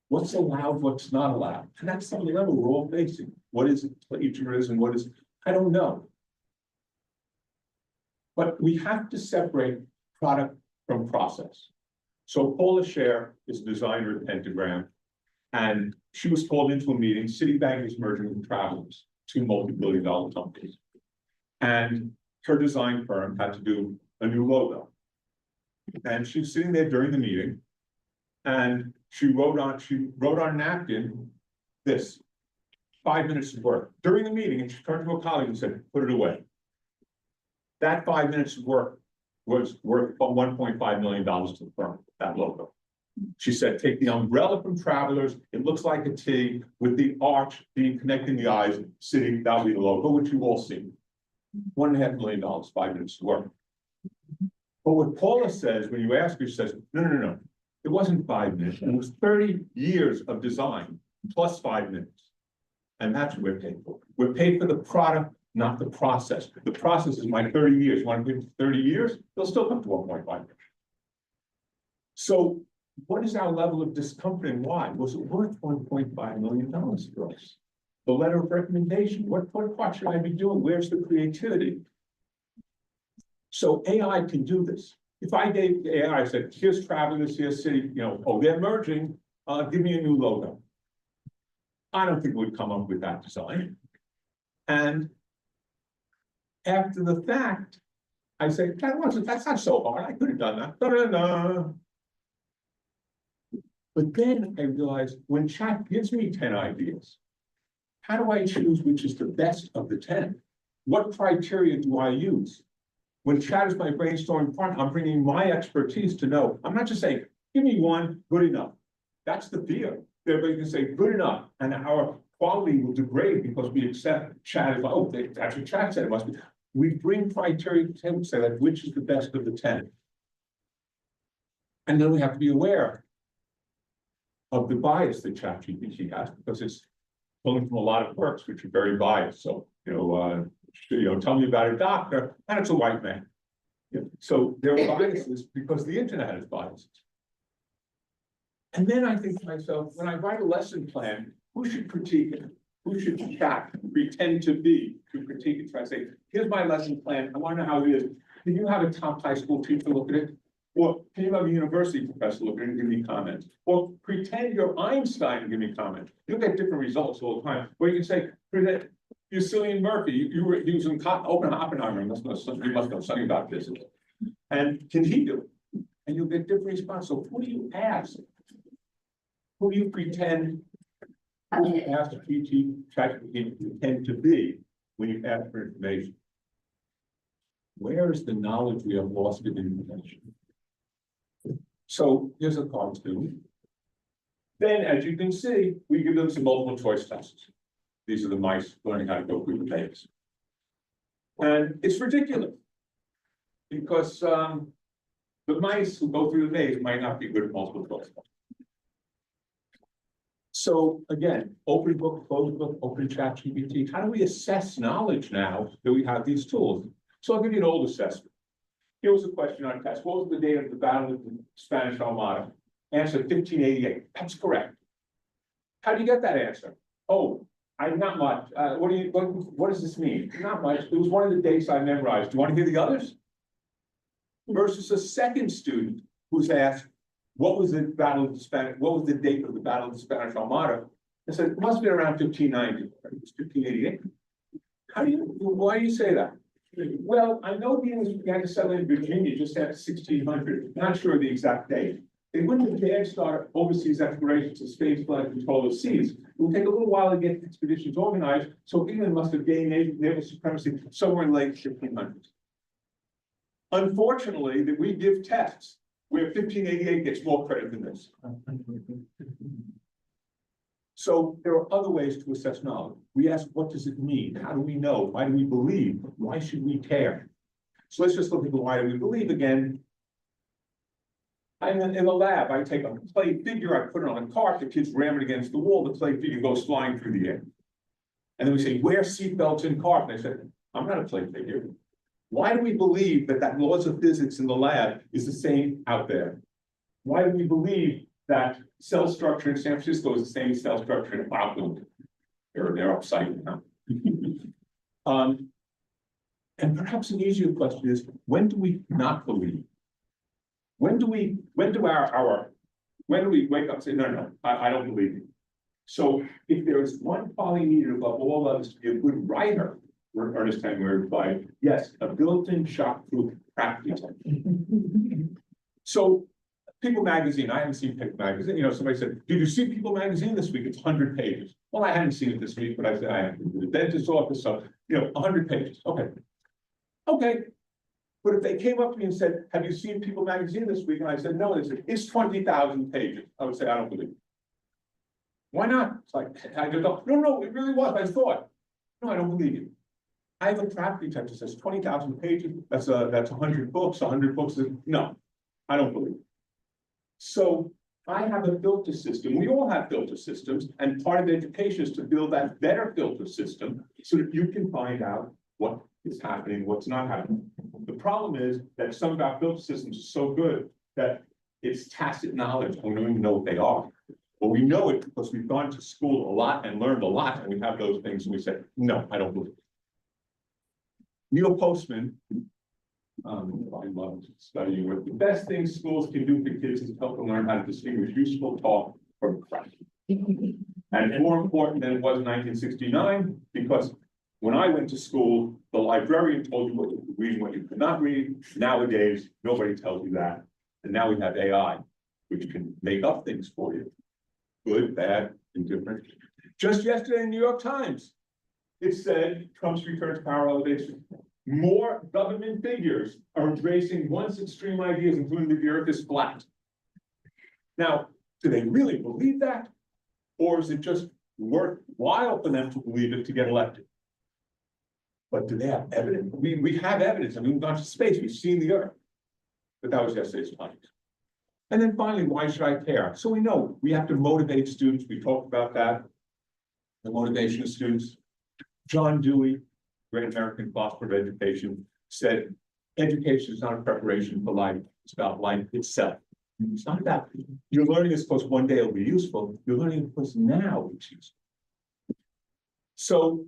What's allowed, what's not allowed? And that's some level we're all facing. What is plagiarism? What is, I don't know. But we have to separate product from process. So Paula Scher is a designer at Pentagram, and she was called into a meeting. Citibank is merging with Travelers, two multi-billion-dollar companies. And her design firm had to do a new logo. And she was sitting there during the meeting, and she wrote on a napkin this, 5 minutes of work during the meeting, and she turned to a colleague and said, put it away. That 5 minutes of work was worth $1.5 million to the firm, that logo. She said, take the umbrella from Travelers, it looks like a T with the arch being connecting the eyes, sitting, that'll be the logo, which you've all seen. $1.5 million, 5 minutes of work. But what Paula says, when you ask her, she says, no. It wasn't 5 minutes, it was 30 years of design plus 5 minutes. And that's what we're paid for. We're paid for the product, not the process. The process is my 30 years. Want to give 30 years? They'll still come to 1.5 million. So what is our level of discomfort and why? Was it worth $1.5 million for us? The letter of recommendation, what part should I be doing? Where's the creativity? So AI can do this. If I gave the AI, I said, here's Travelers, here's City, oh, they're merging, give me a new logo. I don't think we'd come up with that design. And after the fact, I say, that's not so hard. I could have done that. Da-da-da. But then I realized when chat gives me 10 ideas, how do I choose which is the best of the 10? What criteria do I use? When chat is my brainstorming partner, I'm bringing my expertise to know. I'm not just saying, give me one, good enough. That's the fear. Everybody can say good enough, and our quality will degrade because we accept chat as, oh, that's what chat said it must be. We bring criteria to the table, say that which is the best of the 10. And then we have to be aware of the bias that ChatGPT has, because it's pulling from a lot of works which are very biased. So, tell me about a doctor, and it's a white man. So there are biases because the internet has biases. And then I think to myself, when I write a lesson plan, who should critique it? Who should chat, pretend to be, to critique it, try to say, here's my lesson plan, I want to know how it is. Can you have a top high school teacher look at it? Or can you have a university professor look at it and give me comments? Or pretend you're Einstein and give me comments. You'll get different results all the time. Where you can say, present you're Cillian Murphy, you were using Oppenheimer, you must know something about this. And can he do it? And you'll get different responses. So who do you ask? Who do you pretend? Who do you ask to pretend to be when you ask for information? Where is the knowledge we have lost in information? So here's a cartoon. Then, as you can see, we give them some multiple choice tests. These are the mice learning how to go through the maze. And it's ridiculous because the mice who go through the maze might not be good at multiple choice tests. So again, open book, closed book, open ChatGPT. How do we assess knowledge now that we have these tools? So I'll give you an old assessment. Here was a question on test. What was the date of the Battle of the Spanish Armada? Answer 1588. That's correct. How do you get that answer? Oh, not much. What does this mean? Not much. It was one of the dates I memorized. Do you want to hear the others? Versus a second student who's asked, what was the Battle of the Spanish? What was the date of the Battle of the Spanish Armada? I said, it must have been around 1590. It was 1588. Why do you say that? Well, I know the English began to settle in Virginia just after 1600. Not sure of the exact date. They wouldn't have dared start overseas explorations of Spain's flood control of seas. It would take a little while to get expeditions organized, so England must have gained naval supremacy somewhere in the late 1500s. Unfortunately, that we give tests where 1588 gets more credit than this. So there are other ways to assess knowledge. We ask, what does it mean? How do we know? Why do we believe? Why should we care? So let's just look at the why do we believe again. I'm in the lab, I take a clay figure, I put it on a cart, the kids ram it against the wall, the clay figure goes flying through the air. And then we say, wear seatbelts in cart. And they said, I'm not a clay figure. Why do we believe that laws of physics in the lab is the same out there? Why do we believe that cell structure in San Francisco is the same cell structure in Auckland. They're upside down. And perhaps an easier question is, when do we not believe? When do we wake up and say, no, I don't believe you? So if there is one quality needed above all others to be a good writer, Ernest Hemingway replied, yes, a built-in shock-proof practice. So People Magazine, I haven't seen People Magazine, somebody said, did you see People Magazine this week? It's 100 pages. Well, I hadn't seen it this week, but I said, I have to the dentist's office, so, 100 pages, okay. Okay, but if they came up to me and said, have you seen People Magazine this week? And I said, no, they said, it's 20,000 pages. I would say, I don't believe it. Why not? It's like, I don't, no, it really was, I thought. No, I don't believe you. I have a property text that says 20,000 pages, that's 100 books, 100 books, no, I don't believe it. So I have a filter system, we all have filter systems, and part of education is to build that better filter system so that you can find out what is happening, what's not happening. The problem is that some of our filter systems are so good that it's tacit knowledge, we don't even know what they are. But we know it because we've gone to school a lot and learned a lot, and we have those things, and we say, no, I don't believe it. Neil Postman, I love studying with the best things schools can do for kids is help them learn how to distinguish useful talk from crap. And more important than it was in 1969, because when I went to school, the librarian told you what you could read and what you could not read. Nowadays, nobody tells you that. And now we have AI, which can make up things for you. Good, bad, indifferent. Just yesterday in the New York Times, it said Trump's return to power elevation. More government figures are embracing once extreme ideas, including that the earth is flat. Now, do they really believe that? Or is it just worthwhile for them to believe it to get elected? But do they have evidence? We have evidence. I mean, we've gone to space, we've seen the earth. But that was yesterday's findings. And then finally, why should I care? So we know we have to motivate students. We talked about that. The motivation of students. John Dewey, great American philosopher of education, said, education is not a preparation for life. It's about life itself. It's not that. You're learning this because one day it'll be useful. You're learning it because now it's useful. So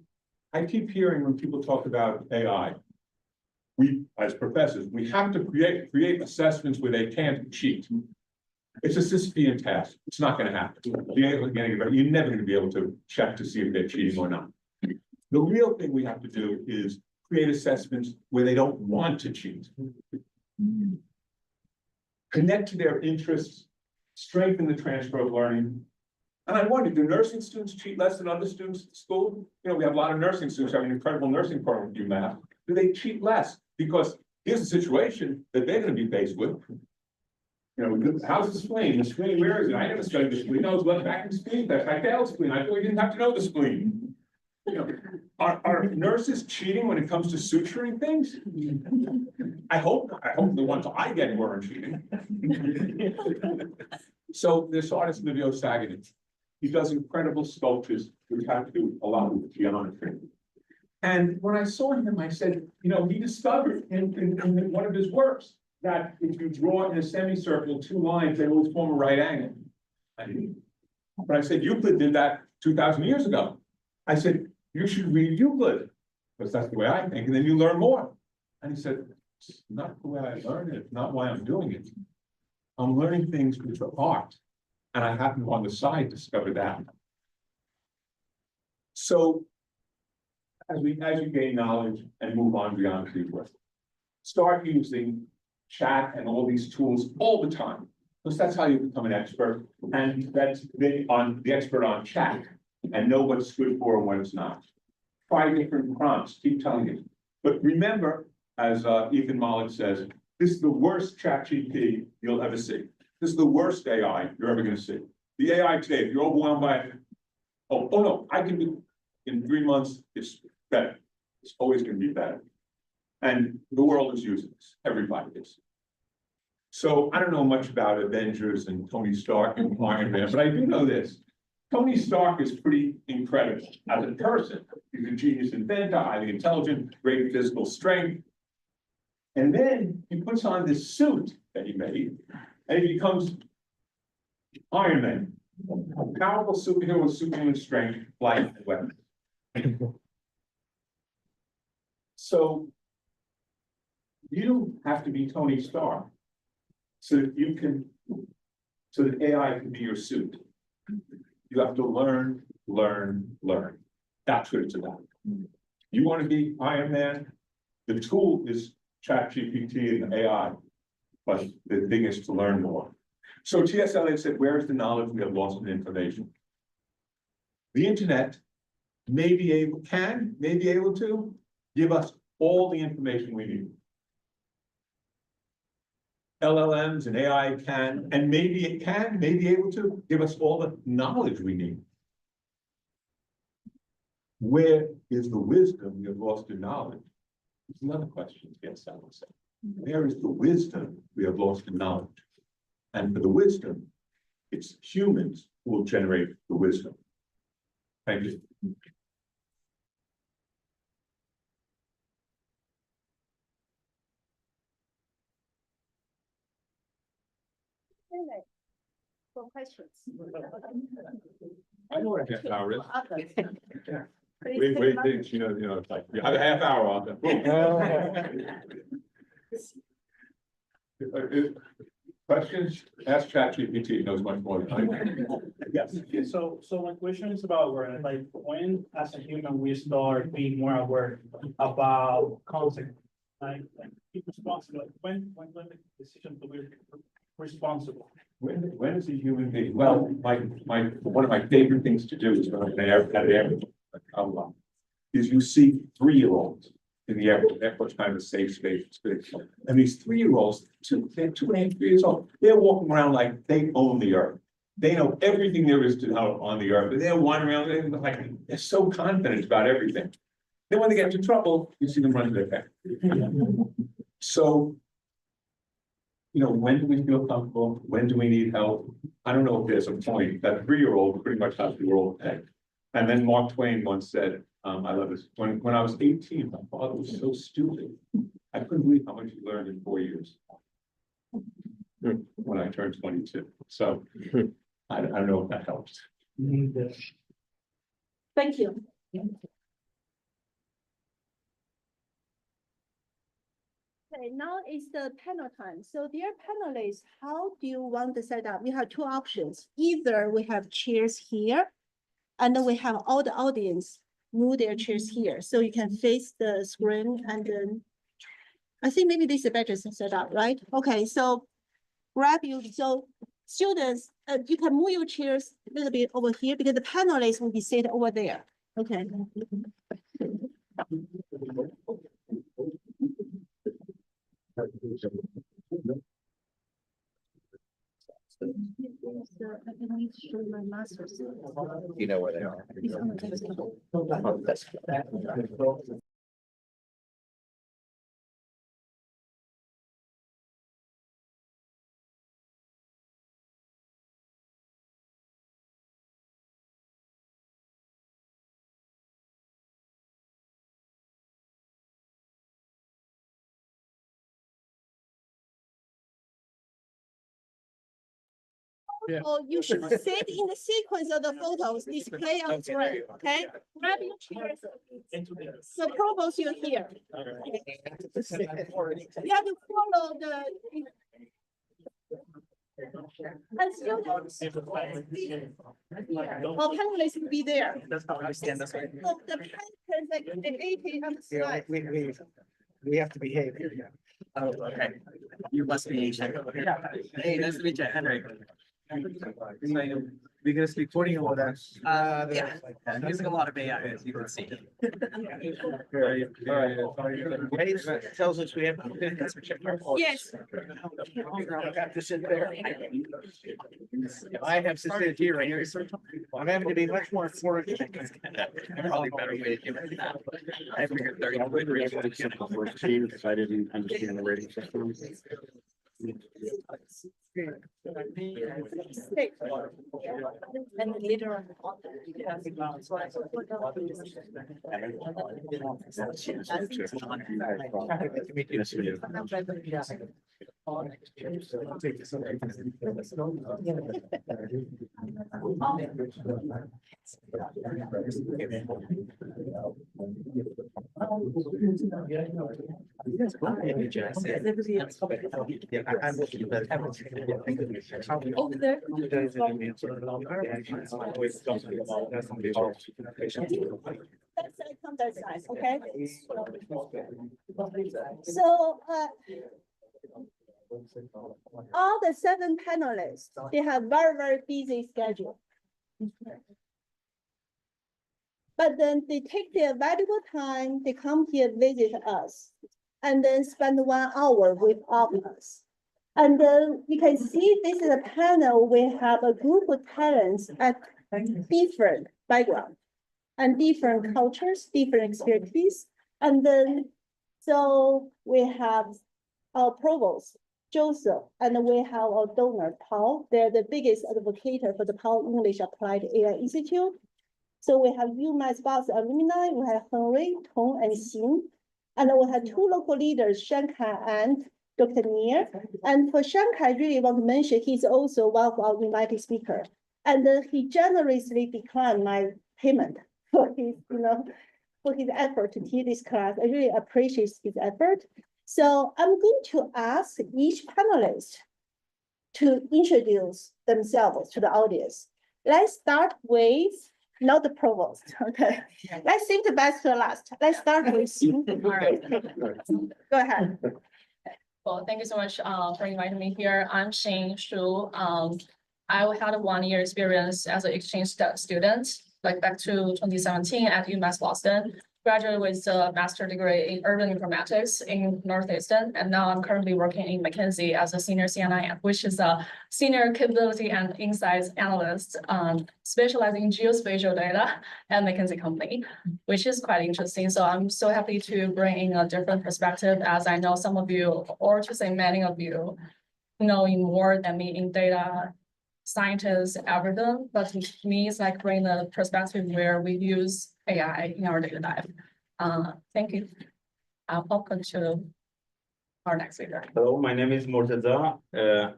I keep hearing when people talk about AI, we, as professors, we have to create assessments where they can't cheat. It's a Sisyphean task. It's not going to happen. You're never going to be able to check to see if they're cheating or not. The real thing we have to do is create assessments where they don't want to cheat. Connect to their interests, strengthen the transfer of learning. And I wonder, do nursing students cheat less than other students at school? We have a lot of nursing students having an incredible nursing program with UMass. Do they cheat less? Because here's a situation that they're going to be faced with. How's the spleen? The spleen, where is it? I never studied the spleen. No, it's left back in the spleen test. I failed spleen. I thought we didn't have to know the spleen. Are nurses cheating when it comes to suturing things? I hope not. I hope the ones I get weren't cheating. So this artist, Livio Saginaw, he does incredible sculptures which have to do a lot with geometry. And when I saw him, I said, he discovered in one of his works that if you draw in a semicircle 2 lines, they always form a right angle. But I said, Euclid did that 2,000 years ago. I said, you should read Euclid, because that's the way I think, and then you learn more. And he said, it's not the way I learned it, it's not why I'm doing it. I'm learning things which are art, and I happen to on the side discover that. So as you gain knowledge and move on beyond keywords, start using chat and all these tools all the time, because that's how you become an expert, and that's the expert on chat and know what's good for and what it's not. Try different prompts, keep telling it. But remember, as Ethan Mollick says, this is the worst ChatGPT you'll ever see. This is the worst AI you're ever going to see. The AI today, if you're overwhelmed by it, oh no, I can do in 3 months, it's better. It's always going to be better. And the world is using this. Everybody is. So I don't know much about Avengers and Tony Stark and Iron Man, but I do know this. Tony Stark is pretty incredible as a person. He's a genius inventor, highly intelligent, great physical strength. And then he puts on this suit that he made, and he becomes Iron Man, a powerful superhero with superhuman strength, flight, and weapons. So you don't have to be Tony Stark. So that you can, so that AI can be your suit. You have to learn. That's what it's about. You want to be Iron Man? The tool is ChatGPT and AI, but the thing is to learn more. So TSLA said, where is the knowledge we have lost in information? The internet may be able to give us all the information we need. LLMs and AI can, and maybe it may be able to give us all the knowledge we need. Where is the wisdom we have lost in knowledge? It's another question, yes, I would say. Where is the wisdom we have lost in knowledge? And for the wisdom, it's humans who will generate the wisdom. Thank you. For questions. I know what a half hour is. Wait, things, you know, it's like, you have a half hour on them. Questions? Ask ChatGPT, it knows much more than I do. Yes, so my question is about awareness, like when as a human we start being more aware about consequences, like be responsible, when the decision to be responsible. When is a human being? Well, one of my favorite things to do is when I'm at the airport, is you see 3-year-olds in the airport kind of safe space. And these 3-year-olds, they're 2.5 years old, they're walking around like they own the earth. They know everything there is to know on the earth, and they're wandering around, like they're so confident about everything. Then when they get into trouble, you see them run to their back. So, you know, when do we feel comfortable? When do we need help? I don't know if there's a point. That 3-year-old pretty much has the world pegged. And then Mark Twain once said, I love this, when I was 18, my father was so stupid. I couldn't believe how much he learned in 4 years. When I turned 22. So I don't know if that helps. Thank you. Okay, now is the panel time. So dear panelists, how do you want to set up? We have 2 options. Either we have chairs here, and then we have all the audience move their chairs here. So you can face the screen, and then I think maybe this is a better setup, right? Okay, so grab you. So students, you can move your chairs a little bit over here because the panelists will be seated over there. Okay. You know where they are. Yeah. So you should sit in the sequence of the photos displayed on screen, okay? Grab your chairs. So Provost, you're here. You have to follow the. And students. Well, panelists will be there. That's how I understand this. So the panelists like the 80 on the slide. We have to behave here. Oh, okay. You must be Asian. Hey, nice to meet you, Henry. We're gonna speak recording over there. Yeah, I'm using a lot of AI, as you can see. Tells us we have. Yes. Have to sit there. I have to sit here right here. I'm having to be much more forward. Probably better way to do it. I figured 30. Because I didn't understand the rating system. And later on. That side, okay? So, all the 7 panelists, they have very busy schedule. But then they take their valuable time, they come here, visit us, and then spend 1 hour with all of us. And then you can see this is a panel, we have a group of talents at different background and different cultures, different expertise. And then, so we have our provost, Joseph, and we have our donor, Paul. They're the biggest advocate for the Paul English Applied AI Institute. So we have UMass Boston alumni, we have Henry, Tong, and Xin. And we have 2 local leaders, Shankai and Dr. Nier. And for Shankai, I really want to mention, he's also one of our invited speakers. And he generously declined my payment for his, for his effort to teach this class. I really appreciate his effort. So I'm going to ask each panelist to introduce themselves to the audience. Let's start with, not the provost, okay? Let's save the best for last. Let's start with you. All right. Go ahead. Well, thank you so much for inviting me here. I'm Xing Shu. I had a 1-year experience as an exchange student, like back to 2017 at UMass Boston. Graduated with a master's degree in urban informatics in Northeastern, and now I'm currently working in McKinsey as a senior CNI, which is a senior capability and insights analyst, specializing in geospatial data at McKinsey company, which is quite interesting. So I'm so happy to bring in a different perspective, as I know some of you, or to say many of you, knowing more than me in data scientists, algorithm, but to me, it's like bringing the perspective where we use AI in our daily life. Thank you. Welcome to our next speaker. Hello, my name is Mortaza.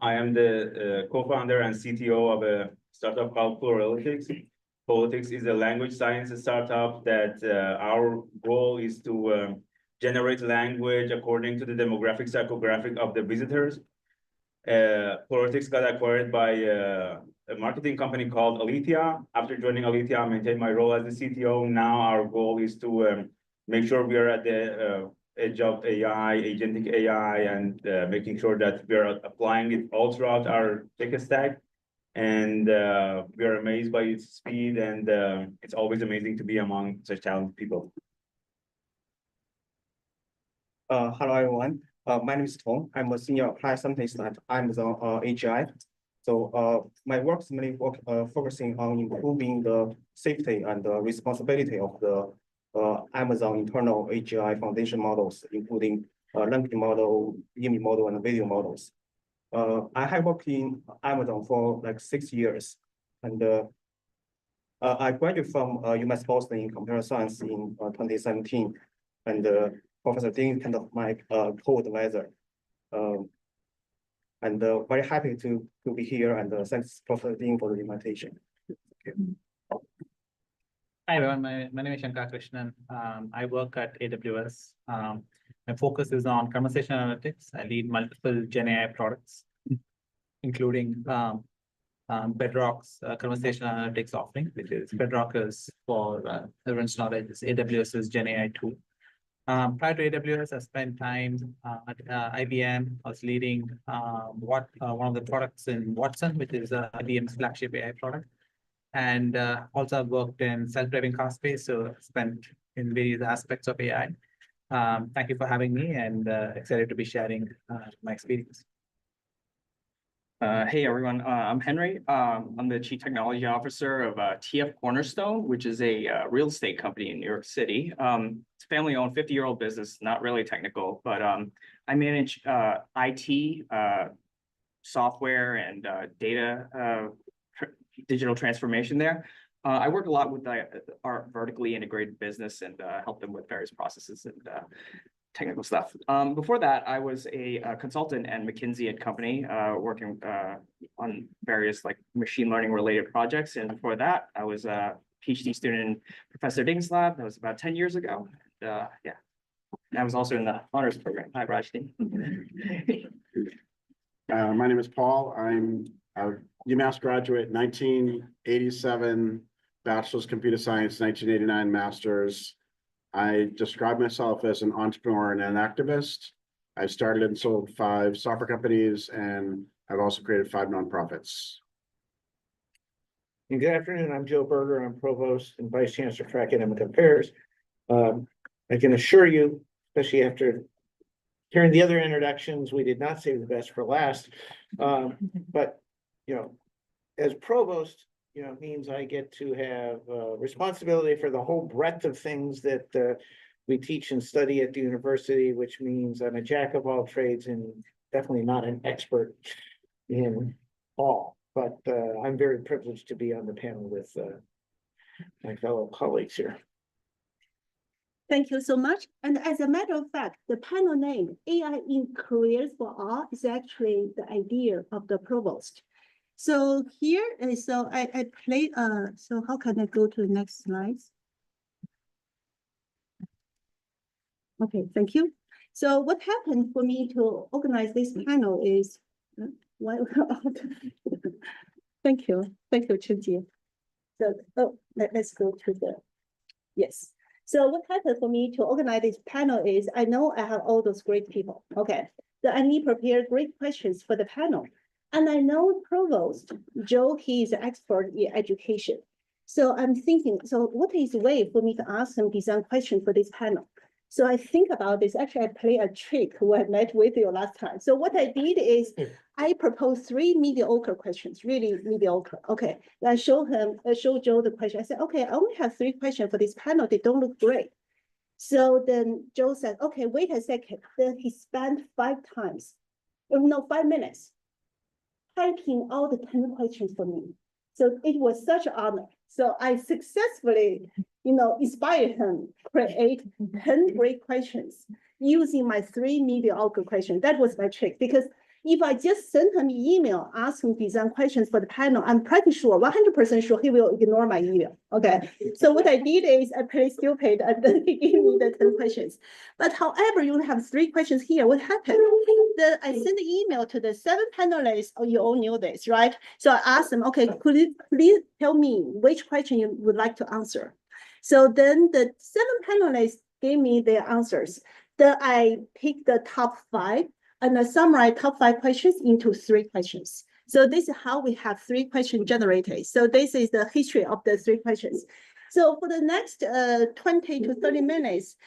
I am the co-founder and CTO of a startup called Pluralytics. Pluralytics is a language science startup that our goal is to generate language according to the demographic psychographic of the visitors. Pluralytics got acquired by a marketing company called Alethea. After joining Alethea, I maintained my role as the CTO. Now our goal is to make sure we are at the edge of AI, agentic AI, and making sure that we are applying it all throughout our tech stack. And we are amazed by its speed, and it's always amazing to be among such talented people. Hello, everyone. My name is Tong. I'm a senior applied scientist at Amazon AGI. So my work is mainly focusing on improving the safety and the responsibility of the Amazon internal AGI foundation models, including language model, image model, and video models. I have worked in Amazon for like 6 years, and I graduated from UMass Boston in computer science in 2017, and Professor Ding kind of my co-advisor. And very happy to be here, and thanks Professor Ding for the invitation. Okay. Hi everyone, my name is Shankar Krishnan. I work at AWS. My focus is on conversational analytics. I lead multiple Gen AI products, including Bedrock's conversational analytics offering, which is Bedrock is, for everyone's knowledge, is AWS's Gen AI tool. Prior to AWS, I spent time at IBM. I was leading one of the products in Watson, which is IBM's flagship AI product. And also worked in self-driving car space, so spent in various aspects of AI. Thank you for having me, and excited to be sharing my experience. Hey everyone, I'm Henry. I'm the Chief Technology Officer of TF Cornerstone, which is a real estate company in New York City. It's a family-owned 50-year-old business, not really technical, but I manage IT, software, and data, digital transformation there. I work a lot with our vertically integrated business and help them with various processes and technical stuff. Before that, I was a consultant at McKinsey and Company, working on various like machine learning related projects. And before that, I was a PhD student in Professor Ding's lab. That was about 10 years ago. Yeah. And I was also in the honors program. Hi, Rajni. My name is Paul. I'm a UMass graduate, 1987, bachelor's computer science, 1989 master's. I describe myself as an entrepreneur and an activist. I started and sold 5 software companies, and I've also created 5 nonprofits. Good afternoon, I'm Joe Berger, I'm Provost and Vice Chancellor for Academic Affairs. I can assure you, especially after hearing the other introductions, we did not save the best for last. But, you know, as Provost, you know, means I get to have responsibility for the whole breadth of things that we teach and study at the university, which means I'm a jack of all trades and definitely not an expert in all. But I'm very privileged to be on the panel with my fellow colleagues here. Thank you so much. And as a matter of fact, the panel name AI in Careers for All is actually the idea of the Provost. So here, so I play, so how can I go to the next slides? Okay, thank you. So what happened for me to organize this panel is, why? Thank you, Chinji. So, let's go to the, yes. So what happened for me to organize this panel is, I know I have all those great people, okay? So I need to prepare great questions for the panel. And I know Provost, Joe, he is an expert in education. So I'm thinking, so what is the way for me to ask some design question for this panel? So I think about this, actually I play a trick when I met with you last time. So what I did is I proposed 3 mediocre questions, really mediocre. Okay, I show Joe the question. I said, okay, I only have 3 questions for this panel. They don't look great. So then Joe said, okay, wait a second. Then he spent 5 minutes typing all the 10 questions for me. So it was such an honor. So I successfully, inspired him create 10 great questions using my 3 mediocre questions. That was my trick, because if I just send him an email asking design questions for the panel, I'm pretty sure, 100% sure he will ignore my email. Okay. So what I did is I played stupid and then he gave me the 10 questions. But however, you have 3 questions here. What happened? I sent an email to the 7 panelists. Oh, you all knew this, right? So I asked them, okay, could you please tell me which question you would like to answer? So then the 7 panelists gave me their answers. Then I picked the top 5 and I summarize top 5 questions into 3 questions. So this is how we have 3 questions generated. So this is the history of the 3 questions. So for the next 20 to 30 minutes,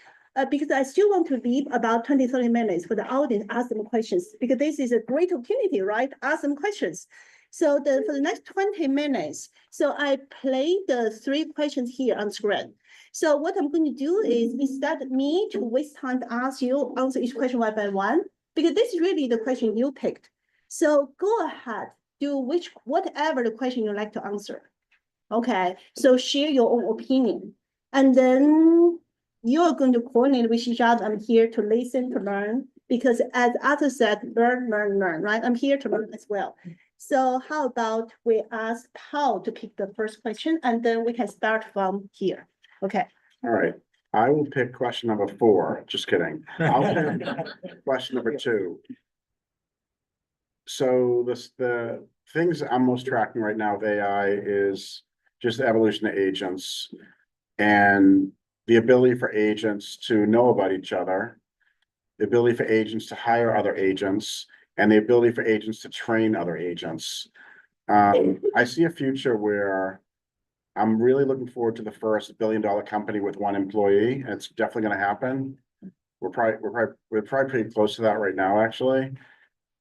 because I still want to leave about 20, 30 minutes for the audience, ask them questions, because this is a great opportunity, right? Ask them questions. So for the next 20 minutes, so I play the 3 questions here on screen. So what I'm going to do is, instead of me to waste time to answer each question one by one, because this is really the question you picked. So go ahead, do whatever the question you like to answer. Okay, so share your own opinion. And then you're going to coordinate with each other. I'm here to listen, to learn, because as Arthur said, learn, right? I'm here to learn as well. So how about we ask Paul to pick the first question, and then we can start from here. Okay. All right. I will pick question number 4. Just kidding. I'll pick question number 2. So the things I'm most tracking right now with AI is just the evolution of agents and the ability for agents to know about each other, the ability for agents to hire other agents, and the ability for agents to train other agents. I see a future where I'm really looking forward to the first $1 billion company with 1 employee. It's definitely going to happen. We're probably pretty close to that right now, actually.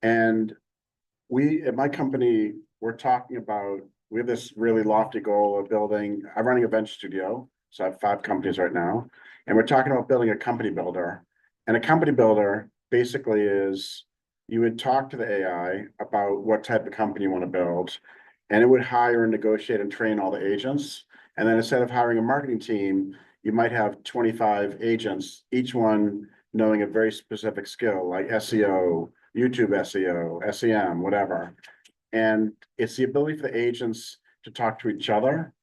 And we at my company, we're talking about, we have this really lofty goal of building. I'm running a venture studio, so I have 5 companies right now, and we're talking about building a company builder. And a company builder basically is, you would talk to the AI about what type of company you want to build, and it would hire and negotiate and train all the agents. And then instead of hiring a marketing team, you might have 25 agents, each one knowing a very specific skill like SEO, YouTube SEO, SEM, whatever. And it's the ability for the agents to talk to each other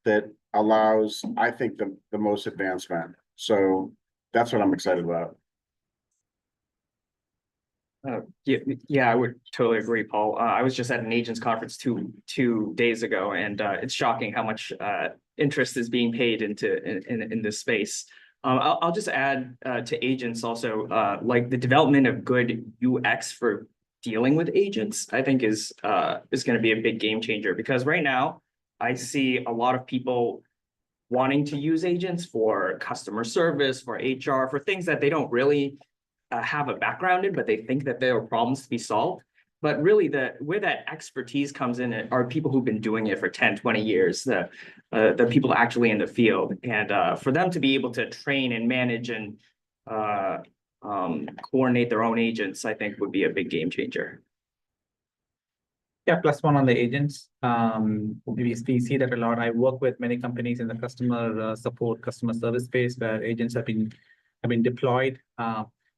that allows, I think, the most advancement. So that's what I'm excited about. Yeah, I would totally agree, Paul. I was just at an agents conference two days ago, and it's shocking how much interest is being paid in this space. I'll just add to agents also, like the development of good UX for dealing with agents, I think is going to be a big game changer, because right now I see a lot of people wanting to use agents for customer service, for HR, for things that they don't really have a background in, but they think that there are problems to be solved. But really where that expertise comes in are people who've been doing it for 10, 20 years, the people actually in the field. And for them to be able to train and manage and coordinate their own agents, I think would be a big game changer. Yeah, plus one on the agents. We see that a lot. I work with many companies in the customer support, customer service space where agents have been deployed.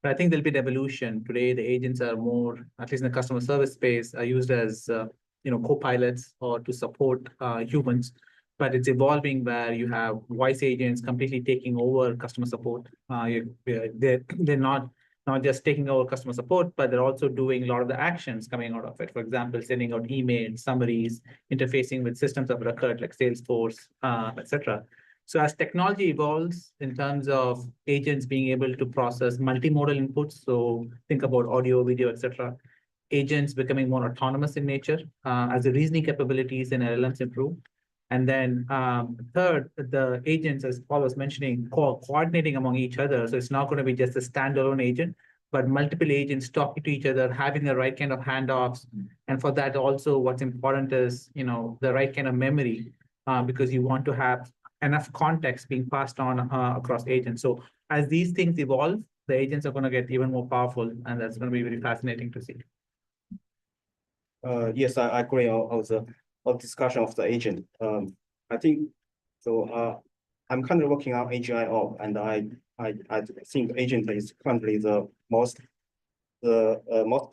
But I think there'll be an evolution. Today, the agents are more, at least in the customer service space, are used as co-pilots or to support humans. But it's evolving where you have voice agents completely taking over customer support. They're not just taking over customer support, but they're also doing a lot of the actions coming out of it. For example, sending out emails, summaries, interfacing with systems of record like Salesforce, etc. So as technology evolves in terms of agents being able to process multimodal inputs, so think about audio, video, etc., agents becoming more autonomous in nature as the reasoning capabilities in LLMs improve. And then third, the agents, as Paul was mentioning, coordinating among each other. So it's not going to be just a standalone agent, but multiple agents talking to each other, having the right kind of handoffs. And for that also, what's important is, the right kind of memory, because you want to have enough context being passed on across agents. So as these things evolve, the agents are going to get even more powerful, and that's going to be very fascinating to see. Yes, I agree on the discussion of the agent. I think so. I'm currently working on AGI Org, and I think agent is currently the most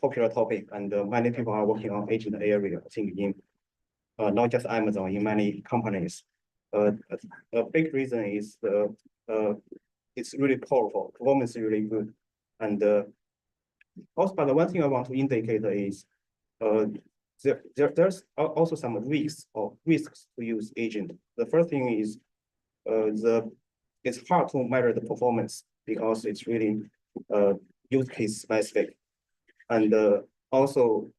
popular topic, and many people are working on agent area. I think in not just Amazon, in many companies. A big reason is it's really powerful. Performance is really good, and also, but the one thing I want to indicate is there's also some risks to use agent. The first thing is it's hard to measure the performance because it's really use case specific, and also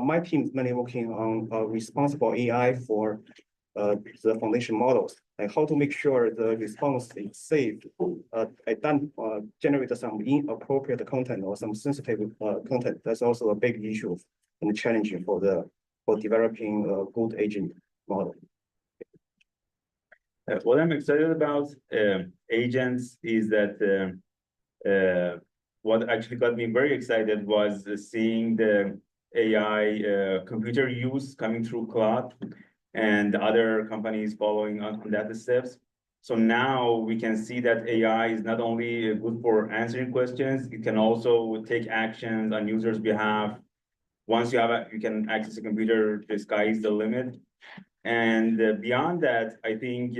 my team is mainly working on responsible AI for the foundation models, and how to make sure the response is safe. I don't generate some inappropriate content or some sensitive content. That's also a big issue and challenging for developing a good agent model. What I'm excited about agents is that what actually got me very excited was seeing the AI computer use coming through Claude and other companies following on that steps. So now we can see that AI is not only good for answering questions, it can also take actions on users' behalf. Once you can access a computer, the sky is the limit. And beyond that, I think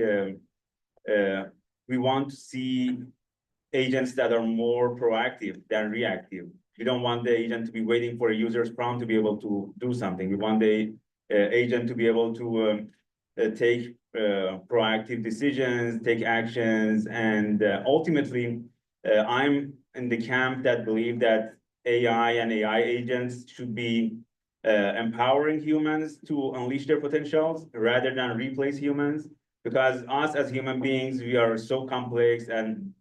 we want to see agents that are more proactive than reactive. We don't want the agent to be waiting for a user's prompt to be able to do something. We want the agent to be able to take proactive decisions, take actions, and ultimately, I'm in the camp that believe that AI and AI agents should be empowering humans to unleash their potentials rather than replace humans. Because us as human beings, we are so complex, and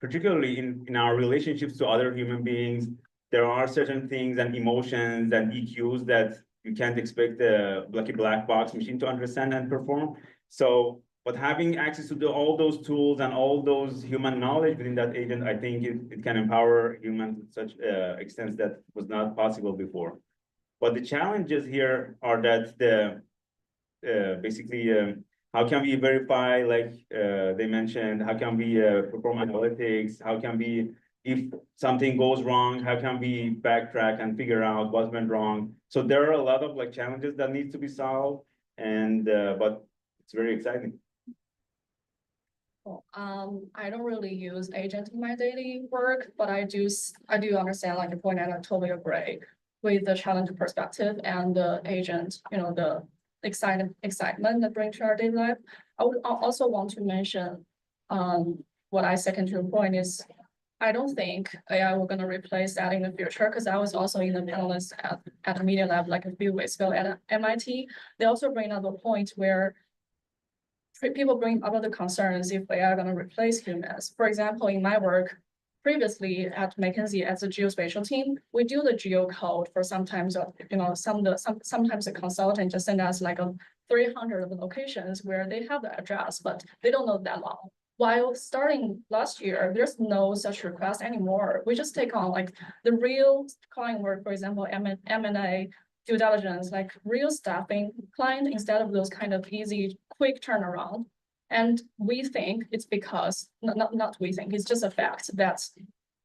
particularly in our relationships to other human beings, there are certain things and emotions and EQs that you can't expect a black box machine to understand and perform. So, but having access to all those tools and all those human knowledge within that agent, I think it can empower humans to such extent that was not possible before. But the challenges here are that basically how can we verify, like, they mentioned, how can we perform analytics? How can we, if something goes wrong, how can we backtrack and figure out what went wrong? So there are a lot of like challenges that need to be solved, and but it's very exciting. I don't really use agent in my daily work, but I do understand like the point, and I totally agree with the challenge perspective and the agent, the excitement that brings to our daily life. I would also want to mention, what I second to your point is, I don't think AI will gonna replace that in the future, because I was also in the panelist at a media lab like a few weeks ago at MIT. They also bring up a point where people bring up other concerns if AI are going to replace humans. For example, in my work previously at McKinsey as a geospatial team, we do the geocode for sometimes, sometimes the consultant just send us like 300 of the locations where they have the address, but they don't know that long. While starting last year, there's no such request anymore. We just take on like the real client work, for example, M&A, due diligence, like real staffing client, instead of those kind of easy, quick turnaround. And we think it's because, not we think, it's just a fact that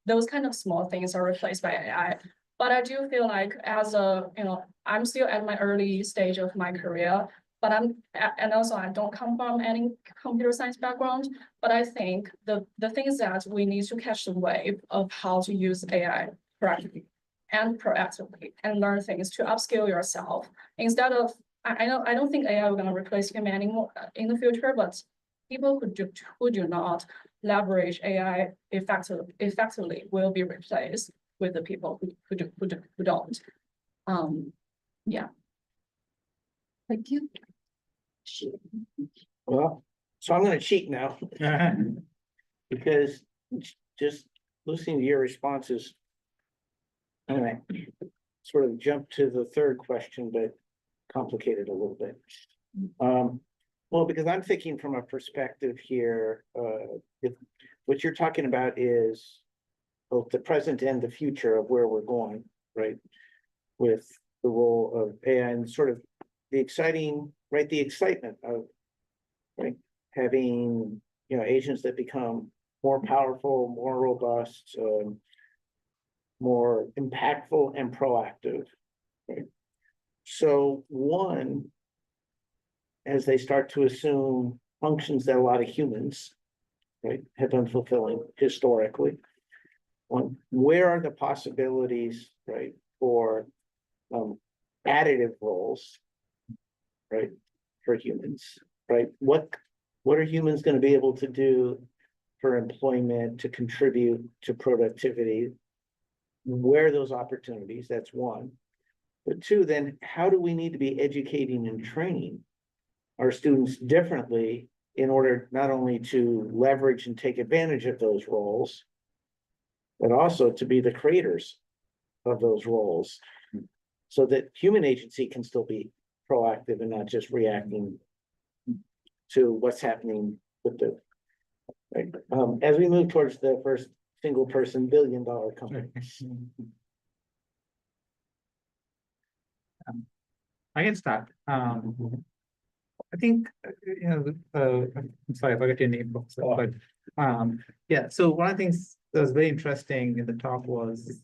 those kind of small things are replaced by AI. But I do feel like I'm still at my early stage of my career, but and also I don't come from any computer science background, but I think the thing is that we need to catch the wave of how to use AI correctly and proactively and learn things to upskill yourself instead of, I don't think AI is going to replace human anymore in the future, but people who do not leverage AI effectively will be replaced with the people who don't. Yeah. Thank you. Well, so I'm gonna cheat now. Because just listening to your responses, I'm gonna sort of jump to the third question, but complicate it a little bit. Well, because I'm thinking from a perspective here, if what you're talking about is both the present and the future of where we're going, right? With the role of AI and sort of the excitement of, right, having, agents that become more powerful, more robust, more impactful and proactive, right? So one, as they start to assume functions that a lot of humans, right, have been fulfilling historically, where are the possibilities, right, for additive roles, right, for humans, right? What are humans going to be able to do for employment, to contribute to productivity? Where are those opportunities? That's one. But two, then how do we need to be educating and training our students differently in order not only to leverage and take advantage of those roles, but also to be the creators of those roles so that human agency can still be proactive and not just reacting to what's happening with the, right? As we move towards the first single person billion-dollar company. I can start. I think, I'm sorry, I forgot your name, but yeah, so one of the things that was very interesting in the talk was,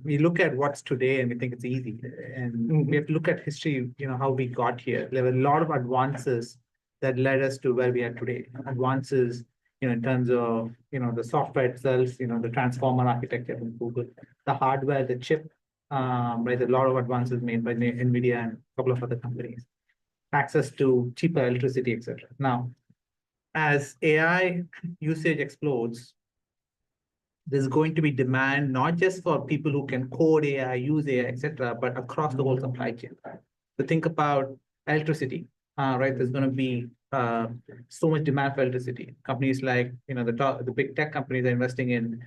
we look at what's today and we think it's easy. And we have to look at history, how we got here. There were a lot of advances that led us to where we are today. Advances, in terms of, the software itself, the transformer architecture from Google, the hardware, the chip, right, a lot of advances made by NVIDIA and a couple of other companies. Access to cheaper electricity, etc. Now, as AI usage explodes, there's going to be demand not just for people who can code AI, use AI, etc., but across the whole supply chain. So think about electricity, right? There's going to be so much demand for electricity. Companies like the big tech companies are investing in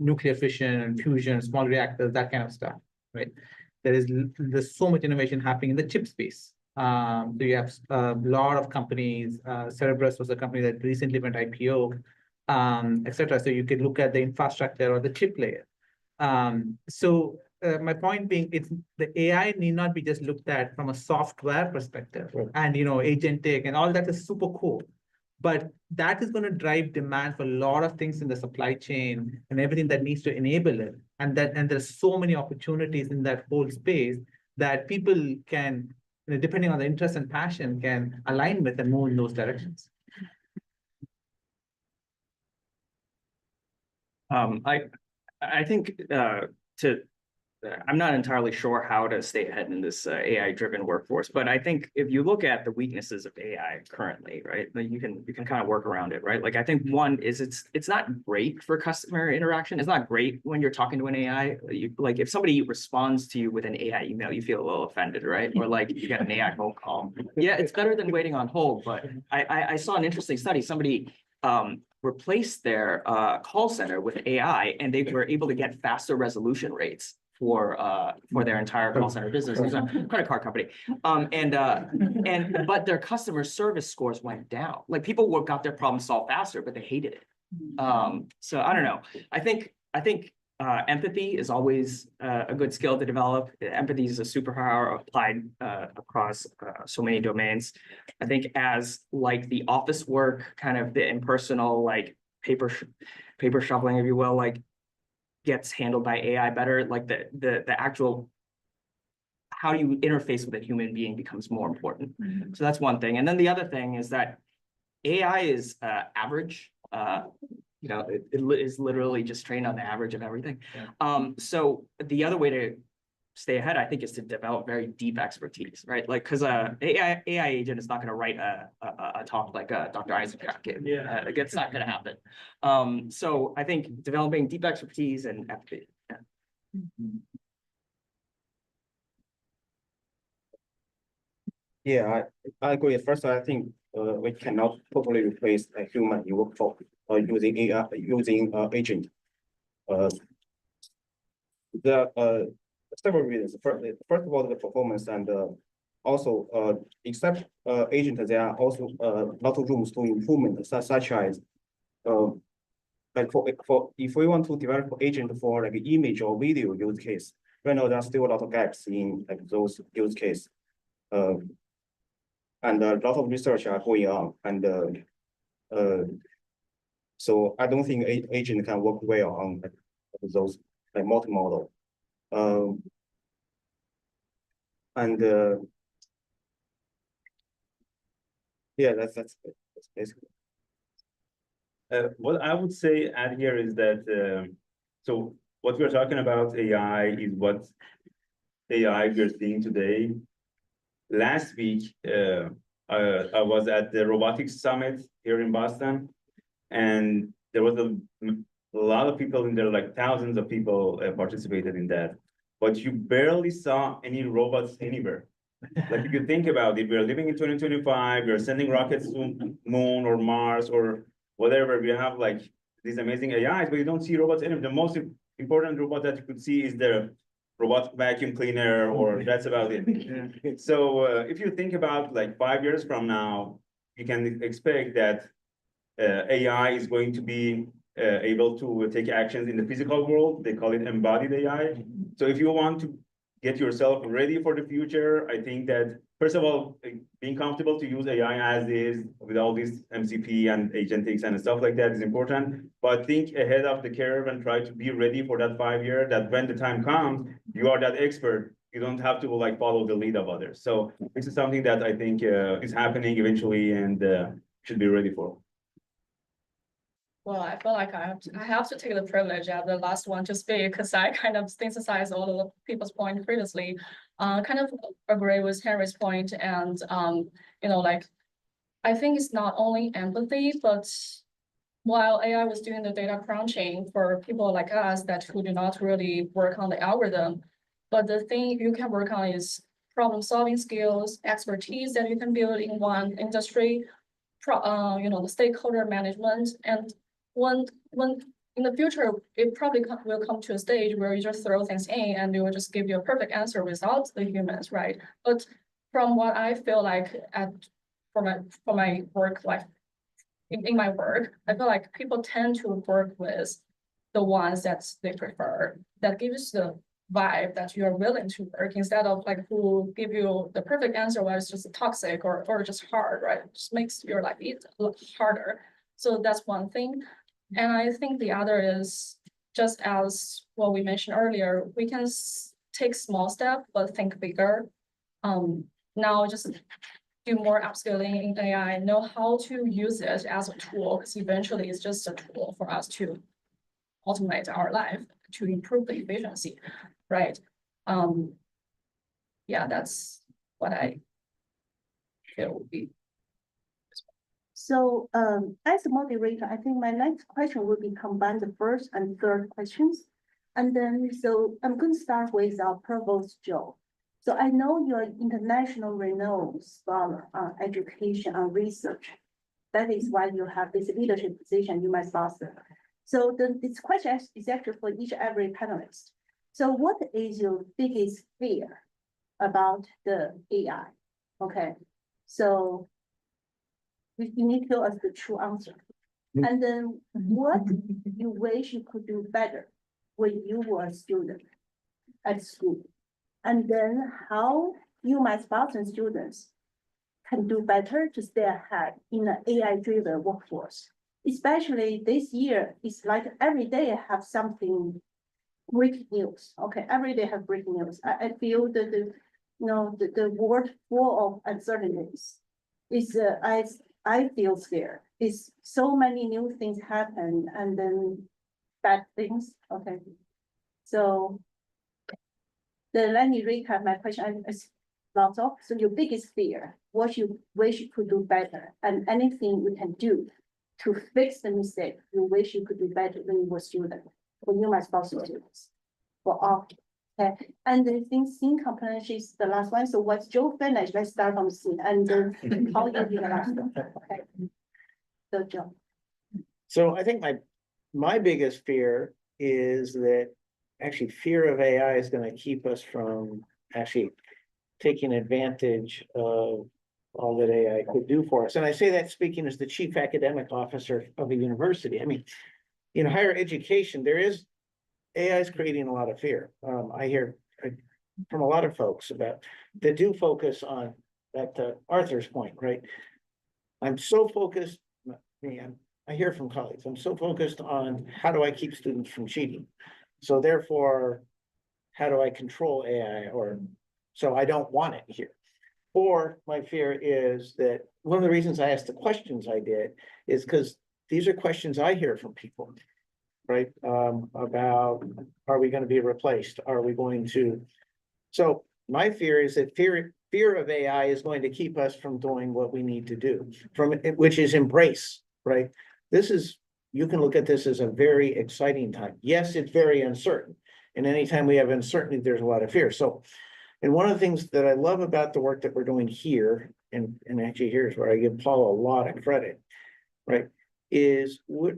nuclear fission and fusion, small reactors, that kind of stuff, right? There's so much innovation happening in the chip space. So you have a lot of companies. Cerebras was a company that recently went IPO, etc. So you could look at the infrastructure or the chip layer. So my point being, it's the AI need not be just looked at from a software perspective. And agentic and all that is super cool. But that is going to drive demand for a lot of things in the supply chain and everything that needs to enable it. And there's so many opportunities in that whole space that people can, depending on the interest and passion, can align with and move in those directions. I think I'm not entirely sure how to stay ahead in this AI-driven workforce, but I think if you look at the weaknesses of AI currently, right, like you can kind of work around it, right? Like I think one is it's not great for customer interaction. It's not great when you're talking to an AI. Like if somebody responds to you with an AI email, you feel a little offended, right? Or like you get an AI phone call. Yeah, it's better than waiting on hold, but I saw an interesting study. Somebody replaced their call center with AI, and they were able to get faster resolution rates for their entire call center business. It was a credit card company. But their customer service scores went down. Like people got their problem solved faster, but they hated it. So I don't know. I think empathy is always a good skill to develop. Empathy is a superpower applied across so many domains. I think as like the office work, kind of the impersonal, like paper shuffling, if you will, like gets handled by AI better, like the actual how you interface with a human being becomes more important. So that's one thing. And then the other thing is that AI is average. It is literally just trained on the average of everything. So the other way to stay ahead, I think, is to develop very deep expertise, right? Like, because AI agent is not going to write a talk like Dr. Isaac gave. Yeah, it's not going to happen. So I think developing deep expertise and empathy. Yeah, I agree. First, I think we cannot totally replace a human in workforce using AI, using agent. There are several reasons. First of all, the performance, and also except agent, there are also a lot of rooms for improvement, such as like for if we want to develop agent for like image or video use case, right now there are still a lot of gaps in like those use case. And a lot of research are going on, and so I don't think agent can work well on like, those like multimodal. Yeah, that's basically. What I would say add here is that so what we're talking about AI is what AI we're seeing today. Last week, I was at the robotics summit here in Boston, and there was a lot of people in there, like thousands of people participated in that. But you barely saw any robots anywhere. Like if you think about it, we're living in 2025, we're sending rockets to moon or Mars or whatever. We have like these amazing AIs, but you don't see robots anywhere. The most important robot that you could see is the robot vacuum cleaner, or that's about it. So if you think about like 5 years from now, you can expect that AI is going to be able to take actions in the physical world. They call it embodied AI. So if you want to get yourself ready for the future, I think that first of all, being comfortable to use AI as is with all these MCP and agentics and stuff like that is important. But think ahead of the curve and try to be ready for that 5 year, that when the time comes, you are that expert. You don't have to like follow the lead of others. So this is something that I think is happening eventually and should be ready for. Well, I feel like I have to take the privilege of the last one to speak because I kind of synthesized all of the people's point previously. Kind of agree with Henry's point, and like I think it's not only empathy, but while AI was doing the data crunching for people like us who do not really work on the algorithm, but the thing you can work on is problem-solving skills, expertise that you can build in one industry, the stakeholder management, and when in the future, it probably will come to a stage where you just throw things in and it will just give you a perfect answer without the humans, right? But from what I feel like for my work life, in my work, I feel like people tend to work with the ones that they prefer, that gives the vibe that you are willing to work instead of like who give you the perfect answer where it's just toxic or just hard, right? It just makes your life a lot harder. So that's one thing. And I think the other is just as what we mentioned earlier, we can take small step, but think bigger. Now just do more upskilling in AI, know how to use it as a tool, because eventually it's just a tool for us to automate our life, to improve the efficiency, right? Yeah, that's what I feel would be. So as a moderator, I think my next question will be combine the first and third questions. And then, so I'm going to start with our Provost Joe. So I know you're international renowned scholar on education and research. That is why you have this leadership position you might sponsor. So this question is actually for each every panelist. So what is your biggest fear about the AI? Okay, so you need to tell us the true answer. And then what you wish you could do better when you were a student at school? And then how you might sponsor students can do better to stay ahead in an AI-driven workforce. Especially this year, it's like every day I have something breaking news. Okay, every day I have breaking news. I feel that the world full of uncertainties. Is I feel scared. It's so many new things happen and then bad things. Okay, so then let me recap my question. Lots of, so your biggest fear, what you wish you could do better, and anything you can do to fix the mistake you wish you could do better when you were a student, when you might sponsor students. For all. Okay, and the thing scene comprehension is the last one. So what's Joe finished? Let's start from scene and then how you do the last one. Okay. So Joe. So I think my biggest fear is that actually fear of AI is going to keep us from actually taking advantage of all that AI could do for us. And I say that speaking as the chief academic officer of a university. I mean, in higher education, AI is creating a lot of fear. I hear from a lot of folks about that do focus on that Arthur's point, right? I'm so focused, I hear from colleagues, I'm so focused on how do I keep students from cheating? So therefore, how do I control AI? Or so I don't want it here. Or my fear is that one of the reasons I asked the questions I did is because these are questions I hear from people, right? About, are we going to be replaced? Are we going to? So my fear is that fear of AI is going to keep us from doing what we need to do, which is embrace, right? You can look at this as a very exciting time. Yes, it's very uncertain. And anytime we have uncertainty, there's a lot of fear. So, and one of the things that I love about the work that we're doing here, and actually here's where I give Paul a lot of credit, right? Is we're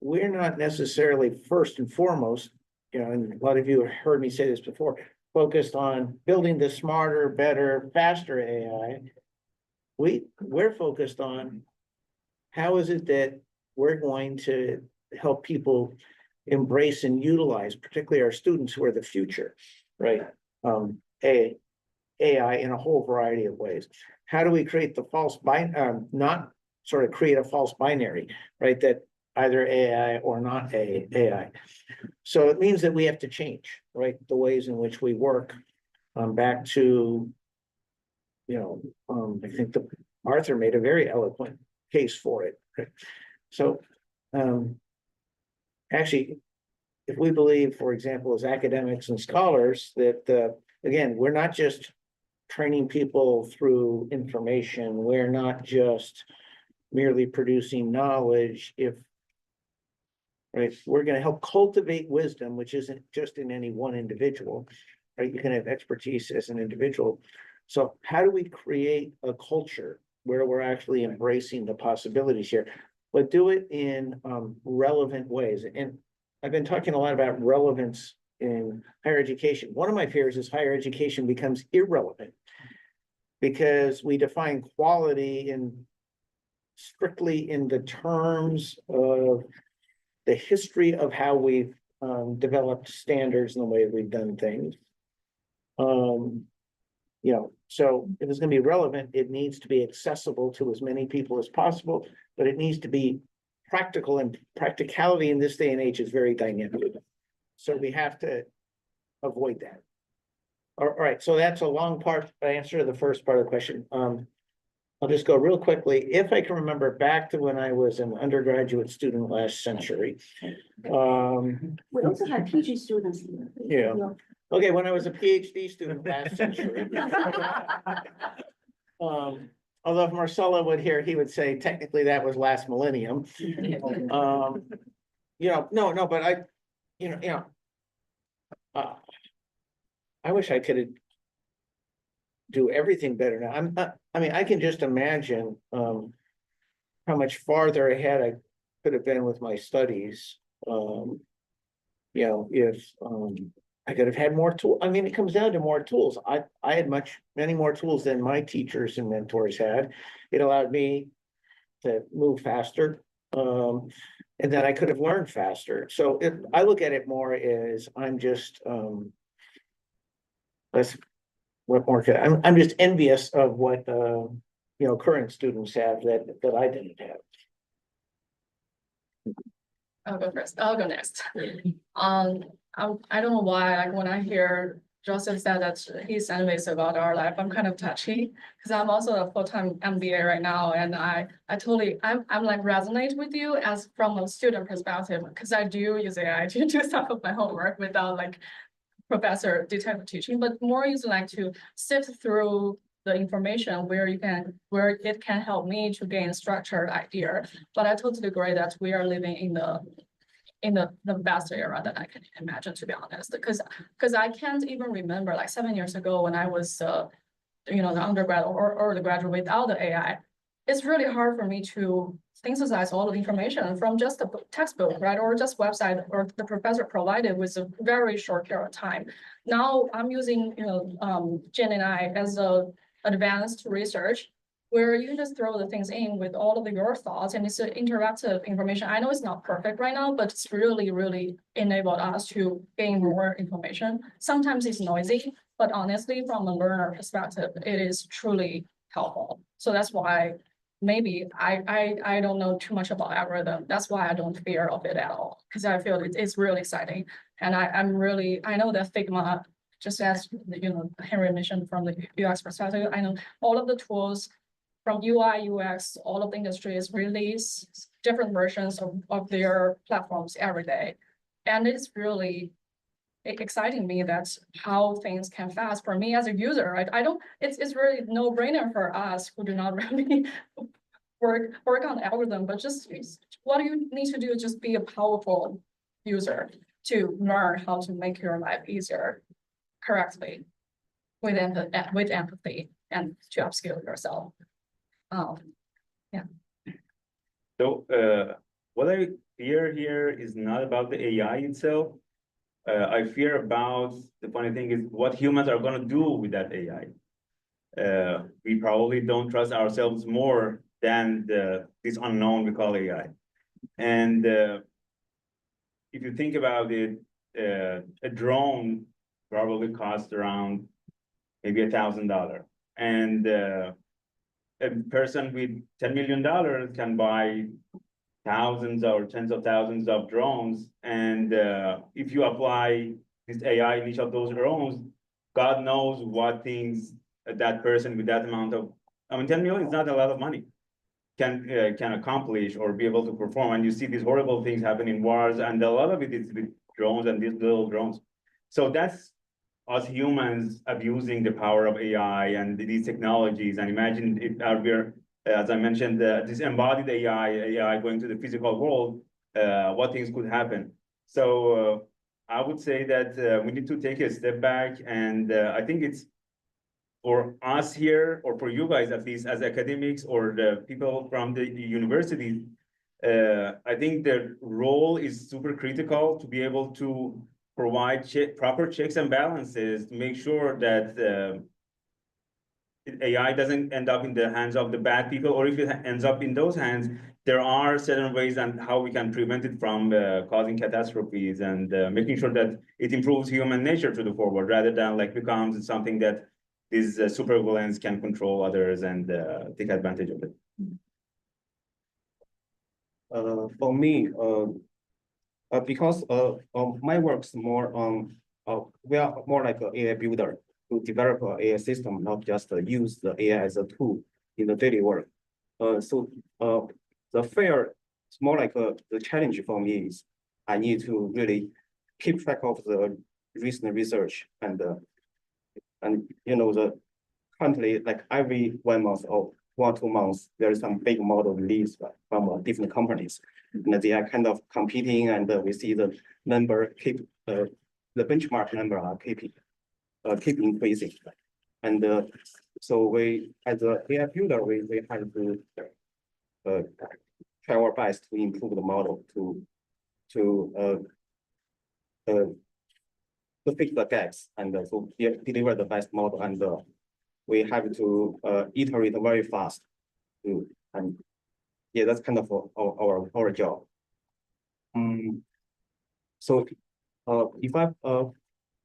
not necessarily first and foremost, and a lot of you have heard me say this before, focused on building the smarter, better, faster AI. We're focused on how is it that we're going to help people embrace and utilize, particularly our students who are the future, right? AI in a whole variety of ways. How do we create the not sort of create a false binary, right? That either AI or not AI. So it means that we have to change, right? The ways in which we work. Back to, I think Arthur made a very eloquent case for it. Right? So actually, if we believe, for example, as academics and scholars, that again, we're not just training people through information, we're not just merely producing knowledge. We're going to help cultivate wisdom, which isn't just in any one individual, right? You can have expertise as an individual. So how do we create a culture where we're actually embracing the possibilities here, but do it in relevant ways? And I've been talking a lot about relevance in higher education. One of my fears is higher education becomes irrelevant because we define quality strictly in the terms of the history of how we've developed standards in the way we've done things. You know, so if it's gonna be relevant, it needs to be accessible to as many people as possible, but it needs to be practical, and practicality in this day and age is very dynamic. So we have to avoid that. All right, so that's a long part, answer to the first part of the question. I'll just go real quickly. If I can remember back to when I was an undergraduate student last century. We also have PhD students here. Yeah. Okay, when I was a PhD student last century. Although if Marcelo would hear, he would say technically that was last millennium. You know, no, but I wish I could do everything better now. I mean, I can just imagine how much farther ahead I could have been with my studies. You know, if I could have had more tools. I mean, it comes down to more tools. I had many more tools than my teachers and mentors had. It allowed me to move faster. And then I could have learned faster. So I look at it more as I'm just I'm just envious of what you know, current students have that I didn't have. I'll go first. I'll go next. I don't know why, like when I hear Joseph said that he's envious about our life, I'm kind of touchy because I'm also a full-time MBA right now, and I'm like resonate with you as from a student perspective, because I do use AI to do some of my homework without like professor detailed teaching, but more using like to sift through the information where it can help me to gain structured idea. But I totally agree that we are living in the best era that I can imagine, to be honest, because I can't even remember like 7 years ago when I was you know, the undergrad or the graduate without the AI. It's really hard for me to synthesize all the information from just the textbook, right, or just website or the professor provided with a very short period of time. Now I'm using, you know, Gemini as a advanced research, where you can just throw the things in with all of your thoughts, and it's an interactive information. I know it's not perfect right now, but it's really, really enabled us to gain more information. Sometimes it's noisy, but honestly, from a learner perspective, it is truly helpful. So that's why maybe I don't know too much about algorithm. That's why I don't fear of it at all, because I feel it's really exciting. And I know that Figma, just as you know, Henry mentioned from the UX perspective, I know all of the tools from UI, UX, all of the industries release different versions of their platforms every day. And it's really exciting me that's how things can fast for me as a user, right? It's really no brainer for us who do not really work on the algorithm, but just what you need to do is just be a powerful user to learn how to make your life easier correctly with empathy and to upskill yourself. Yeah. So what I fear here is not about the AI itself. I fear about, the funny thing is what humans are going to do with that AI. We probably don't trust ourselves more than this unknown we call AI. And if you think about it, a drone probably costs around maybe $1,000. And a person with $10 million can buy thousands or tens of thousands of drones. And if you apply this AI in each of those drones, God knows what things that person with that amount of, I mean, 10 million is not a lot of money, can accomplish or be able to perform. And you see these horrible things happen in wars, and a lot of it is with drones and these little drones. So that's us humans abusing the power of AI and these technologies. And imagine if we're, as I mentioned, this embodied AI going to the physical world, what things could happen. So I would say that we need to take a step back, and I think it's for us here, or for you guys at least as academics or the people from the universities, I think the role is super critical to be able to provide proper checks and balances to make sure that AI doesn't end up in the hands of the bad people, or if it ends up in those hands, there are certain ways and how we can prevent it from causing catastrophes and making sure that it improves human nature to the forward rather than like becomes something that these supervillains can control others and take advantage of it. For me, because my work's more on, we are more like an AI builder to develop an AI system, not just use the AI as a tool in the daily work. So the fair is more like the challenge for me is I need to really keep track of the recent research and you know the currently like every 1 month or 1 or 2 months there is some big model released from different companies and they are kind of competing and we see the number keep the benchmark number are keep increasing and so we as a AI builder we have to try our best to improve the model to fix the gaps and to deliver the best model and we have to iterate very fast and yeah that's kind of our job. So if I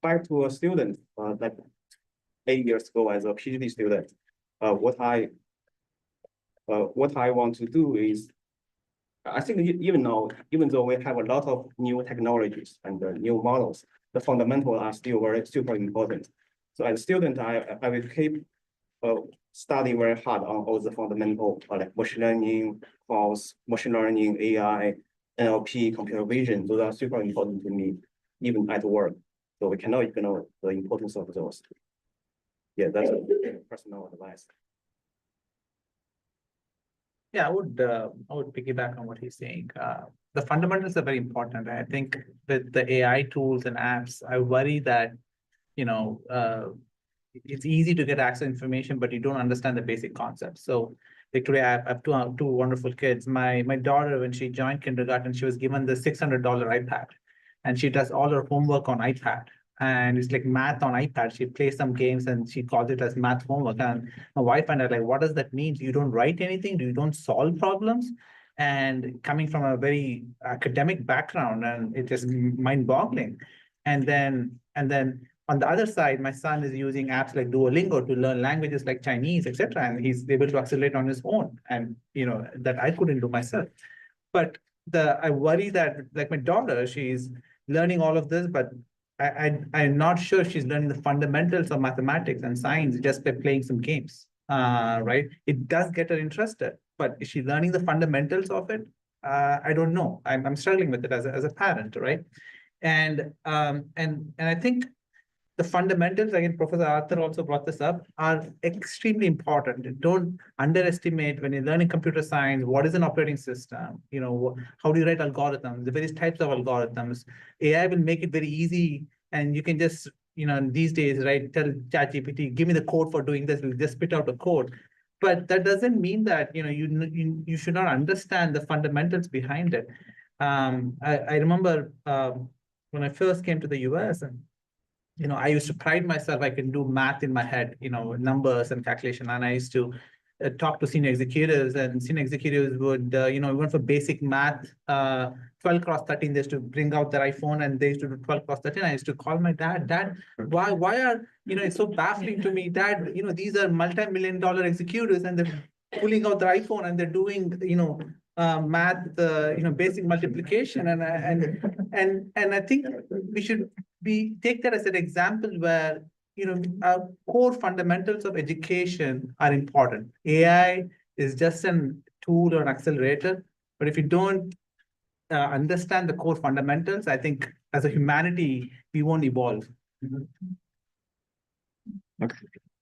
back to a student like 8 years ago as a PhD student, what I want to do is I think even now, even though we have a lot of new technologies and new models, the fundamentals are still very super important. So as a student, I will keep studying very hard on all the fundamentals like machine learning, machine learning, AI, NLP, computer vision. Those are super important to me, even at work. So we cannot ignore the importance of those. Yeah, that's personal advice. Yeah, I would piggyback on what he's saying. The fundamentals are very important. I think with the AI tools and apps, I worry that, you know, it's easy to get access to information, but you don't understand the basic concepts. So like today I have two wonderful kids. My daughter, when she joined kindergarten, she was given the $600 iPad and she does all her homework on iPad. And it's like math on iPad. She plays some games and she calls it as math homework. And my wife and I are like, what does that mean? You don't write anything? You don't solve problems? And coming from a very academic background, and it is mind-boggling. And then on the other side, my son is using apps like Duolingo to learn languages like Chinese, etc. And he's able to accelerate on his own. And you know that I couldn't do myself. But I worry that like my daughter, she's learning all of this, but I'm not sure she's learning the fundamentals of mathematics and science just by playing some games, right? It does get her interested, but is she learning the fundamentals of it? I don't know. I'm struggling with it as a parent, right? And I think the fundamentals, again, Professor Arthur also brought this up, are extremely important. Don't underestimate when you're learning computer science, what is an operating system? You know, how do you write algorithms, the various types of algorithms? AI will make it very easy and you can just, you know, these days, right, tell ChatGPT, give me the code for doing this, we'll just spit out the code. But that doesn't mean that, you know, you should not understand the fundamentals behind it. I remember when I first came to the US and you know, I used to pride myself, I can do math in my head, you know, numbers and calculation. And I used to talk to senior executives and senior executives would, you know, even for basic math, 12 cross 13, they used to bring out their iPhone and they used to do 12 cross 13. I used to call my dad, why are, you know, it's so baffling to me, Dad, you know, these are multi-million-dollar executives and they're pulling out their iPhone and they're doing, you know, math, you know, basic multiplication. And I think we should take that as an example where, you know, our core fundamentals of education are important. AI is just a tool or an accelerator, but if you don't understand the core fundamentals, I think as a humanity, we won't evolve. Okay.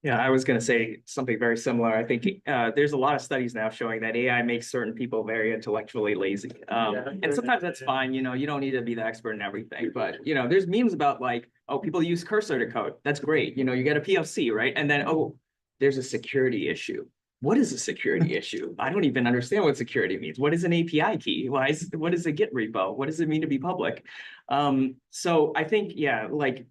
Yeah, I was going to say something very similar. I think there's a lot of studies now showing that AI makes certain people very intellectually lazy. And sometimes that's fine. You know, you don't need to be the expert in everything. But, you know, there's memes about like, oh, people use cursor to code. That's great. You know, you get a POC, right? And then, oh, there's a security issue. What is a security issue? I don't even understand what security means. What is an API key? What is a Git repo? What does it mean to be public? So I think, yeah, like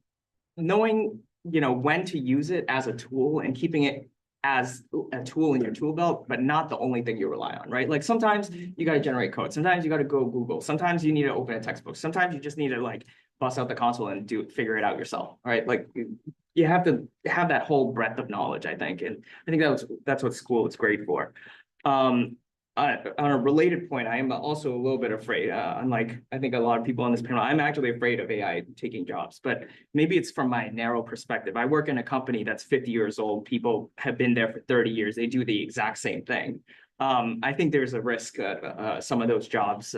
knowing, you know, when to use it as a tool and keeping it as a tool in your tool belt, but not the only thing you rely on, right? Like sometimes you got to generate code. Sometimes you got to go Google. Sometimes you need to open a textbook. Sometimes you just need to like bust out the console and figure it out yourself, right? Like you have to have that whole breadth of knowledge, I think. And I think that's what school is great for. On a related point, I am also a little bit afraid, unlike I think a lot of people on this panel, I'm actually afraid of AI taking jobs, but maybe it's from my narrow perspective. I work in a company that's 50 years old. People have been there for 30 years. They do the exact same thing. I think there's a risk some of those jobs,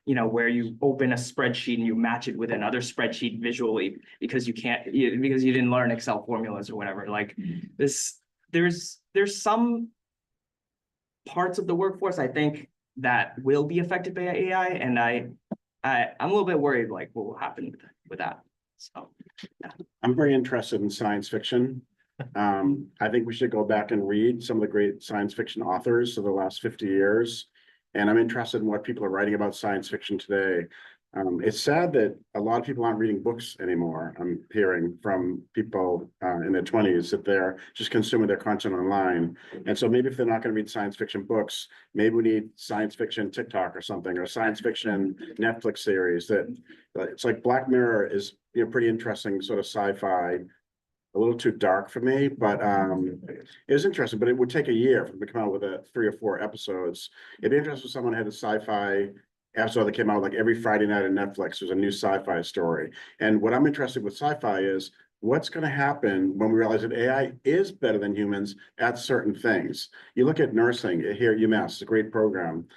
you know, where you open a spreadsheet and you match it with another spreadsheet visually because because you didn't learn Excel formulas or whatever. Like there's some parts of the workforce, I think, that will be affected by AI, and I'm a little bit worried, like, what will happen with that. So, yeah. I'm very interested in science fiction. I think we should go back and read some of the great science fiction authors of the last 50 years. And I'm interested in what people are writing about science fiction today. It's sad that a lot of people aren't reading books anymore. I'm hearing from people in their 20s that they're just consuming their content online. And so maybe if they're not going to read science fiction books, maybe we need science fiction TikTok or something, or science fiction Netflix series that it's like Black Mirror is, you know, pretty interesting sort of sci-fi. A little too dark for me, but it was interesting. But it would take a year for them to come out with 3 or 4 episodes. It'd be interesting if someone had a sci-fi episode that came out like every Friday night on Netflix. There's a new sci-fi story. And what I'm interested with sci-fi is what's going to happen when we realize that AI is better than humans at certain things. You look at nursing here at UMass, it's a great program.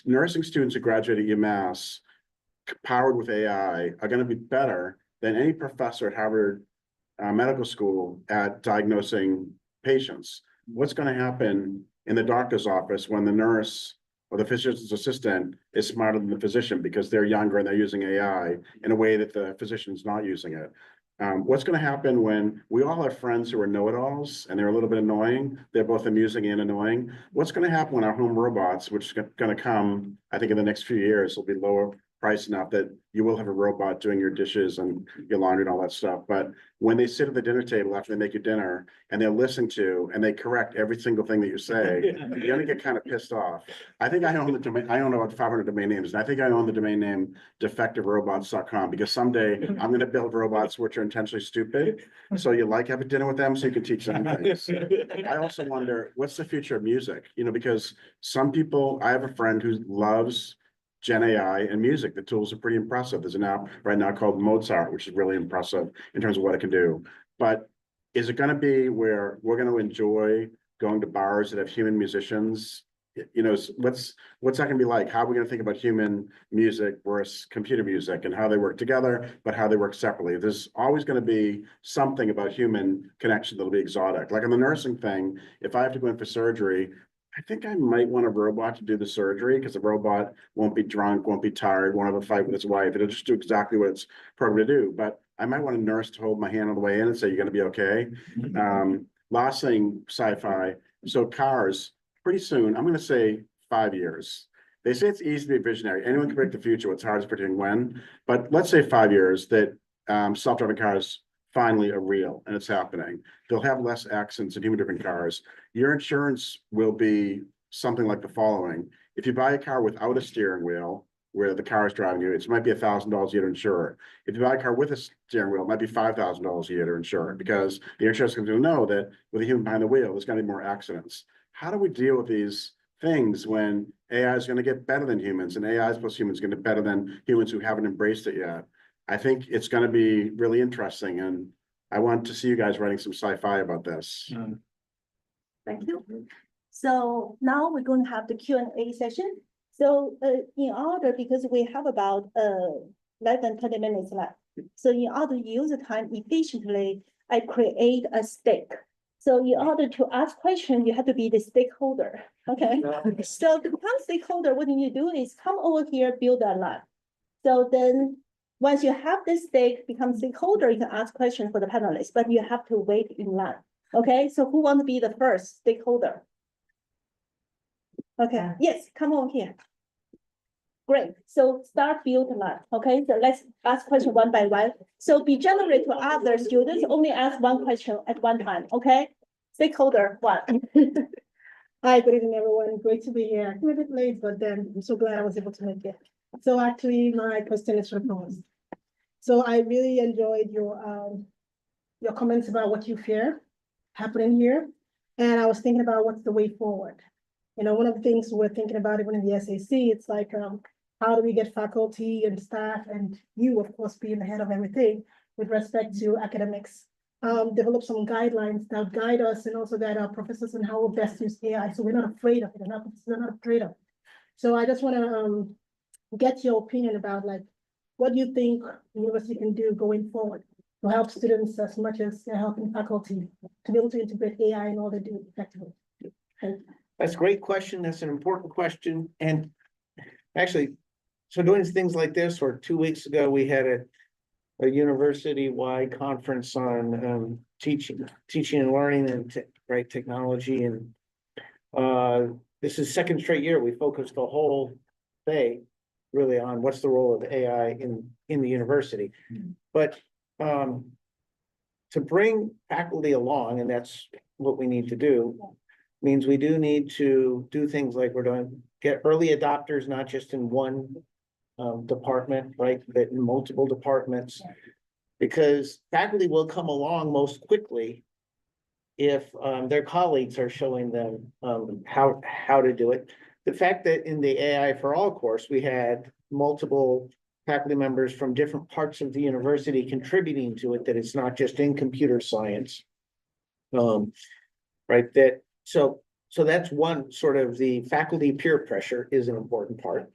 Nursing students who graduate at UMass powered with AI are going to be better than any professor at Harvard Medical School at diagnosing patients. What's going to happen in the doctor's office when the nurse or the physician's assistant is smarter than the physician because they're younger and they're using AI in a way that the physician's not using it? What's going to happen when we all have friends who are know-it-alls and they're a little bit annoying? They're both amusing and annoying. What's going to happen when our home robots, which is going to come, I think in the next few years, will be lower price enough that you will have a robot doing your dishes and your laundry and all that stuff. But when they sit at the dinner table after they make you dinner and they're listening to and they correct every single thing that you say, you're gonna get kind of pissed off. I think I own the domain. I own about 500 domain names, and I think I own the domain name defectiverobots.com because someday I'm going to build robots which are intentionally stupid. So you like having dinner with them so you can teach them things. I also wonder what's the future of music, you know, because some people, I have a friend who loves Gen AI and music. The tools are pretty impressive. There's an app right now called Mozart, which is really impressive in terms of what it can do. But is it going to be where we're going to enjoy going to bars that have human musicians? You know, what's that going to be like? How are we going to think about human music versus computer music and how they work together, but how they work separately? There's always going to be something about human connection that'll be exotic. Like on the nursing thing, if I have to go in for surgery, I think I might want a robot to do the surgery because the robot won't be drunk, won't be tired, won't have a fight with his wife. It'll just do exactly what it's programmed to do. But I might want a nurse to hold my hand on the way in and say, you're going to be okay. Last thing, sci-fi. So cars, pretty soon, I'm going to say 5 years. They say it's easy to be visionary. Anyone can predict the future. What's hard is predicting when. But let's say 5 years that self-driving cars finally are real and it's happening. They'll have less accidents in human-driven cars. Your insurance will be something like the following. If you buy a car without a steering wheel, where the car is driving you, it might be $1,000 a year to insure it. If you buy a car with a steering wheel, it might be $5,000 a year to insure it because the insurance company will know that with a human behind the wheel, there's going to be more accidents. How do we deal with these things when AI is going to get better than humans and AI plus humans is going to get better than humans who haven't embraced it yet? I think it's going to be really interesting, and I want to see you guys writing some sci-fi about this. Thank you. So now we're going to have the Q&A session. So in order, because we have about less than 20 minutes left. So in order to use the time efficiently, I create a stake. So in order to ask questions, you have to be the stakeholder. Okay. So to become stakeholder, what you need to do is come over here, build a lab. So then once you have this stake, become stakeholder, you can ask questions for the panelists, but you have to wait in line. Okay, so who wants to be the first stakeholder? Okay, yes, come over here. Great, so start build line. Okay, so let's ask question one by one. So be generous to other students, only ask one question at one time, okay? stakeholder one. Hi, good evening, everyone. Great to be here. I'm a bit late, but then I'm so glad I was able to make it. So actually, my question is for the Provost. So I really enjoyed your comments about what you fear happening here. And I was thinking about what's the way forward. You know, one of the things we're thinking about even in the SAC, it's like, how do we get faculty and staff and you, of course, being the head of everything with respect to academics, develop some guidelines that guide us and also guide our professors on how we best use AI. So we're not afraid of it, and our professors are not afraid of it. So I just want to get your opinion about like, what do you think the university can do going forward to help students as much as they're helping faculty to be able to integrate AI in all they do effectively? That's a great question. That's an important question. And actually, so doing things like this, or 2 weeks ago, we had a university-wide conference on teaching and learning and technology. And this is second straight year we focused the whole day really on what's the role of AI in the university. But to bring faculty along, and that's what we need to do, means we do need to do things like we're doing, get early adopters, not just in one department, right, but in multiple departments, because faculty will come along most quickly if their colleagues are showing them how to do it. The fact that in the AI for All course, we had multiple faculty members from different parts of the university contributing to it, that it's not just in computer science. Right, that so that's one sort of, the faculty peer pressure is an important part.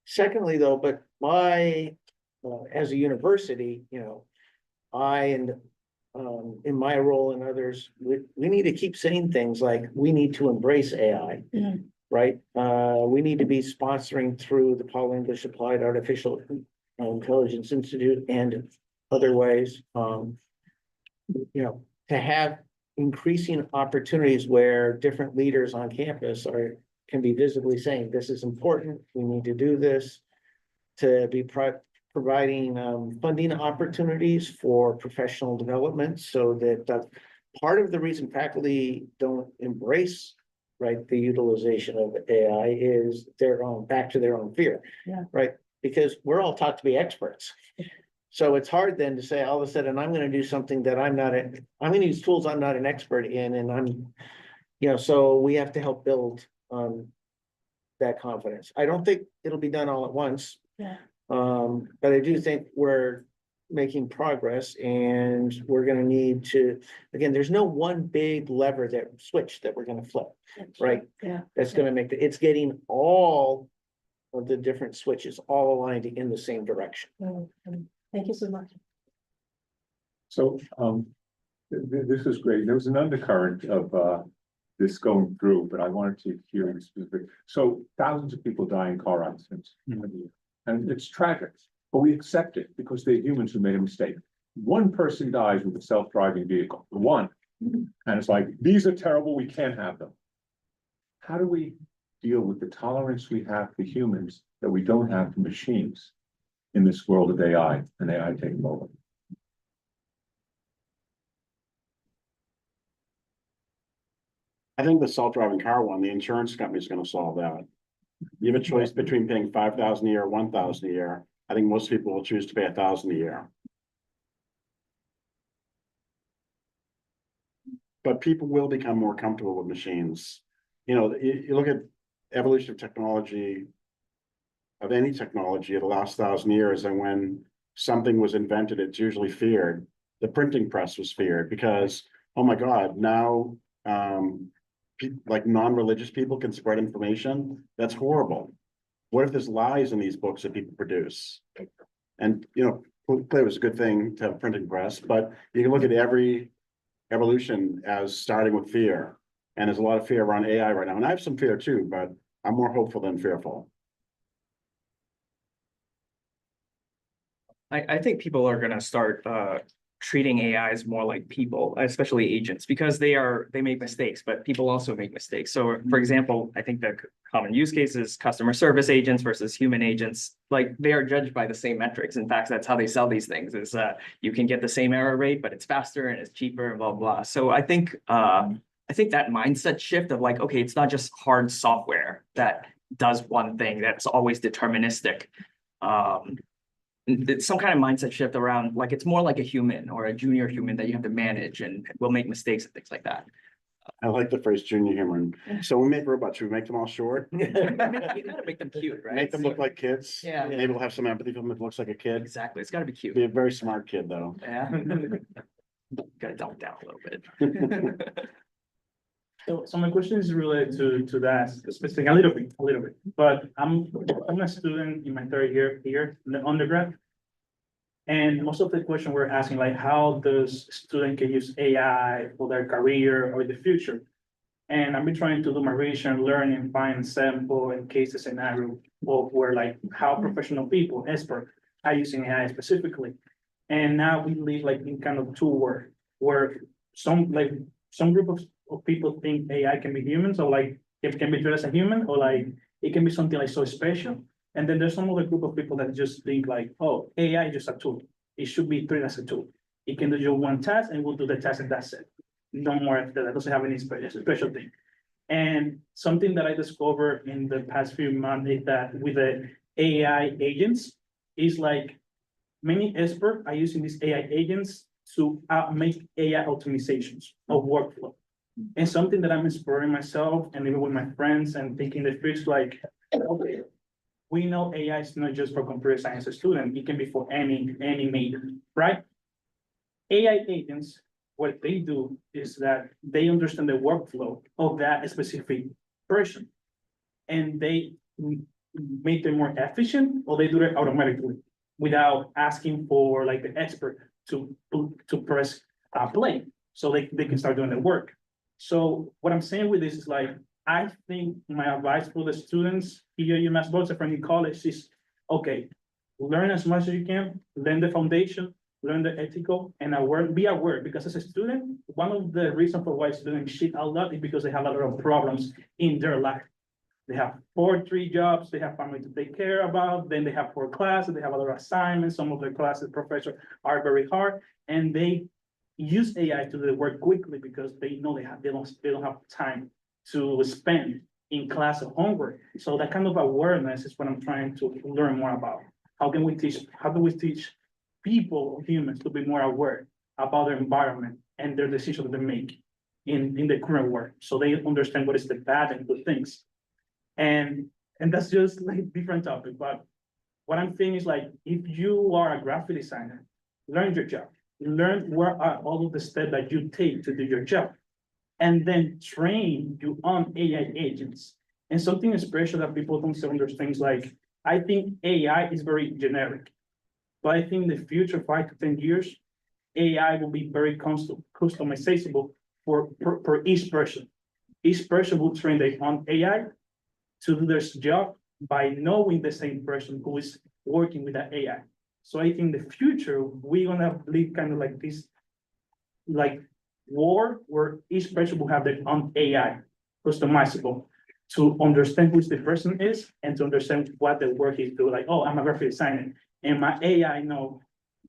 Secondly, though, but as a university, you know, in my role and others, we need to keep saying things like we need to embrace AI, right? We need to be sponsoring through the Paul English Applied Artificial Intelligence Institute and other ways, you know, to have increasing opportunities where different leaders on campus can be visibly saying, this is important, we need to do this, to be providing funding opportunities for professional development, so that part of the reason faculty don't embrace, right, the utilization of AI is back to their own fear, right? Because we're all taught to be experts. So it's hard then to say all of a sudden, I'm going to do something that I'm going to use tools I'm not an expert in, and so we have to help build that confidence. I don't think it'll be done all at once. But I do think we're making progress, and we're going to need to, again, there's no one big lever switch that we're going to flip, right? That's going to make it's getting all of the different switches all aligned in the same direction. Thank you so much. So this is great. There was an undercurrent of this going through, but I wanted to hear you specific. So thousands of people die in car accidents, and it's tragic, but we accept it because they're humans who made a mistake. One person dies with a self-driving vehicle, one, and it's like, these are terrible, we can't have them. How do we deal with the tolerance we have for humans that we don't have for machines in this world of AI and AI taking over? I think the self-driving car one, the insurance company is going to solve that. You have a choice between paying $5,000 a year or $1,000 a year. I think most people will choose to pay $1,000 a year. But people will become more comfortable with machines. You know, you look at evolution of technology, of any technology of the last 1,000 years, and when something was invented, it's usually feared. The printing press was feared because, oh my God, now like non-religious people can spread information. That's horrible. What if there's lies in these books that people produce? And, you know, it was a good thing to have a printing press, but you can look at every evolution as starting with fear. And there's a lot of fear around AI right now. And I have some fear too, but I'm more hopeful than fearful. I think people are going to start treating AIs more like people, especially agents, because they make mistakes, but people also make mistakes. So for example, I think the common use case is customer service agents versus human agents. Like they are judged by the same metrics. In fact, that's how they sell these things is you can get the same error rate, but it's faster and it's cheaper and blah, blah. So I think that mindset shift of like, okay, it's not just hard software that does one thing that's always deterministic. It's some kind of mindset shift around like it's more like a human or a junior human that you have to manage and will make mistakes and things like that. I like the phrase junior human. So we make robots, should we make them all short? You gotta make them cute, right? Make them look like kids. Yeah. Maybe we'll have some empathy for them if it looks like a kid. Exactly. It's gotta be cute. Be a very smart kid, though. Yeah. Gotta dumb it down a little bit. So my question is related to that specific, a little bit, but I'm a student in my third year here in the undergrad. And most of the question we're asking, like, how does student can use AI for their career or the future? And I've been trying to do my research and learn and find sample and case scenario of where like how professional people, experts are using AI specifically. And now we live like in kind of two world where some group of people think AI can be human, so like it can be treated as a human, or like it can be something like so special. And then there's some other group of people that just think like, oh, AI is just a tool. It should be treated as a tool. It can do your one task and we'll do the task and that's it. No more after that, doesn't have any special thing. And something that I discovered in the past few months is that with the AI agents, is like many experts are using these AI agents to make AI optimizations of workflow. And something that I'm exploring myself and even with my friends and thinking the future, like, okay, we know AI is not just for computer science student, it can be for any major, right? AI agents, what they do is that they understand the workflow of that specific person. And they make them more efficient, or they do it automatically without asking for like the expert to press play. So they can start doing the work. So what I'm saying with this is like, I think my advice for the students here at UMass Boston for any college is, okay, learn as much as you can, learn the foundation, learn the ethical, and be aware, because as a student, one of the reasons for why students shit a lot is because they have a lot of problems in their life. They have 3 jobs, they have family to take care about, then they have 4 classes, they have a lot of assignments, some of the classes professors are very hard, and they use AI to do the work quickly because they know they don't have time to spend in class or homework. So that kind of awareness is what I'm trying to learn more about. How do we teach people, humans, to be more aware about their environment and their decisions that they make in the current work, so they understand what is the bad and good things. And that's just like different topic, but what I'm saying is like, if you are a graphic designer, learn your job, learn what are all of the steps that you take to do your job, and then train your own AI agents. And something special that people don't understand is like, I think AI is very generic, but I think in the future, 5 to 10 years, AI will be very customizable for each person. Each person will train their own AI to do their job by knowing the same person who is working with that AI. So I think in the future, we're gonna live kind of like this, like war where each person will have their own AI customizable to understand who the person is and to understand what the work is doing. Like, oh, I'm a graphic designer and my AI know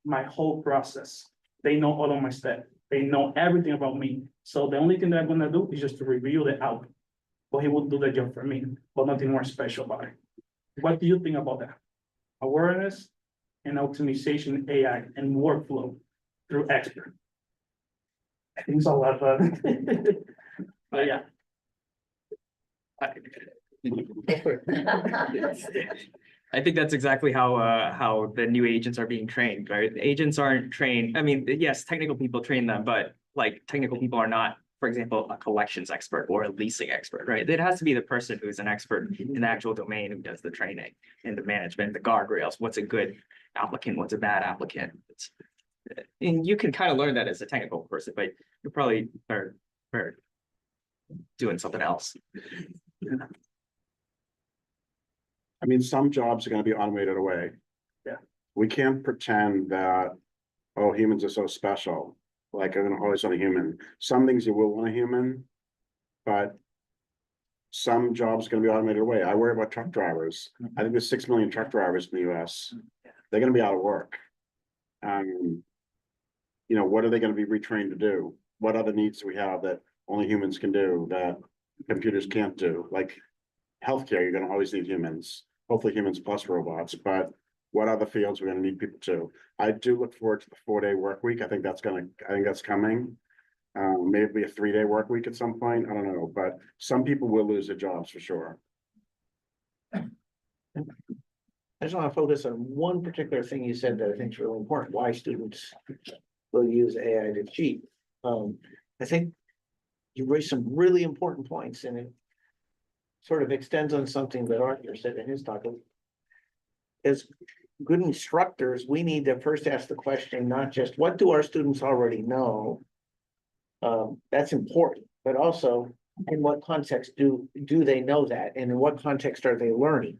my whole process. They know all of my steps. They know everything about me. So the only thing that I'm gonna do is just to review the output. But he will do the job for me, but nothing more special about it. What do you think about that? Awareness and optimization AI and workflow through expert. I think it's a lot, but yeah. I think that's exactly how the new agents are being trained, right? Agents aren't trained. I mean, yes, technical people train them, but like technical people are not, for example, a collections expert or a leasing expert, right? It has to be the person who's an expert in the actual domain who does the training and the management, the guardrails. What's a good applicant? What's a bad applicant? And you can kind of learn that as a technical person, but you're probably are doing something else. I mean, some jobs are gonna be automated away. Yeah. We can't pretend that oh, humans are so special. Like, I'm gonna always want a human. Some things you will want a human, but some jobs are gonna be automated away. I worry about truck drivers. I think there's 6 million truck drivers in the US. They're gonna be out of work. You know, what are they gonna be retrained to do? What other needs do we have that only humans can do that computers can't do? Like healthcare, you're gonna always need humans, hopefully humans plus robots, but what other fields we're gonna need people to? I do look forward to the 4-day work week. I think that's coming. Maybe a 3-day work week at some point. I don't know, but some people will lose their jobs for sure. I just want to focus on one particular thing you said that I think is really important, why students will use AI to cheat. I think you raised some really important points, and it sort of extends on something that Arthur said in his talk. As good instructors, we need to first ask the question, not just what do our students already know? That's important, but also in what context do they know that, and in what context are they learning?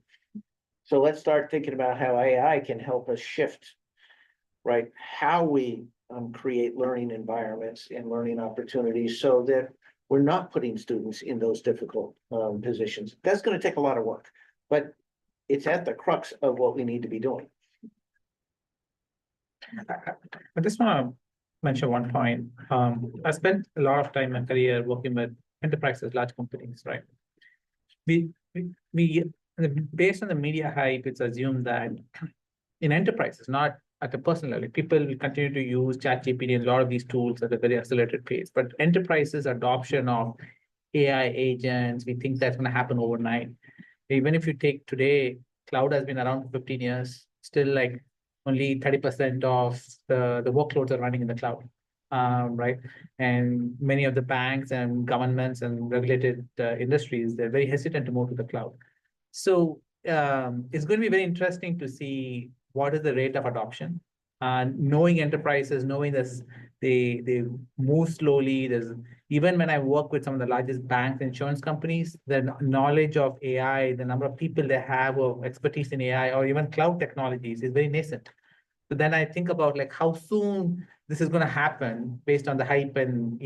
So let's start thinking about how AI can help us shift, right? How we create learning environments and learning opportunities so that we're not putting students in those difficult positions. That's going to take a lot of work, but it's at the crux of what we need to be doing. I just want to mention one point. I spent a lot of time in my career working with enterprises, large companies, right? We based on the media hype, it's assumed that in enterprises, not at a personal level, people will continue to use ChatGPT and a lot of these tools at a very accelerated pace. But enterprises' adoption of AI agents, we think that's going to happen overnight. Even if you take today, cloud has been around for 15 years, still like only 30% of the workloads are running in the cloud, right? And many of the banks and governments and regulated industries, they're very hesitant to move to the cloud. So it's going to be very interesting to see what is the rate of adoption. Knowing enterprises, knowing this, they move slowly. There's even when I work with some of the largest banks, insurance companies, the knowledge of AI, the number of people they have of expertise in AI or even cloud technologies is very nascent. So then I think about like how soon this is going to happen based on the hype and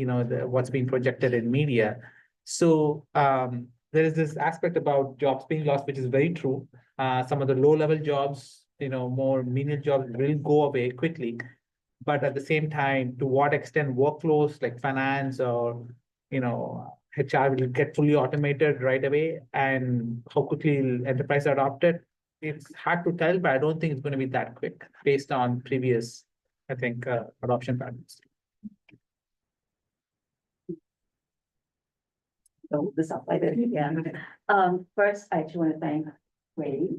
what's being projected in media. So there is this aspect about jobs being lost, which is very true. Some of the low-level jobs, more menial jobs will go away quickly. But at the same time, to what extent workflows like finance or HR will get fully automated right away, and how quickly enterprise adopt it, it's hard to tell, but I don't think it's going to be that quick based on previous, I think, adoption patterns. So this up like that again. First, I actually want to thank Wei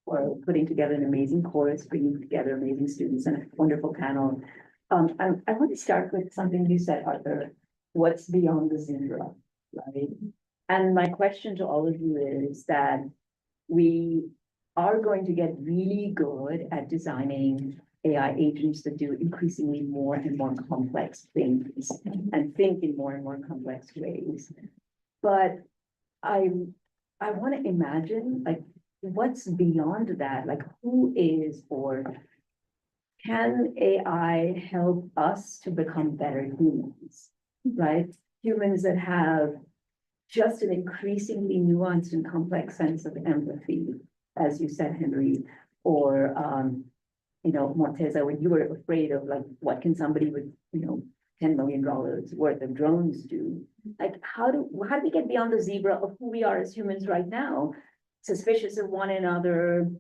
for putting together an amazing course, bringing together amazing students and a wonderful panel. I want to start with something you said, Arthur. What's beyond the zebra, right? And my question to all of you is that we are going to get really good at designing AI agents that do increasingly more and more complex things and think in more and more complex ways. But I want to imagine like what's beyond that, like who is or can AI help us to become better humans, right? Humans that have just an increasingly nuanced and complex sense of empathy, as you said, Henry, or Monteza, when you were afraid of like what can somebody with $10 million worth of drones do? Like how do we get beyond the zebra of who we are as humans right now, suspicious of one another,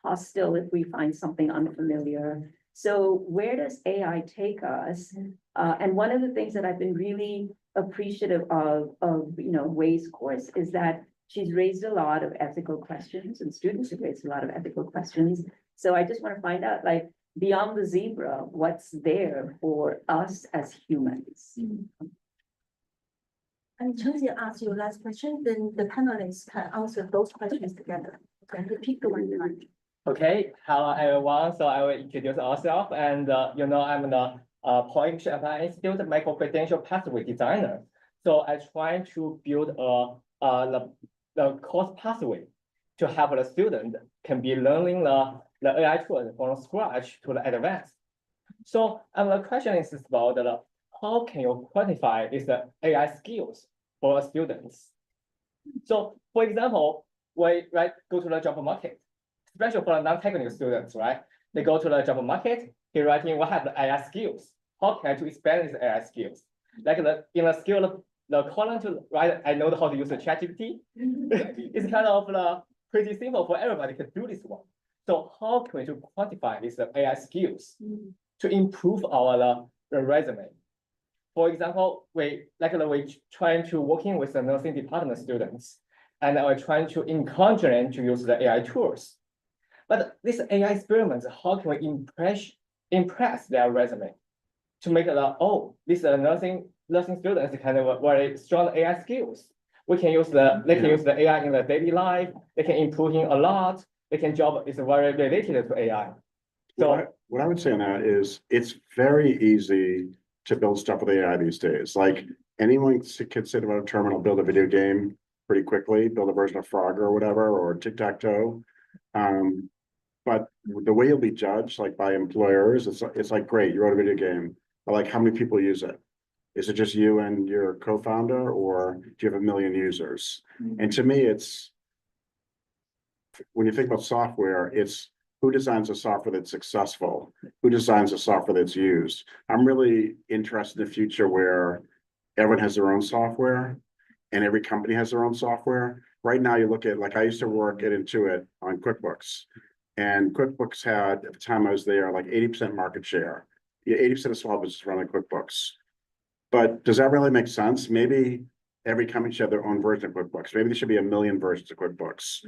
hostile if we find something unfamiliar? So where does AI take us? And one of the things that I've been really appreciative of Wei's course is that she's raised a lot of ethical questions, and students have raised a lot of ethical questions. So I just want to find out, like, beyond the zebra, what's there for us as humans? And Chengxi asked you last question, then the panelists can answer those questions together. Okay, repeat the one you like. Okay, hello everyone. So I will introduce ourselves, and I'm the Point Japan Institute micro-credential pathway designer. So I try to build the course pathway to help the student can be learning the AI tools from scratch to the advanced. So the question is about how can you quantify these AI skills for students? So for example, we go to the job market, especially for non-technical students, right? They go to the job market, he writing what have the AI skills. How can I to expand these AI skills? Like in the skill, the column to write, I know how to use the ChatGPT. It's kind of pretty simple for everybody to do this one. So how can we to quantify these AI skills to improve our resume? For example, we trying to working with the nursing department students, and we're trying to encourage them to use the AI tools. But this AI experiments, how can we impress their resume to make this nursing students kind of very strong AI skills. We can use they can use the AI in their daily life. They can improving a lot. They can job is very related to AI. So what I would say on that is it's very easy to build stuff with AI these days. Like anyone can sit about a terminal, build a video game pretty quickly, build a version of Frogger or whatever, or tic-tac-toe. But the way you'll be judged, like by employers, it's like, great, you wrote a video game, but like how many people use it? Is it just you and your co-founder, or do you have 1 million users? And to me, it's, when you think about software, it's who designs a software that's successful? Who designs a software that's used? I'm really interested in the future where everyone has their own software and every company has their own software. Right now, you look at, like, I used to work at Intuit on QuickBooks, and QuickBooks had, at the time I was there, like 80% market share. 80% of small businesses run on QuickBooks. But does that really make sense? Maybe every company should have their own version of QuickBooks. Maybe there should be 1 million versions of QuickBooks.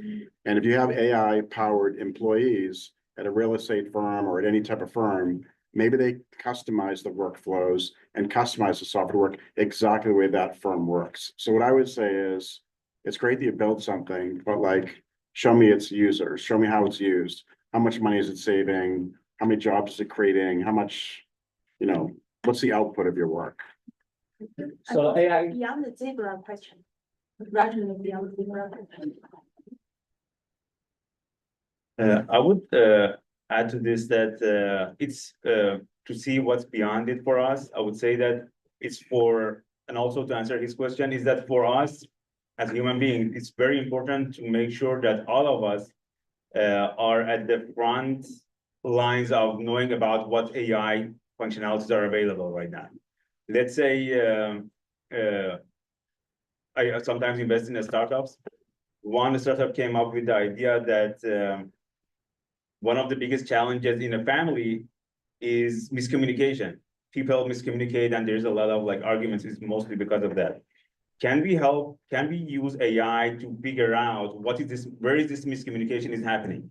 And if you have AI-powered employees at a real estate firm or at any type of firm, maybe they customize the workflows and customize the software work exactly the way that firm works. So what I would say is, it's great that you build something, but like, show me its users, show me how it's used. How much money is it saving? How many jobs is it creating? How much, what's the output of your work? So AI beyond the zebra question, rather than beyond the zebra question. I would add to this that it's to see what's beyond it for us. I would say that it's for, and also to answer his question, is that for us as human beings, it's very important to make sure that all of us are at the front lines of knowing about what AI functionalities are available right now. Let's say I sometimes invest in startups. One startup came up with the idea that one of the biggest challenges in a family is miscommunication. People miscommunicate, and there's a lot of arguments. It's mostly because of that. Can we use AI to figure out where is this miscommunication is happening?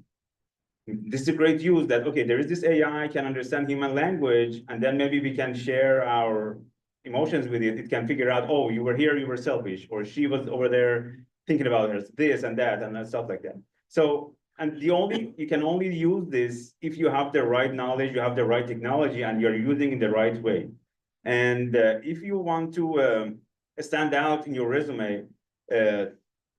This is a great use that, okay, there is this AI can understand human language, and then maybe we can share our emotions with it. It can figure out, oh, you were here, you were selfish, or she was over there thinking about this and that and stuff like that. So, and you can only use this if you have the right knowledge, you have the right technology, and you're using it the right way. And if you want to stand out in your resume,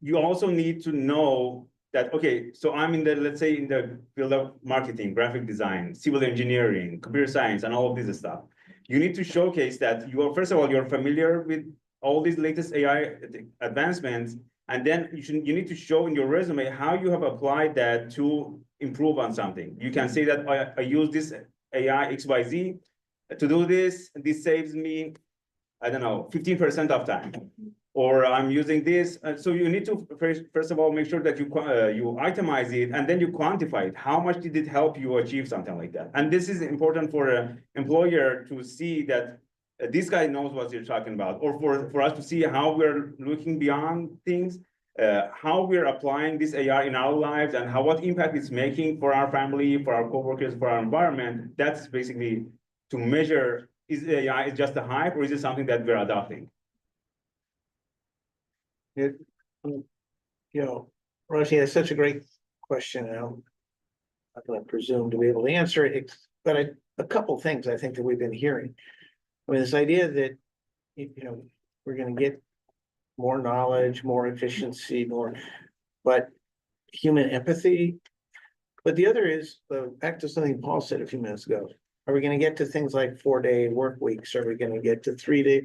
you also need to know that, okay, so I'm let's say in the field of marketing, graphic design, civil engineering, computer science, and all of this stuff. You need to showcase that first of all, you're familiar with all these latest AI advancements, and then you need to show in your resume how you have applied that to improve on something. You can say that I use this AI XYZ to do this. This saves me, I don't know, 15% of time. Or I'm using this. So you need to first of all make sure that you itemize it, and then you quantify it. How much did it help you achieve something like that? And this is important for an employer to see that this guy knows what you're talking about, or for us to see how we're looking beyond things, how we're applying this AI in our lives, and what impact it's making for our family, for our coworkers, for our environment. That's basically to measure, is AI just a hype, or is it something that we're adopting? Roshi, that's such a great question, and I'm not going to presume to be able to answer it, but a couple things I think that we've been hearing. I mean, this idea that, we're going to get more knowledge, more efficiency, but human empathy. But the other is, back to something Paul said a few minutes ago, Are we gonna get to things like 4-day work weeks? Are we gonna get to 3-day?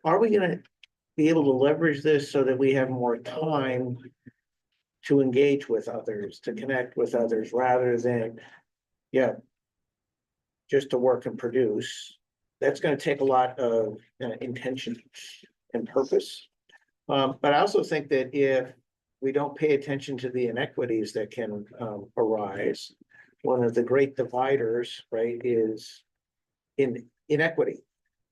Are we gonna be able to leverage this so that we have more time to engage with others, to connect with others, rather than, yeah, just to work and produce? That's gonna take a lot of intention and purpose. But I also think that if we don't pay attention to the inequities that can arise, one of the great dividers, right, is in inequity.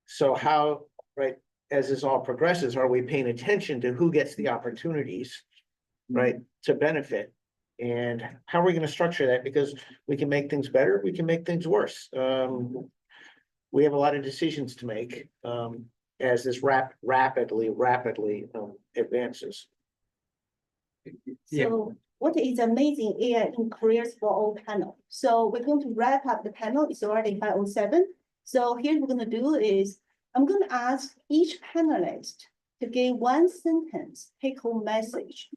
So how, right, as this all progresses, are we paying attention to who gets the opportunities, right, to benefit? And how are we going to structure that? Because we can make things better, we can make things worse. We have a lot of decisions to make as this rapidly advances. So what is amazing AI in careers for all panel. So we're going to wrap up the panel. It's already 5:07. So here we're going to do is I'm going to ask each panelist to give one sentence take-home message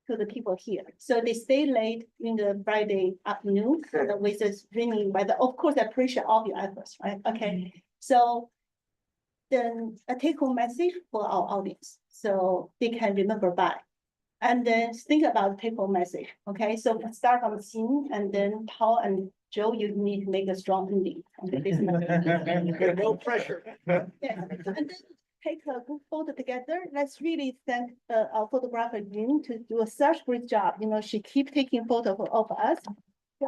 to the people here. So they stay late in the Friday afternoon with us dreaming by the, of course, I appreciate all your efforts, right? Okay. So then a take-home message for our audience so they can remember by. And then think about the take-home message. Okay, so let's start from Xin, and then Paul and Joe, you need to make a strong ending. Okay, no pressure. Yeah. And then take a group photo together. Let's really thank our photographer Yun to do a such great job. You know, she keep taking photos of us. So,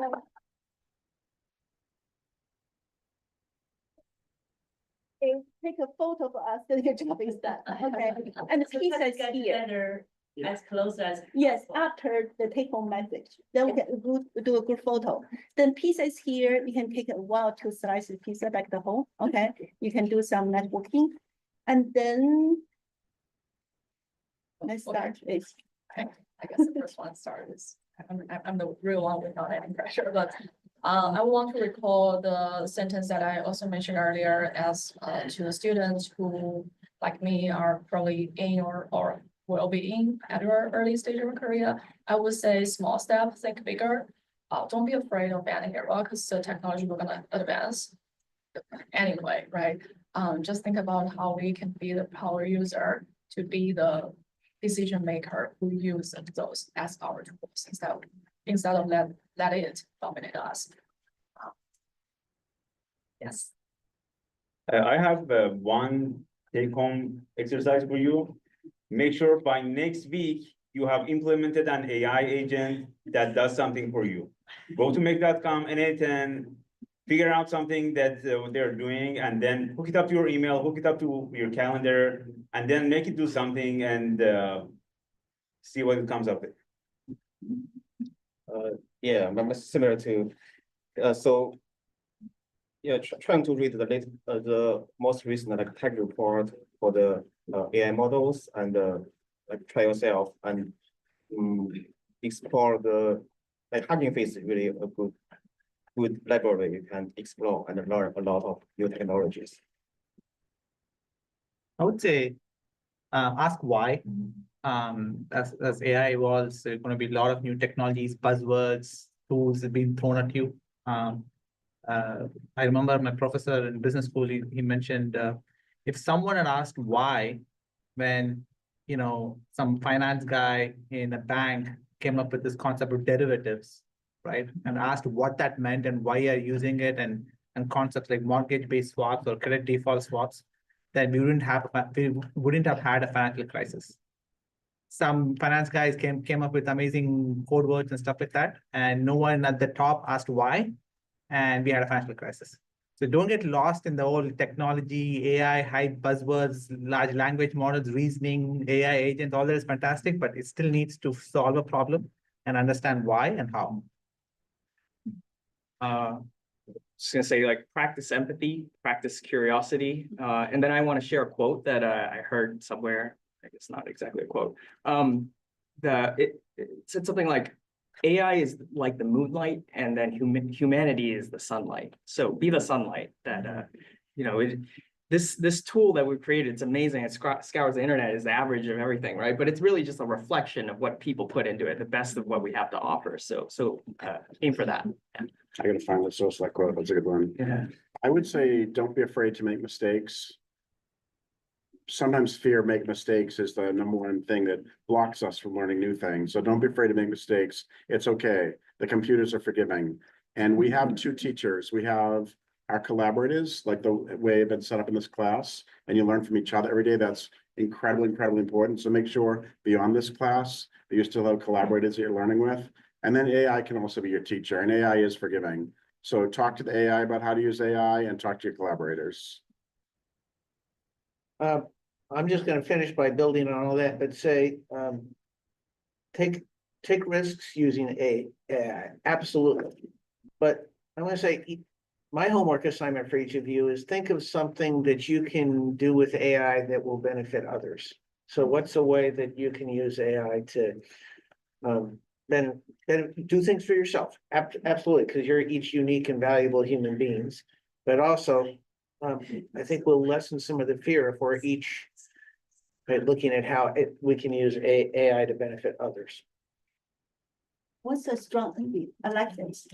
okay, take a photo of us. So your job is done. Okay, and the piece is here. As close as. Yes, after the take-home message, then we can do a good photo. Then pieces here, you can take 1 or 2 slices of pizza back to home. Okay, you can do some networking, and then let's start with. Okay, I guess the first one starts. I'm the real one without any pressure, but I want to recall the sentence that I also mentioned earlier as to the students who, like me, are probably in or will be in at your early stage of your career. I would say small step, think bigger. Don't be afraid of bending your rock because the technology we're gonna advance anyway, right? Just think about how we can be the power user to be the decision maker who use those as our tools instead of let it dominate us. Yes. I have one take-home exercise for you. Make sure by next week, you have implemented an AI agent that does something for you. Go to make.com, N810, figure out something that they're doing, and then hook it up to your email, hook it up to your calendar, and then make it do something and see what it comes up with. Yeah, similar to, so yeah, trying to read the most recent like tech report for the AI models and like try yourself and explore the like Hugging Face is really a good library you can explore and learn a lot of new technologies. I would say ask why. As AI evolves, there's going to be a lot of new technologies, buzzwords, tools being thrown at you. I remember my professor in business school, he mentioned if someone had asked why when, you know, some finance guy in a bank came up with this concept of derivatives, right? And asked what that meant and why you're using it and concepts like mortgage-based swaps or credit default swaps, then we wouldn't have had a financial crisis. Some finance guys came up with amazing code words and stuff like that, and no one at the top asked why, and we had a financial crisis. So don't get lost in the whole technology, AI, hype, buzzwords, large language models, reasoning, AI agents, all that is fantastic, but it still needs to solve a problem and understand why and how. Just gonna say, like, practice empathy, practice curiosity, and then I want to share a quote that I heard somewhere. I guess not exactly a quote. It said something like, AI is like the moonlight, and then humanity is the sunlight. So be the sunlight that you know. This tool that we've created, it's amazing. It scours the internet, is the average of everything, right? But it's really just a reflection of what people put into it, the best of what we have to offer. So aim for that. Yeah. I gotta find the source of that quote, that's a good one. Yeah. I would say, don't be afraid to make mistakes. Sometimes fear of making mistakes is the number one thing that blocks us from learning new things. So don't be afraid to make mistakes. It's okay. The computers are forgiving. And we have two teachers. We have our collaborators, like the way it's been set up in this class, and you learn from each other every day. That's incredibly, incredibly important. So make sure beyond this class that you still have collaborators that you're learning with. And then AI can also be your teacher, and AI is forgiving. So talk to the AI about how to use AI and talk to your collaborators. I'm just gonna finish by building on all that, but say, take risks using AI, absolutely. But I want to say, my homework assignment for each of you is think of something that you can do with AI that will benefit others. So what's a way that you can use AI to then do things for yourself? Absolutely, because you're each unique and valuable human beings. But also, I think we'll lessen some of the fear if we're each looking at how we can use AI to benefit others. What's the strong? I like this.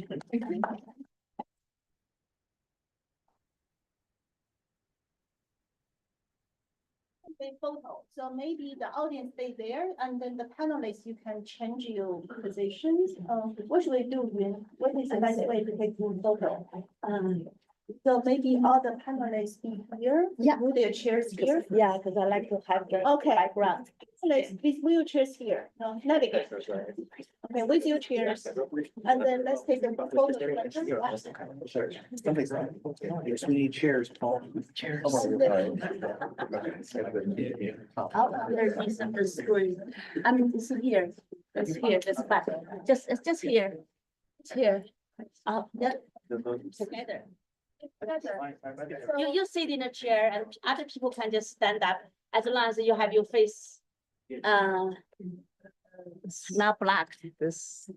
Photo. So maybe the audience stay there, and then the panelists, you can change your positions. What should we do? What is the best way to take a photo? So maybe all the panelists be here. Yeah. Move their chairs here. Yeah, because I like to have the Okay. background. Let's these wheelchairs here. No, navigate. Okay, with your chairs. And then let's take a photo. Yes, we need chairs, Paul. Chairs. There's some screen. I mean, it's here. It's here, this button. It's just here. It's here. Yeah. Together. You sit in a chair and other people can just stand up as long as you have your face not blocked. This